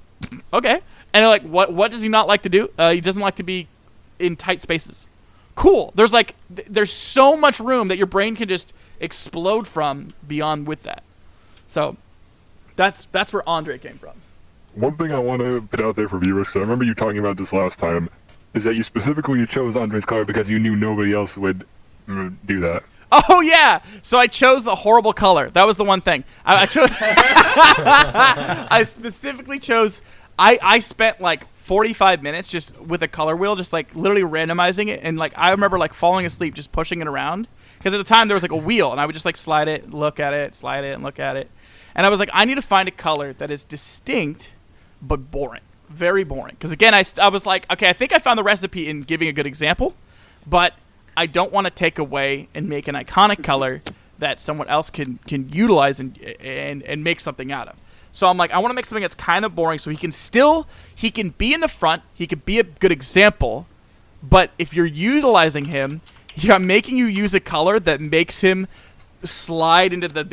okay. And you're like, what does he not like to do? He doesn't like to be in tight spaces. Cool. There's so much room that your brain can just explode from beyond with that. So that's where Andre came from. One thing I want to put out there for viewers, because I remember you talking about this last time, is that you specifically chose Andre's color because you knew nobody else would do that. Oh, yeah. So I chose the horrible color. That was the one thing. I chose. I specifically chose. I spent like 45 minutes just with a color wheel, just like literally randomizing it. And like I remember like falling asleep just pushing it around. Because at the time there was like a wheel, and I would just like slide it, look at it, slide it, and look at it. And I was like, I need to find a color that is distinct but boring. Very boring. Because again, I was like, okay, I think I found the recipe in giving a good example, but I don't want to take away and make an iconic color that someone else can utilize and make something out of. So I'm like, I want to make something that's kind of boring so he can be in the front, he can be a good example, but if you're utilizing him, I'm making you use a color that makes him slide into the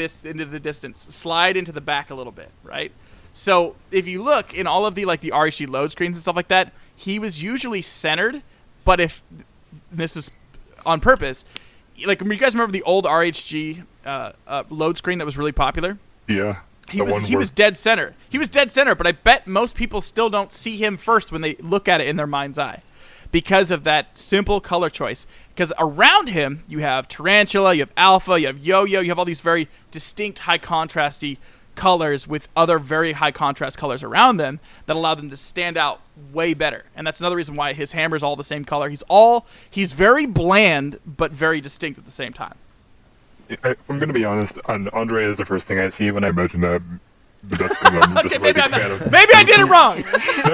distance, slide into the back a little bit, right? So if you look in all of the RHG load screens and stuff like that, he was usually centered, but if this is on purpose, like you guys remember the old RHG load screen that was really popular? Yeah. He was dead center. He was dead center, but I bet most people still don't see him first when they look at it in their mind's eye because of that simple color choice. Because around him, you have Tarantula, you have Alpha, you have Yo-Yo, you have all these very distinct high contrasty colors with other very high contrast colors around them that allow them to stand out way better. And that's another reason why his hammer's all the same color. He's very bland but very distinct at the same time. I'm going to be honest, Andre is the first thing I see when I mention that. But that's because I'm just okay, a really big fan of. maybe I did it wrong.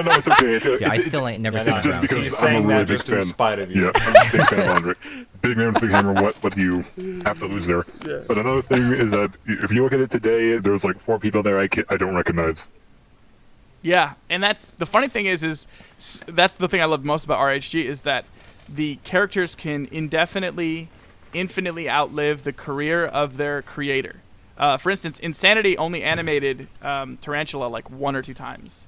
No, it's okay. I still ain't never Yeah, seen no, it. just Brown. because He's I'm saying a really that big just in fan. spite of you. Yeah, I'm a big fan of Andre. Big man with big hammer. What do you have to lose there? Yeah. But another thing is that if you look at it today, there's like 4 people there I don't recognize. Yeah, and that's the funny thing is that's the thing I love most about RHG is that the characters can infinitely outlive the career of their creator. For instance, Insanity only animated Tarantula like 1 or 2 times.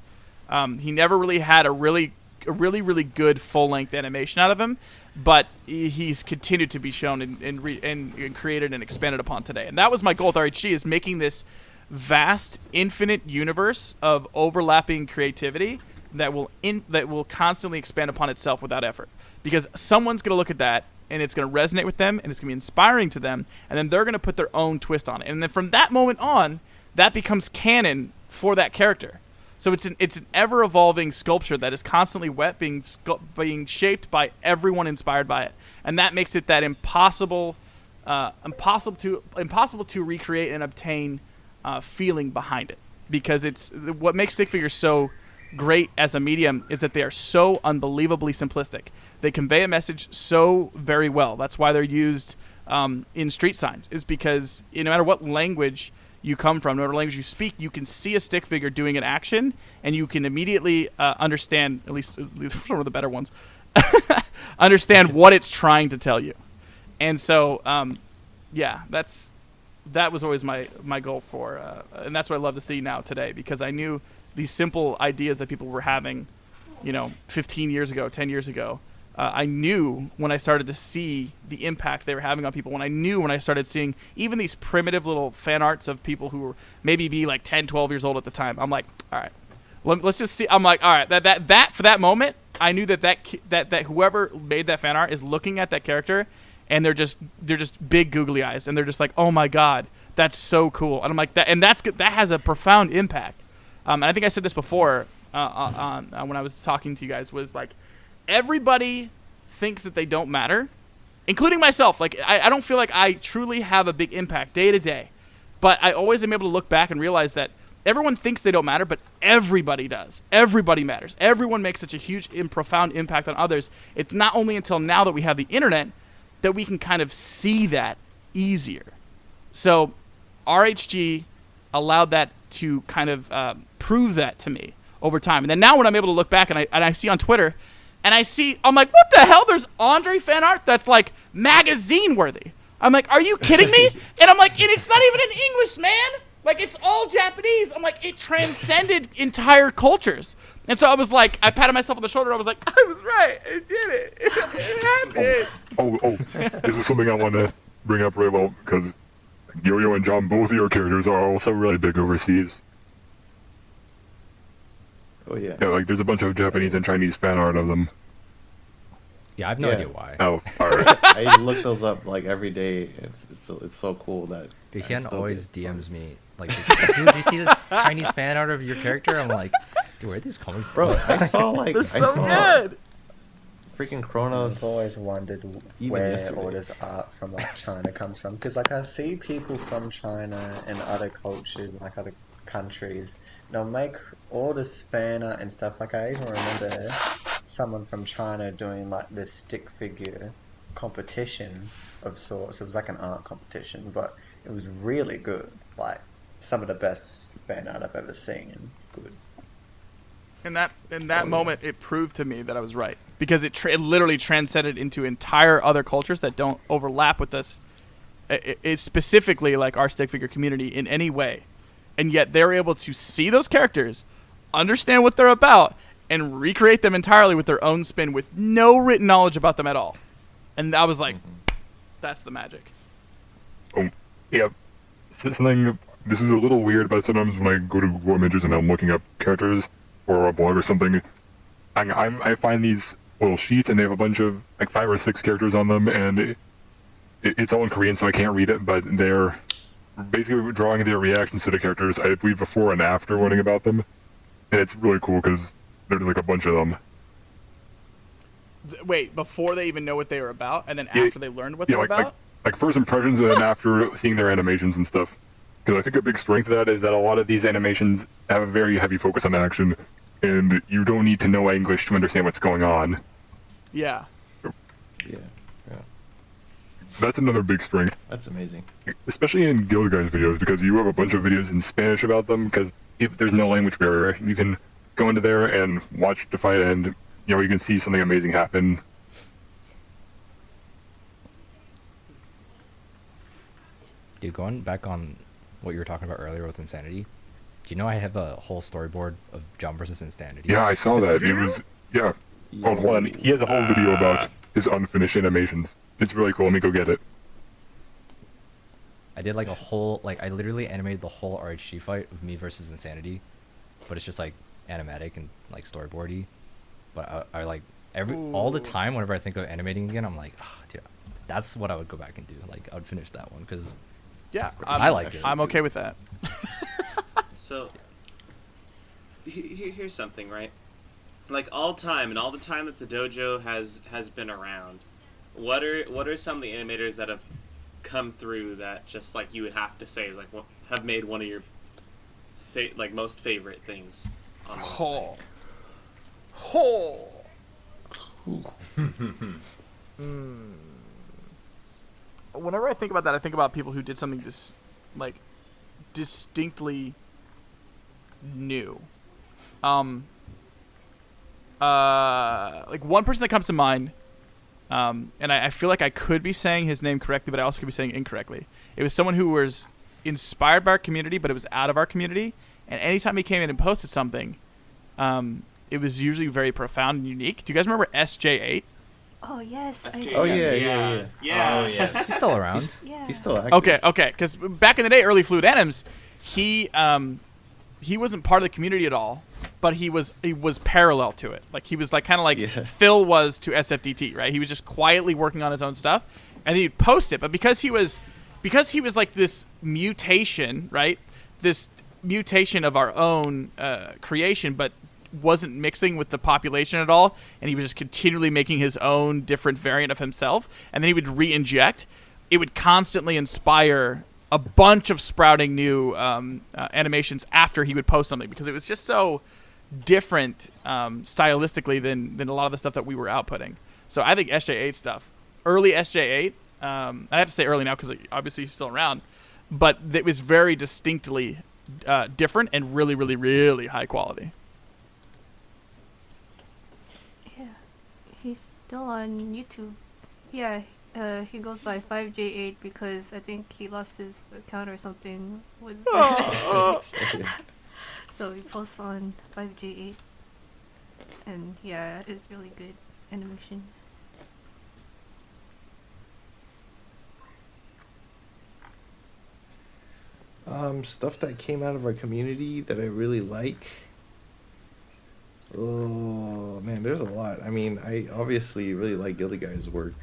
He never really had a really good full-length animation out of him, but he's continued to be shown and created and expanded upon today. And that was my goal with RHG, is making this vast, infinite universe of overlapping creativity that will constantly expand upon itself without effort. Because someone's going to look at that, and it's going to resonate with them, and it's going to be inspiring to them, and then they're going to put their own twist on it. And then from that moment on, that becomes canon for that character. So it's an ever evolving sculpture that is constantly wet, being shaped by everyone inspired by it, and that makes it that impossible to recreate and obtain feeling behind it. Because it's what makes stick figures so great as a medium is that they are so unbelievably simplistic. They convey a message so very well. That's why they're used in street signs. Is because no matter what language you come from, no matter language you speak, you can see a stick figure doing an action, and you can immediately understand, at least some of the better ones, understand what it's trying to tell you. And so, that was always my goal for, and that's what I love to see now today, because I knew these simple ideas that people were having, 15 years ago, 10 years ago. I knew when I started to see the impact they were having on people, when I started seeing even these primitive little fan arts of people who were maybe be like 10, 12 years old at the time. I'm like, all right, let's just see. I'm like, all right, that for that moment, I knew that whoever made that fan art is looking at that character, and they're just big googly eyes, and they're just like, oh my God, that's so cool. And I'm like, that has a profound impact. And I think I said this before on when I was talking to you guys, was like, everybody thinks that they don't matter, including myself. Like, I don't feel like I truly have a big impact day to day, but I always am able to look back and realize that everyone thinks they don't matter, but everybody does. Everybody matters. Everyone makes such a huge and profound impact on others. It's not only until now that we have the internet that we can kind of see that easier. So RHG allowed that to kind of prove that to me over time. And then now when I'm able to look back and I see on Twitter, and I'm like, what the hell? There's Andre fan art that's like magazine worthy. I'm like, are you kidding me? And I'm like, and it's not even in English, man. Like, it's all Japanese. I'm like, it transcended entire cultures. And so I was like, I patted myself on the shoulder. I was like, I was right. I did it. It happened. This is something I want to bring up right well, because Yo-Yo and Jomm, both of your characters are also really big overseas. Oh yeah. Yeah, like there's a bunch of Japanese and Chinese fan art of them. Yeah, I have no idea why. Oh, alright. I look those up like every day. It's so cool that. Dude, Hyun always DMs me like, dude, do you see this Chinese fan art of your character? I'm like, dude, where are these coming from? Bro, I saw like they're so good. Freaking Chronos. I've always wondered where all this art from like China comes from, because like I see people from China and other cultures, like other countries, they'll make all this fan art and stuff. Like I even remember someone from China doing like this stick figure competition of sorts. It was like an art competition, but it was really good. Like some of the best fan art I've ever seen. Good. In that moment, it proved to me that I was right, because it literally transcended into entire other cultures that don't overlap with us. It's specifically like our stick figure community in any way. And yet they're able to see those characters, understand what they're about, and recreate them entirely with their own spin with no written knowledge about them at all. And I was like, that's the magic. Yeah. Something, this is a little weird, but sometimes when I go to Google Images and I'm looking up characters or a blog or something, I find these little sheets and they have a bunch of like 5 or 6 characters on them, and it's all in Korean, so I can't read it, but they're basically drawing their reactions to the characters, I believe, before and after learning about them, and it's really cool because there's like a bunch of them. Wait, before they even know what they were about, and then after they learned what they were about? Like first impressions and then after seeing their animations and stuff. Because I think a big strength of that is that a lot of these animations have a very heavy focus on action, and you don't need to know English to understand what's going on. Yeah. Yeah. That's another big strength. That's amazing. Especially in Guild Guys videos, because you have a bunch of videos in Spanish about them, because if there's no language barrier, you can go into there and watch the fight, and you can see something amazing happen. Dude, going back on what you were talking about earlier with Insanity, do you know I have a whole storyboard of Jomm versus Insanity? Yeah, I saw that. It was, yeah. Oh, hold on. He has a whole video about his unfinished animations. It's really cool. Let me go get it. I did like a whole, I literally animated the whole RHG fight of me versus Insanity, but it's just like animatic and like storyboardy. But I like all the time whenever I think of animating again, I'm like, oh, dude, that's what I would go back and do. Like I would finish that one because yeah, I like it. I'm okay with that. So here's something, right? Like all time and all the time that the dojo has been around, what are some of the animators that have come through that just like you would have to say is like have made one of your most favorite things on the website? Whenever I think about that, I think about people who did something distinctly new. Like one person that comes to mind, and I feel like I could be saying his name correctly, but I also could be saying it incorrectly. It was someone who was inspired by our community, but it was out of our community. And anytime he came in and posted something, it was usually very profound and unique. Do you guys remember SJ8? Oh yes. Oh yeah. Yeah. Oh yes. He's still around. Yeah. He's still active. Okay. Because back in the day, early Fluid Anims, he wasn't part of the community at all, but he was parallel to it. Like he was like kind of like Phil was to SFDT, right? He was just quietly working on his own stuff, and then he'd post it. But because he was like this mutation, right? This mutation of our own creation, but wasn't mixing with the population at all, and he was just continually making his own different variant of himself, and then he would re-inject. It would constantly inspire a bunch of sprouting new animations after he would post something, because it was just so different stylistically than a lot of the stuff that we were outputting. So I think SJ8 stuff, early SJ8, I have to say early now because obviously he's still around, but it was very distinctly different and really, really, really high quality. Yeah. He's still on YouTube. Yeah. He goes by 5J8 because I think he lost his account or something with so he posts on 5J8, and yeah, it's really good animation. Stuff that came out of our community that I really like. Oh man, there's a lot. I mean, I obviously really like Gilded Guy's work.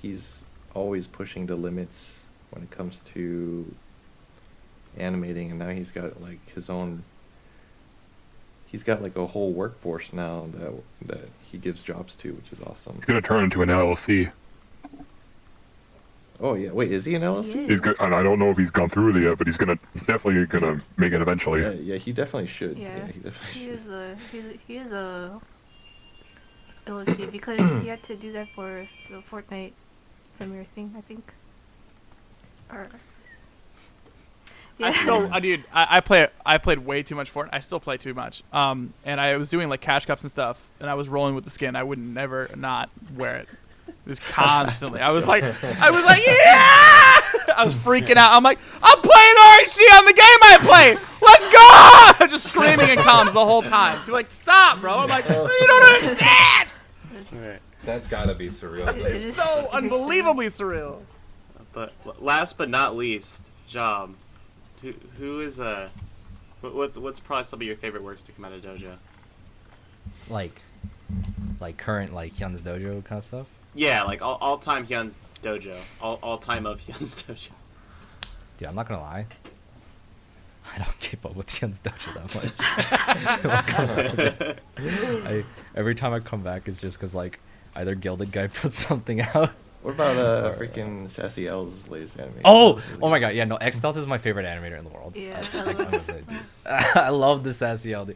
He's always pushing the limits when it comes to animating, and now he's got like his own. He's got like a whole workforce now that he gives jobs to, which is awesome. He's gonna turn into an LLC. Oh yeah, wait, is he an LLC? He's good. I don't know if he's gone through it yet, but he's definitely gonna make it eventually. Yeah, he definitely should. Yeah, he definitely should. he is a LLC because he had to do that for the Fortnite premiere thing, I think. Or I played way too much Fortnite. I still play too much. And I was doing like cash cups and stuff, and I was rolling with the skin. I would never not wear it. It was constantly. I was like, yeah! I was freaking out. I'm like, I'm playing RHC on the game I play. Let's go! Just screaming in comms the whole time. You're like, stop, bro. I'm like, you don't understand. That's gotta be surreal. It's so unbelievably surreal. But last but not least, Jomm. Who is what's probably some of your favorite works to come out of dojo? Like current like Hyun's dojo kind of stuff. Yeah, like all time Hyun's dojo, all time of Hyun's dojo. Dude, I'm not gonna lie. I don't keep up with Hyun's dojo that much. Every time I come back, it's just because like either Gilded Guy puts something out. What about freaking Sassy L's latest animation? Oh my god, yeah, no, X Stealth is my favorite animator in the world. Yeah, I love the Sassy L.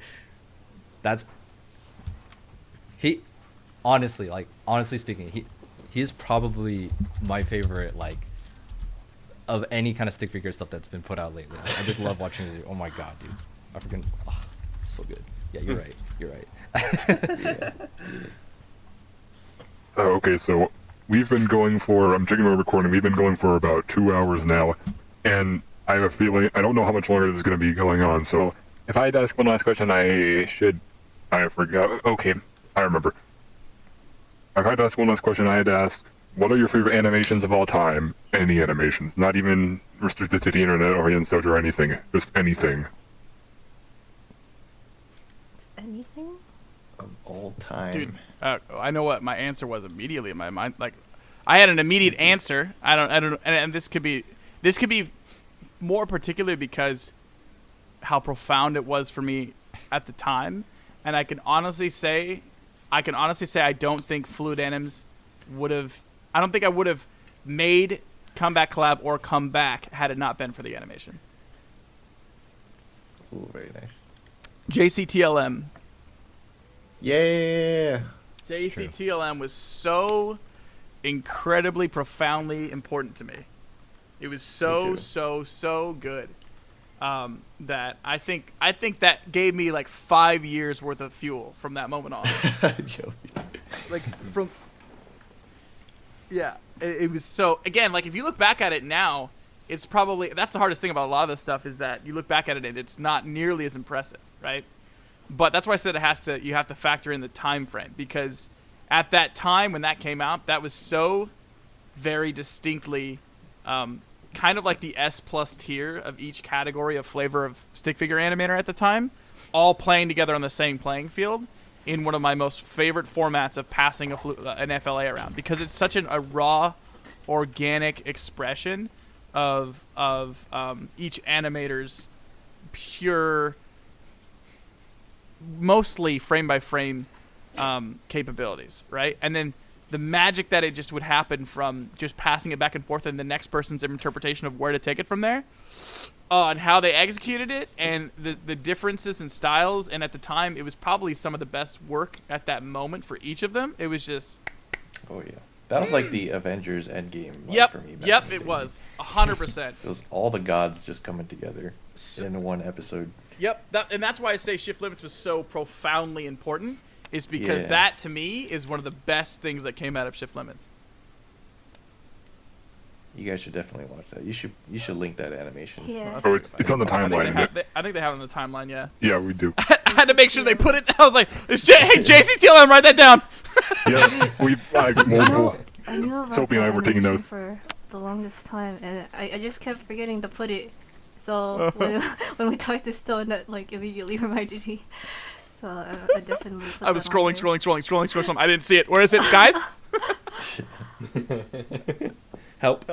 Honestly speaking, he's probably my favorite like of any kind of stick figure stuff that's been put out lately. I just love watching it. Oh my god, dude, I freaking so good. Yeah, you're right. Yeah. Okay, so we've been going for, I'm checking my recording, we've been going for about 2 hours now, and I have a feeling, I don't know how much longer this is going to be going on, so if I had to ask one last question, I forgot, okay, I remember. If I had to ask one last question, I had to ask, what are your favorite animations of all time? Any animations, not even restricted to the internet or Hyun's or anything, just anything. anything? Of all time. Dude, I know what my answer was immediately in my mind. Like, I had an immediate answer. I don't, and this could be more particular because how profound it was for me at the time, and I can honestly say I don't think Fluid Anims would have. I don't think I would have made Comeback Collab or Come Back had it not been for the animation. Ooh, very nice. JCTLM. Yeah. JCTLM was so incredibly, profoundly important to me. It was so good. That I think that gave me like 5 years worth of fuel from that moment on. Like from, yeah, it was so. Again, like if you look back at it now, it's probably that's the hardest thing about a lot of this stuff is that you look back at it and it's not nearly as impressive, right? But that's why I said you have to factor in the time frame, because at that time when that came out, that was so very distinctly kind of like the S+ tier of each category of flavor of stick figure animator at the time, all playing together on the same playing field in one of my most favorite formats of passing an FLA around, because it's such a raw, organic expression of each animator's pure, mostly frame by frame capabilities, right? And then the magic that it just would happen from just passing it back and forth and the next person's interpretation of where to take it from there, and how they executed it, and the differences in styles. And at the time, it was probably some of the best work at that moment for each of them. It was just... Oh, yeah. That was like the Avengers Endgame for me. Yep, it was. 100%. It was all the gods just coming together in one episode. Yep, and that's why I say Shift Limits was so profoundly important, is because that, to me, is one of the best things that came out of Shift Limits. You guys should definitely watch that. You should link that animation. Yeah. Oh, it's on the timeline. I think they have it on the timeline, yeah. Yeah, we do. I had to make sure they put it. I was like, hey, JCTLM, write that down. Yeah, we multiple. I knew about Soapy and I were taking animation notes. for the longest time, and I just kept forgetting to put it. So when we talked to Stone, that like immediately reminded me. So I definitely. I was scrolling. I didn't see it. Where is it, guys? Help.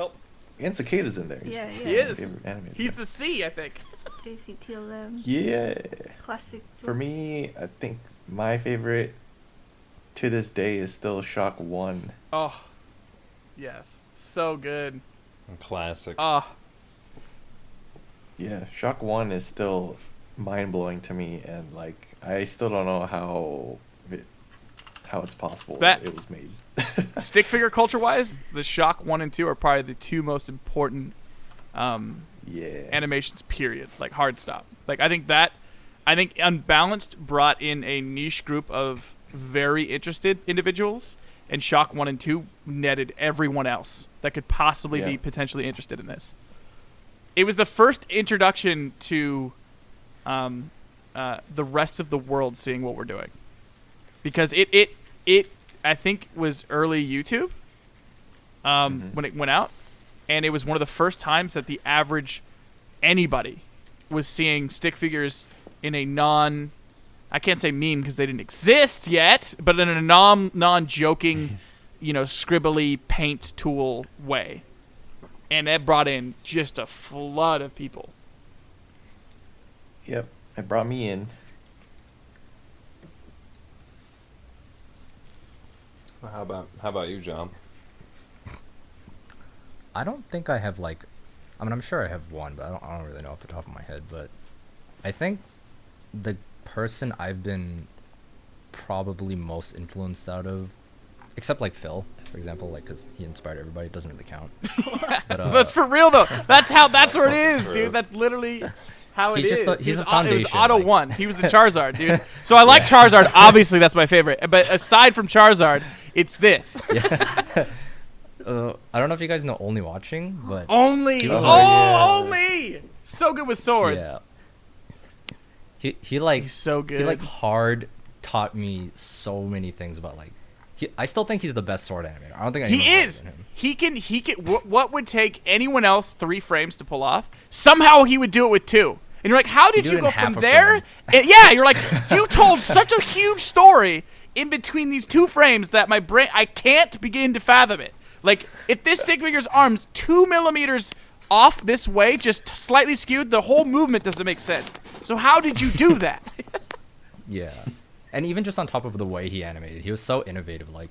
And Cicada's in there. Yeah. He is. Animator. He's the C, I think. JCTLM. Yeah. Classic. For me, I think my favorite to this day is still Shock 1. Oh, yes. So good. Classic. Oh. Yeah, Shock 1 is still mind-blowing to me, and like I still don't know how it's possible that it was made. Stick figure culture-wise, the Shock 1 and 2 are probably the two most important animations, period. Like, hard stop. Like, I think Unbalanced brought in a niche group of very interested individuals, and Shock 1 and 2 netted everyone else that could possibly be potentially interested in this. It was the first introduction to the rest of the world seeing what we're doing. Because it I think was early YouTube when it went out, and it was one of the first times that the average anybody was seeing stick figures in a I can't say meme because they didn't exist yet, but in a non-joking, scribbly paint tool way. And that brought in just a flood of people. Yep, it brought me in. How about you, Jomm? I don't think I have I'm sure I have one, but I don't really know off the top of my head. But I think the person I've been probably most influenced out of, except like Phil, for example, because he inspired everybody, doesn't really count. But, that's for real though. That's where it is, dude. That's literally how it is. He's a foundation. It was Auto 1. He was the Charizard, dude. So I like Charizard. Obviously, that's my favorite. But aside from Charizard, it's this. Yeah. I don't know if you guys know Only Watching, but Only. Only. So good with swords. Yeah. He's so good. He hard taught me so many things about I still think he's the best sword animator. I don't think he is. He can. What would take anyone else 3 frames to pull off? Somehow he would do it with 2. And you're like, how did you go from there? You're like, you told such a huge story in between these 2 frames that my brain, I can't begin to fathom it. Like, if this stick figure's arms 2 millimeters off this way, just slightly skewed, the whole movement doesn't make sense. So how did you do that? Yeah. And even just on top of the way he animated, he was so innovative. Like,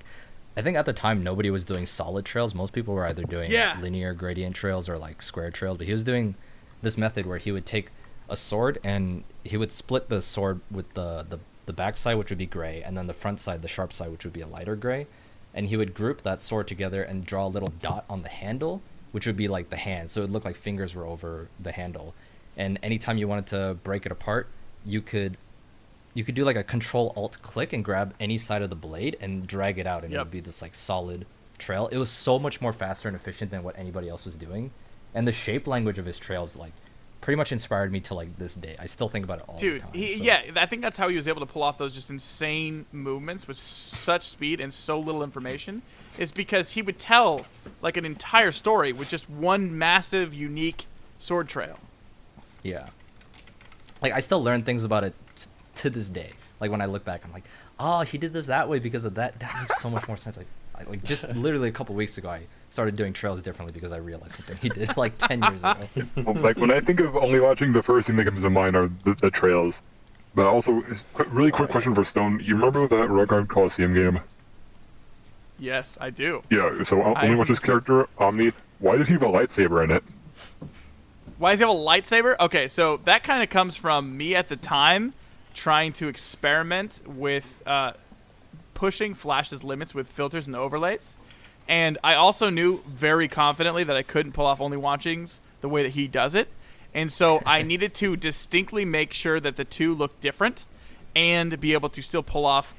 I think at the time nobody was doing solid trails. Most people were either doing linear gradient trails or like square trails. But he was doing this method where he would take a sword and he would split the sword with the back side, which would be gray, and then the front side, the sharp side, which would be a lighter gray. And he would group that sword together and draw a little dot on the handle, which would be like the hand. So it would look like fingers were over the handle. And anytime you wanted to break it apart, you could do like a Control-Alt-click and grab any side of the blade and drag it out, and it would be this like solid trail. It was so much more faster and efficient than what anybody else was doing. And the shape language of his trails like pretty much inspired me to like this day. I still think about it all the time. Dude, I think that's how he was able to pull off those just insane movements with such speed and so little information, is because he would tell like an entire story with just one massive, unique sword trail. Yeah. Like, I still learn things about it to this day. Like, when I look back, I'm like, oh, he did this that way because of that. That makes so much more sense. Like just literally a couple weeks ago, I started doing trails differently because I realized something he did like 10 years ago. Well, like, when I think of only watching, the first thing that comes to mind are the trails. But also, really quick question for Stone. You remember that Rock Hard Coliseum game? Yes, I do. Yeah, so I'll only watch this character, Omni. Why did he have a lightsaber in it? Why does he have a lightsaber? Okay, so that kind of comes from me at the time trying to experiment with pushing Flash's limits with filters and overlays. And I also knew very confidently that I couldn't pull off only watchings the way that he does it. And so I needed to distinctly make sure that the two looked different and be able to still pull off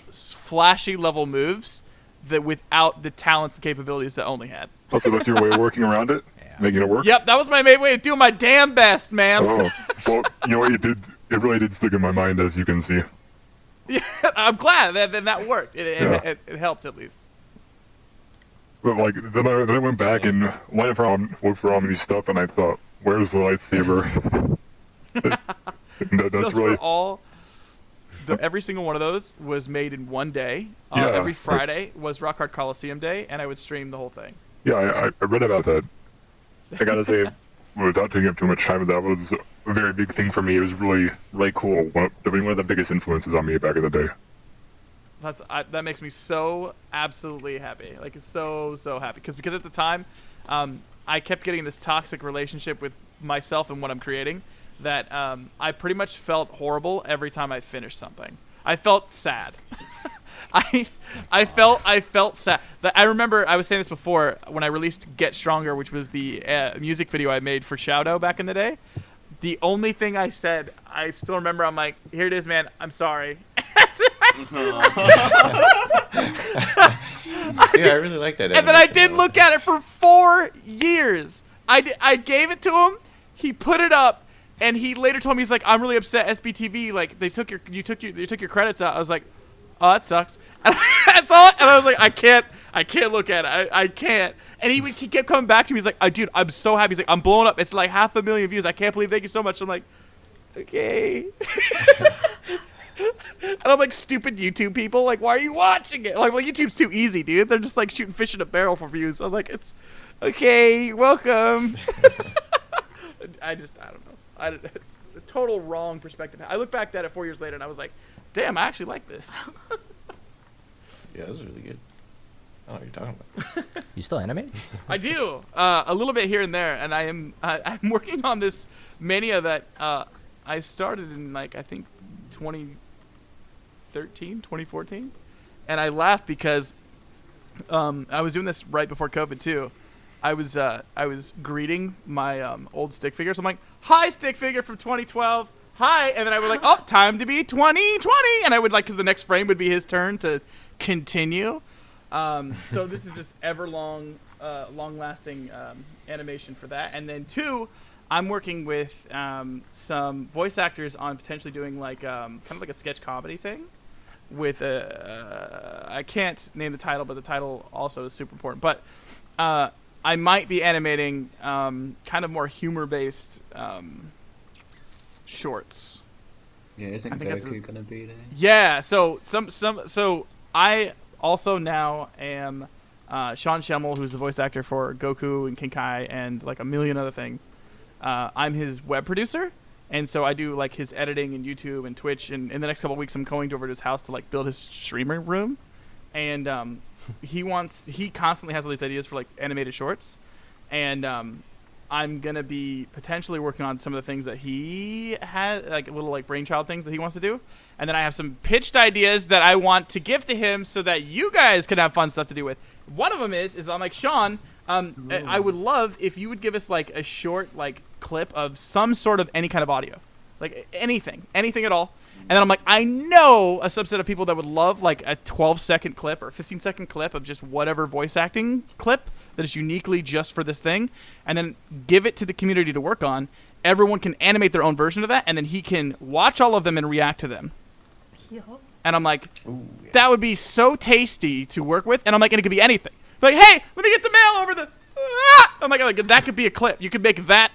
flashy level moves that without the talents and capabilities that only had. Oh, so that's your way of working around it? Making it work? Yep, that was my main way of doing my damn best, man. Oh, well, you know what, it really did stick in my mind, as you can see. Yeah, I'm glad that worked. It helped at least. But like then I went back and went for Omni stuff, and I thought, where's the lightsaber? that's those really were all. Every single one of those was made in one day. Yeah, every Friday was Rock Hard Coliseum Day, and I would stream the whole thing. Yeah, I read about that. I gotta say, without taking up too much time, that was a very big thing for me. It was really, really cool. One of the biggest influences on me back in the day. That makes me so absolutely happy. Like, so happy. Because at the time, I kept getting this toxic relationship with myself and what I'm creating that I pretty much felt horrible every time I finished something. I felt sad. I felt sad. I remember I was saying this before when I released Get Stronger, which was the music video I made for Shouto back in the day. The only thing I said, I still remember, I'm like, here it is, man, I'm sorry. Yeah, I really like that. And then I didn't look at it for 4 years. I gave it to him. He put it up, and he later told me, he's like, I'm really upset. SBTV, like, they took your credits out. I was like, oh, that sucks. And that's all. And I was like, I can't look at it. I can't. And he kept coming back to me. He's like, dude, I'm so happy. He's like, I'm blowing up. It's like 500,000 views. I can't believe. Thank you so much. I'm like, okay. And I'm like, stupid YouTube people. Like, why are you watching it? Like, well, YouTube's too easy, dude. They're just like shooting fish in a barrel for views. I was like, it's okay. Welcome. I don't know. It's a total wrong perspective. I look back at it 4 years later, and I was like, damn, I actually like this. Yeah, it was really good. I don't know what you're talking about. You still animate? I do. A little bit here and there, and I'm working on this mania that I started in, like, I think 2014, and I laugh because I was doing this right before COVID too. I was greeting my old stick figures. I'm like, hi, stick figure from 2012. Hi, and then I would like, oh, time to be 2020, and I would like, because the next frame would be his turn to continue. So this is just long-lasting animation for that. And then 2, I'm working with some voice actors on potentially doing like kind of like a sketch comedy thing with I can't name the title, but the title also is super important. But I might be animating kind of more humor-based shorts. Yeah, isn't Goku gonna be there? Yeah, so so I also now am Sean Schemmel, who's the voice actor for Goku and King Kai and like a million other things. I'm his web producer, And so I do like his editing and YouTube and Twitch. And in the next couple of weeks, I'm going over to his house to like build his streamer room. And he constantly has all these ideas for like animated shorts. And I'm gonna be potentially working on some of the things that he has, like little like brainchild things that he wants to do. And then I have some pitched ideas that I want to give to him so that you guys can have fun stuff to do with. One of them is I'm like, Sean, I would love if you would give us like a short like clip of some sort of any kind of audio, like anything at all. And then I'm like, I know a subset of people that would love like a 12-second clip or 15-second clip of just whatever voice acting clip that is uniquely just for this thing, and then give it to the community to work on. Everyone can animate their own version of that, and then he can watch all of them and react to them. And I'm like, that would be so tasty to work with. And I'm like, and it could be anything. Like, hey, let me get the mail over the... I'm like, that could be a clip. You could make that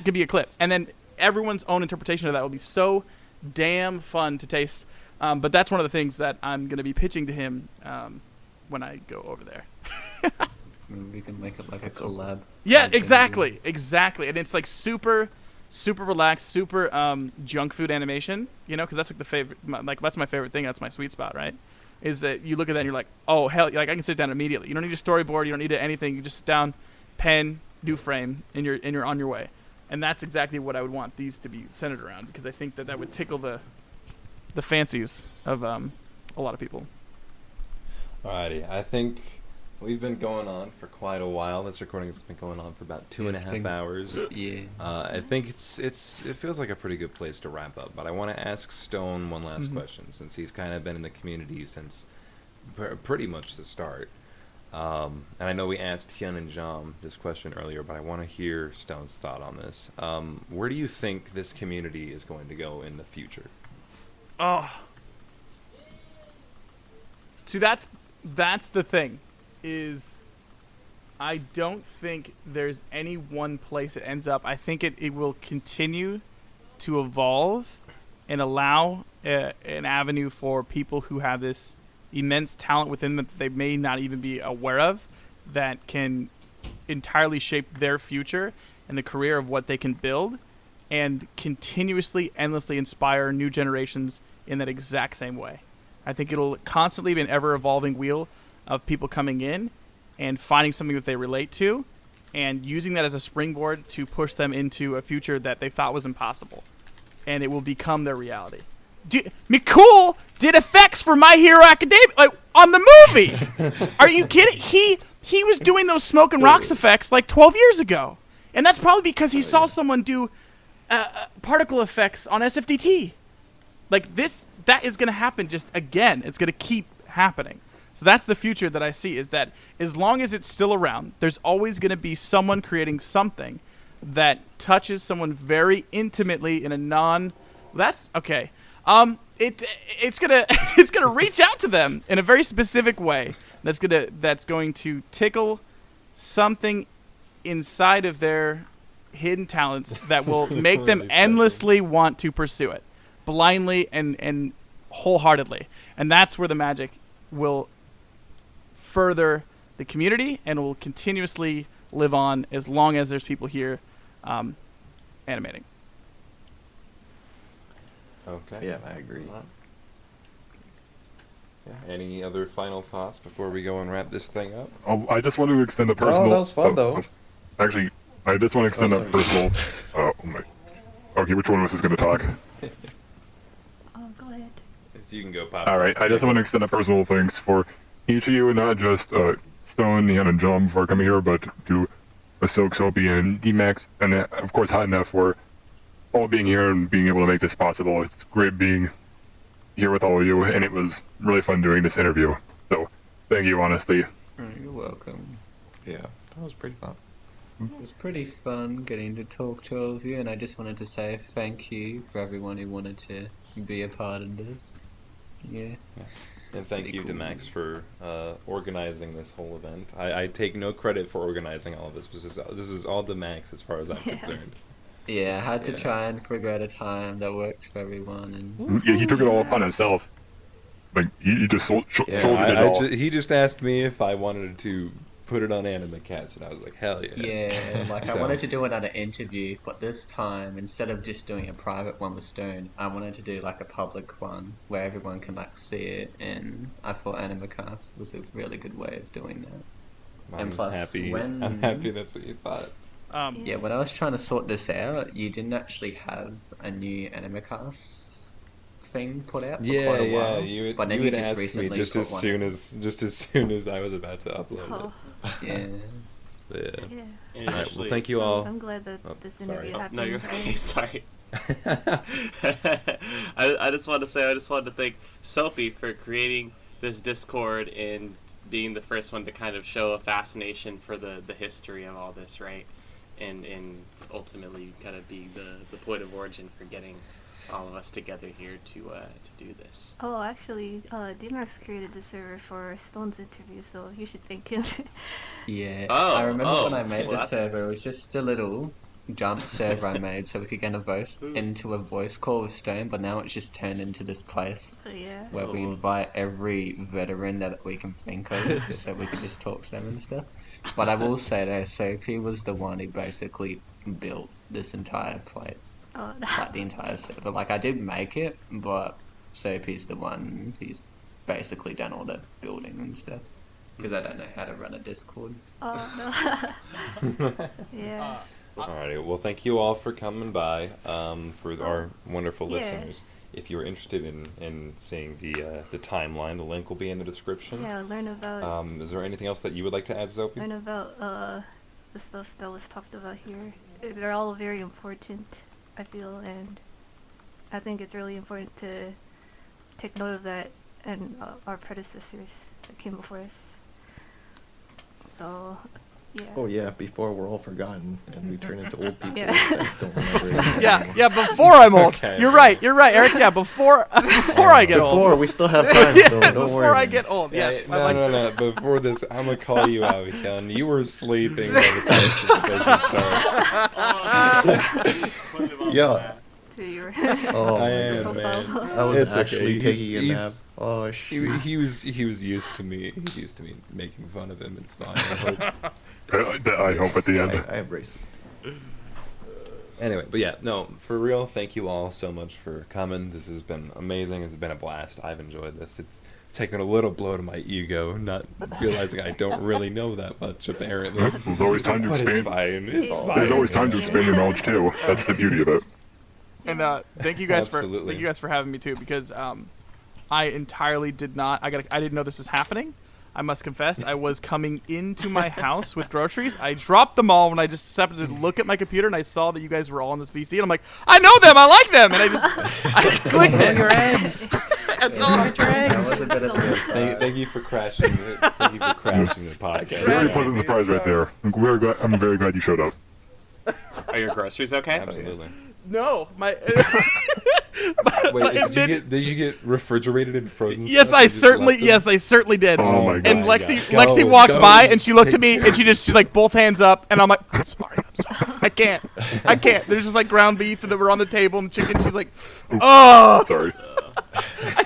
could be a clip. And then everyone's own interpretation of that will be so damn fun to taste. But that's one of the things that I'm going to be pitching to him when I go over there. We can make it like a collab. Yeah, exactly. And it's like super relaxed, super junk food animation, you know, because that's like the favorite, like that's my favorite thing. That's my sweet spot, right? Is that you look at that and you're like, oh hell, like I can sit down immediately. You don't need a storyboard, you don't need anything. You just sit down, pen, new frame, and you're on your way. And that's exactly what I would want these to be centered around, because I think that would tickle the fancies of a lot of people. Alrighty, I think we've been going on for quite a while. This recording has been going on for about 2.5 hours. Yeah. I think it feels like a pretty good place to wrap up. But I want to ask Stone one last question, since he's kind of been in the community since pretty much the start. And I know we asked Hyun and Jomm this question earlier, but I want to hear Stone's thought on this. Where do you think this community is going to go in the future? Oh. See, that's the thing. Is I don't think there's any one place it ends up. I think it will continue to evolve and allow an avenue for people who have this immense talent within them that they may not even be aware of, that can entirely shape their future and the career of what they can build, and continuously, endlessly inspire new generations in that exact same way. I think it'll constantly be an ever-evolving wheel of people coming in and finding something that they relate to and using that as a springboard to push them into a future that they thought was impossible. And it will become their reality. McCool did effects for My Hero Academia, like, on the movie! Are you kidding? He was doing those Smoke and Rocks effects like 12 years ago. And that's probably because he saw someone do particle effects on SFDT. Like, that is going to happen just again. It's going to keep happening. So that's the future that I see, is that as long as it's still around, there's always going to be someone creating something that touches someone very intimately in a that's okay. It's gonna reach out to them in a very specific way. That's going to tickle something inside of their hidden talents that will make them endlessly want to pursue it, blindly and wholeheartedly. And that's where the magic will further the community and will continuously live on as long as there's people here animating. Okay. Yeah, I agree. Yeah. Any other final thoughts before we go and wrap this thing up? Oh, I just want to extend a personal... Oh, that was fun, though. Actually, I just want to extend a personal... Okay, which one of us is going to talk? Go ahead. So you can go, Pop. Alright, I just want to extend a personal thanks for each of you, not just Stone, Hyun, and Jomm for coming here, but to Silk, Soapy, and DeMax, and of course Hot Enough for all being here and being able to make this possible. It's great being here with all of you, and it was really fun doing this interview. So, thank you, honestly. You're welcome. Yeah, that was pretty fun. It was pretty fun getting to talk to all of you, and I just wanted to say thank you for everyone who wanted to be a part of this. Yeah. And thank Pretty you, cool. DeMax, for organizing this whole event. I take no credit for organizing all of this. This is all DeMax as far as I'm concerned. Yeah, I had to try and figure out a time that worked for everyone, and Yeah, he took it all upon himself. Like, he just shouldered it all. He just asked me if I wanted to put it on Animacast, and I was like, hell yeah. Yeah, like I So- wanted to do another interview, but this time, instead of just doing a private one with Stone, I wanted to do like a public one where everyone can like see it, and I thought Animacast was a really good way of doing that. I'm And plus, happy. when- I'm happy that's what you thought. Yeah, when I was trying to sort this out, you didn't actually have a new Animacast thing put out for quite a while. You but then you you had just asked me recently just put as one soon out. as I was about to upload Oh, Yeah. it. Yeah. yeah. And All right, well, actually- thank you all. I'm glad that Oh, this sorry. interview Oh, happened. No, you're I- okay. Sorry. I just wanted to say, I just wanted to thank Soapy for creating this Discord and being the first one to kind of show a fascination for the history of all this, right? And ultimately kind of be the point of origin for getting all of us together here to do this. Oh, actually, DeMax created the server for Stone's interview, so you should thank him. Yeah, Oh, I remember when I oh, made well, the that's- server, it was just a little jump server I made so we could get a voice into a voice call with Stone, but now it's just turned into this place So yeah. where we Oh. invite every veteran that we can think of so we can just talk to them and stuff. But I will say that Soapy was the one who basically built this entire place, Oh, like the entire server. Like I did make it, but Soapy's the one who's basically done all the building and stuff. Because I don't know how to run a Discord. oh no. Yeah. Alrighty, well, thank you all for coming by. For our wonderful Yeah. listeners, if you're interested in seeing the timeline, the link will be in the description. Yeah, learn about Is there anything else that you would like to add, Soapy? learn about the stuff that was talked about here. They're all very important, I feel, and I think it's really important to take note of that and our predecessors that came before us. So, yeah. Oh yeah, before we're all forgotten and we turn into old people Yeah. that don't remember anything. Yeah, before I'm old. Okay. You're right, Eric. Yeah, before I get old. Before we still have time, so don't Before worry. I man. get old, yes. I No, like no, that. no. Before this, I'm gonna call you out, Hyun. You were sleeping by the time this was supposed to start. Yeah. To your Oh I my am, god. profile. I was It's okay. actually He's- taking a he's- nap. Oh shoot. He was used to me. He's used to me making fun of him. It's fine. I hope. I hope at the end. I embrace it. Anyway, but yeah, no, for real, thank you all so much for coming. This has been amazing. It's been a blast. I've enjoyed this. It's taken a little blow to my ego, not realizing I don't really know that much, apparently. There's always time to But it's expand. fine. It's fine. There's always time to expand your knowledge too. That's the beauty of it. And thank you guys Absolutely. for having me too, because I entirely did not. I didn't know this was happening. I must confess, I was coming into my house with groceries. I dropped them all when I just decided to look at my computer, and I saw that you guys were all in this VC, and I'm like, I know them, I like them, and I clicked it. Your eggs. That's all. That was a bit of a Thank you for crashing. Thank you for crashing the podcast. Very pleasant surprise right there. I'm very glad you showed up. Are your groceries okay? Absolutely. No, my. Wait, it did you get refrigerated and frozen? Yes, stuff? I Or just certainly. left them? Yes, I certainly did. Oh my God. And My Lexi, God. Lexi Go, walked go. by and she looked at me Take and she just like both hands up and I'm like, I'm sorry. I can't. There's just like ground beef that were on the table and chicken. She's like, oh. Sorry.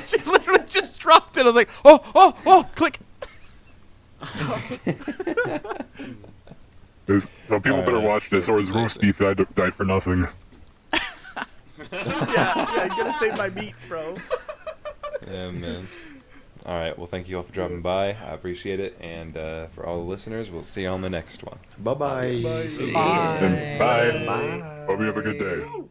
She literally just dropped it. I was like, oh, click. So people better watch this, or his roast beef died for nothing. Yeah, you gotta save my meats, bro. Yeah, man. All right. Well, thank you all for dropping by. I appreciate it. And for all the listeners, we'll see you on the next one. Bye bye. Bye. Bye. Hope you have a good day.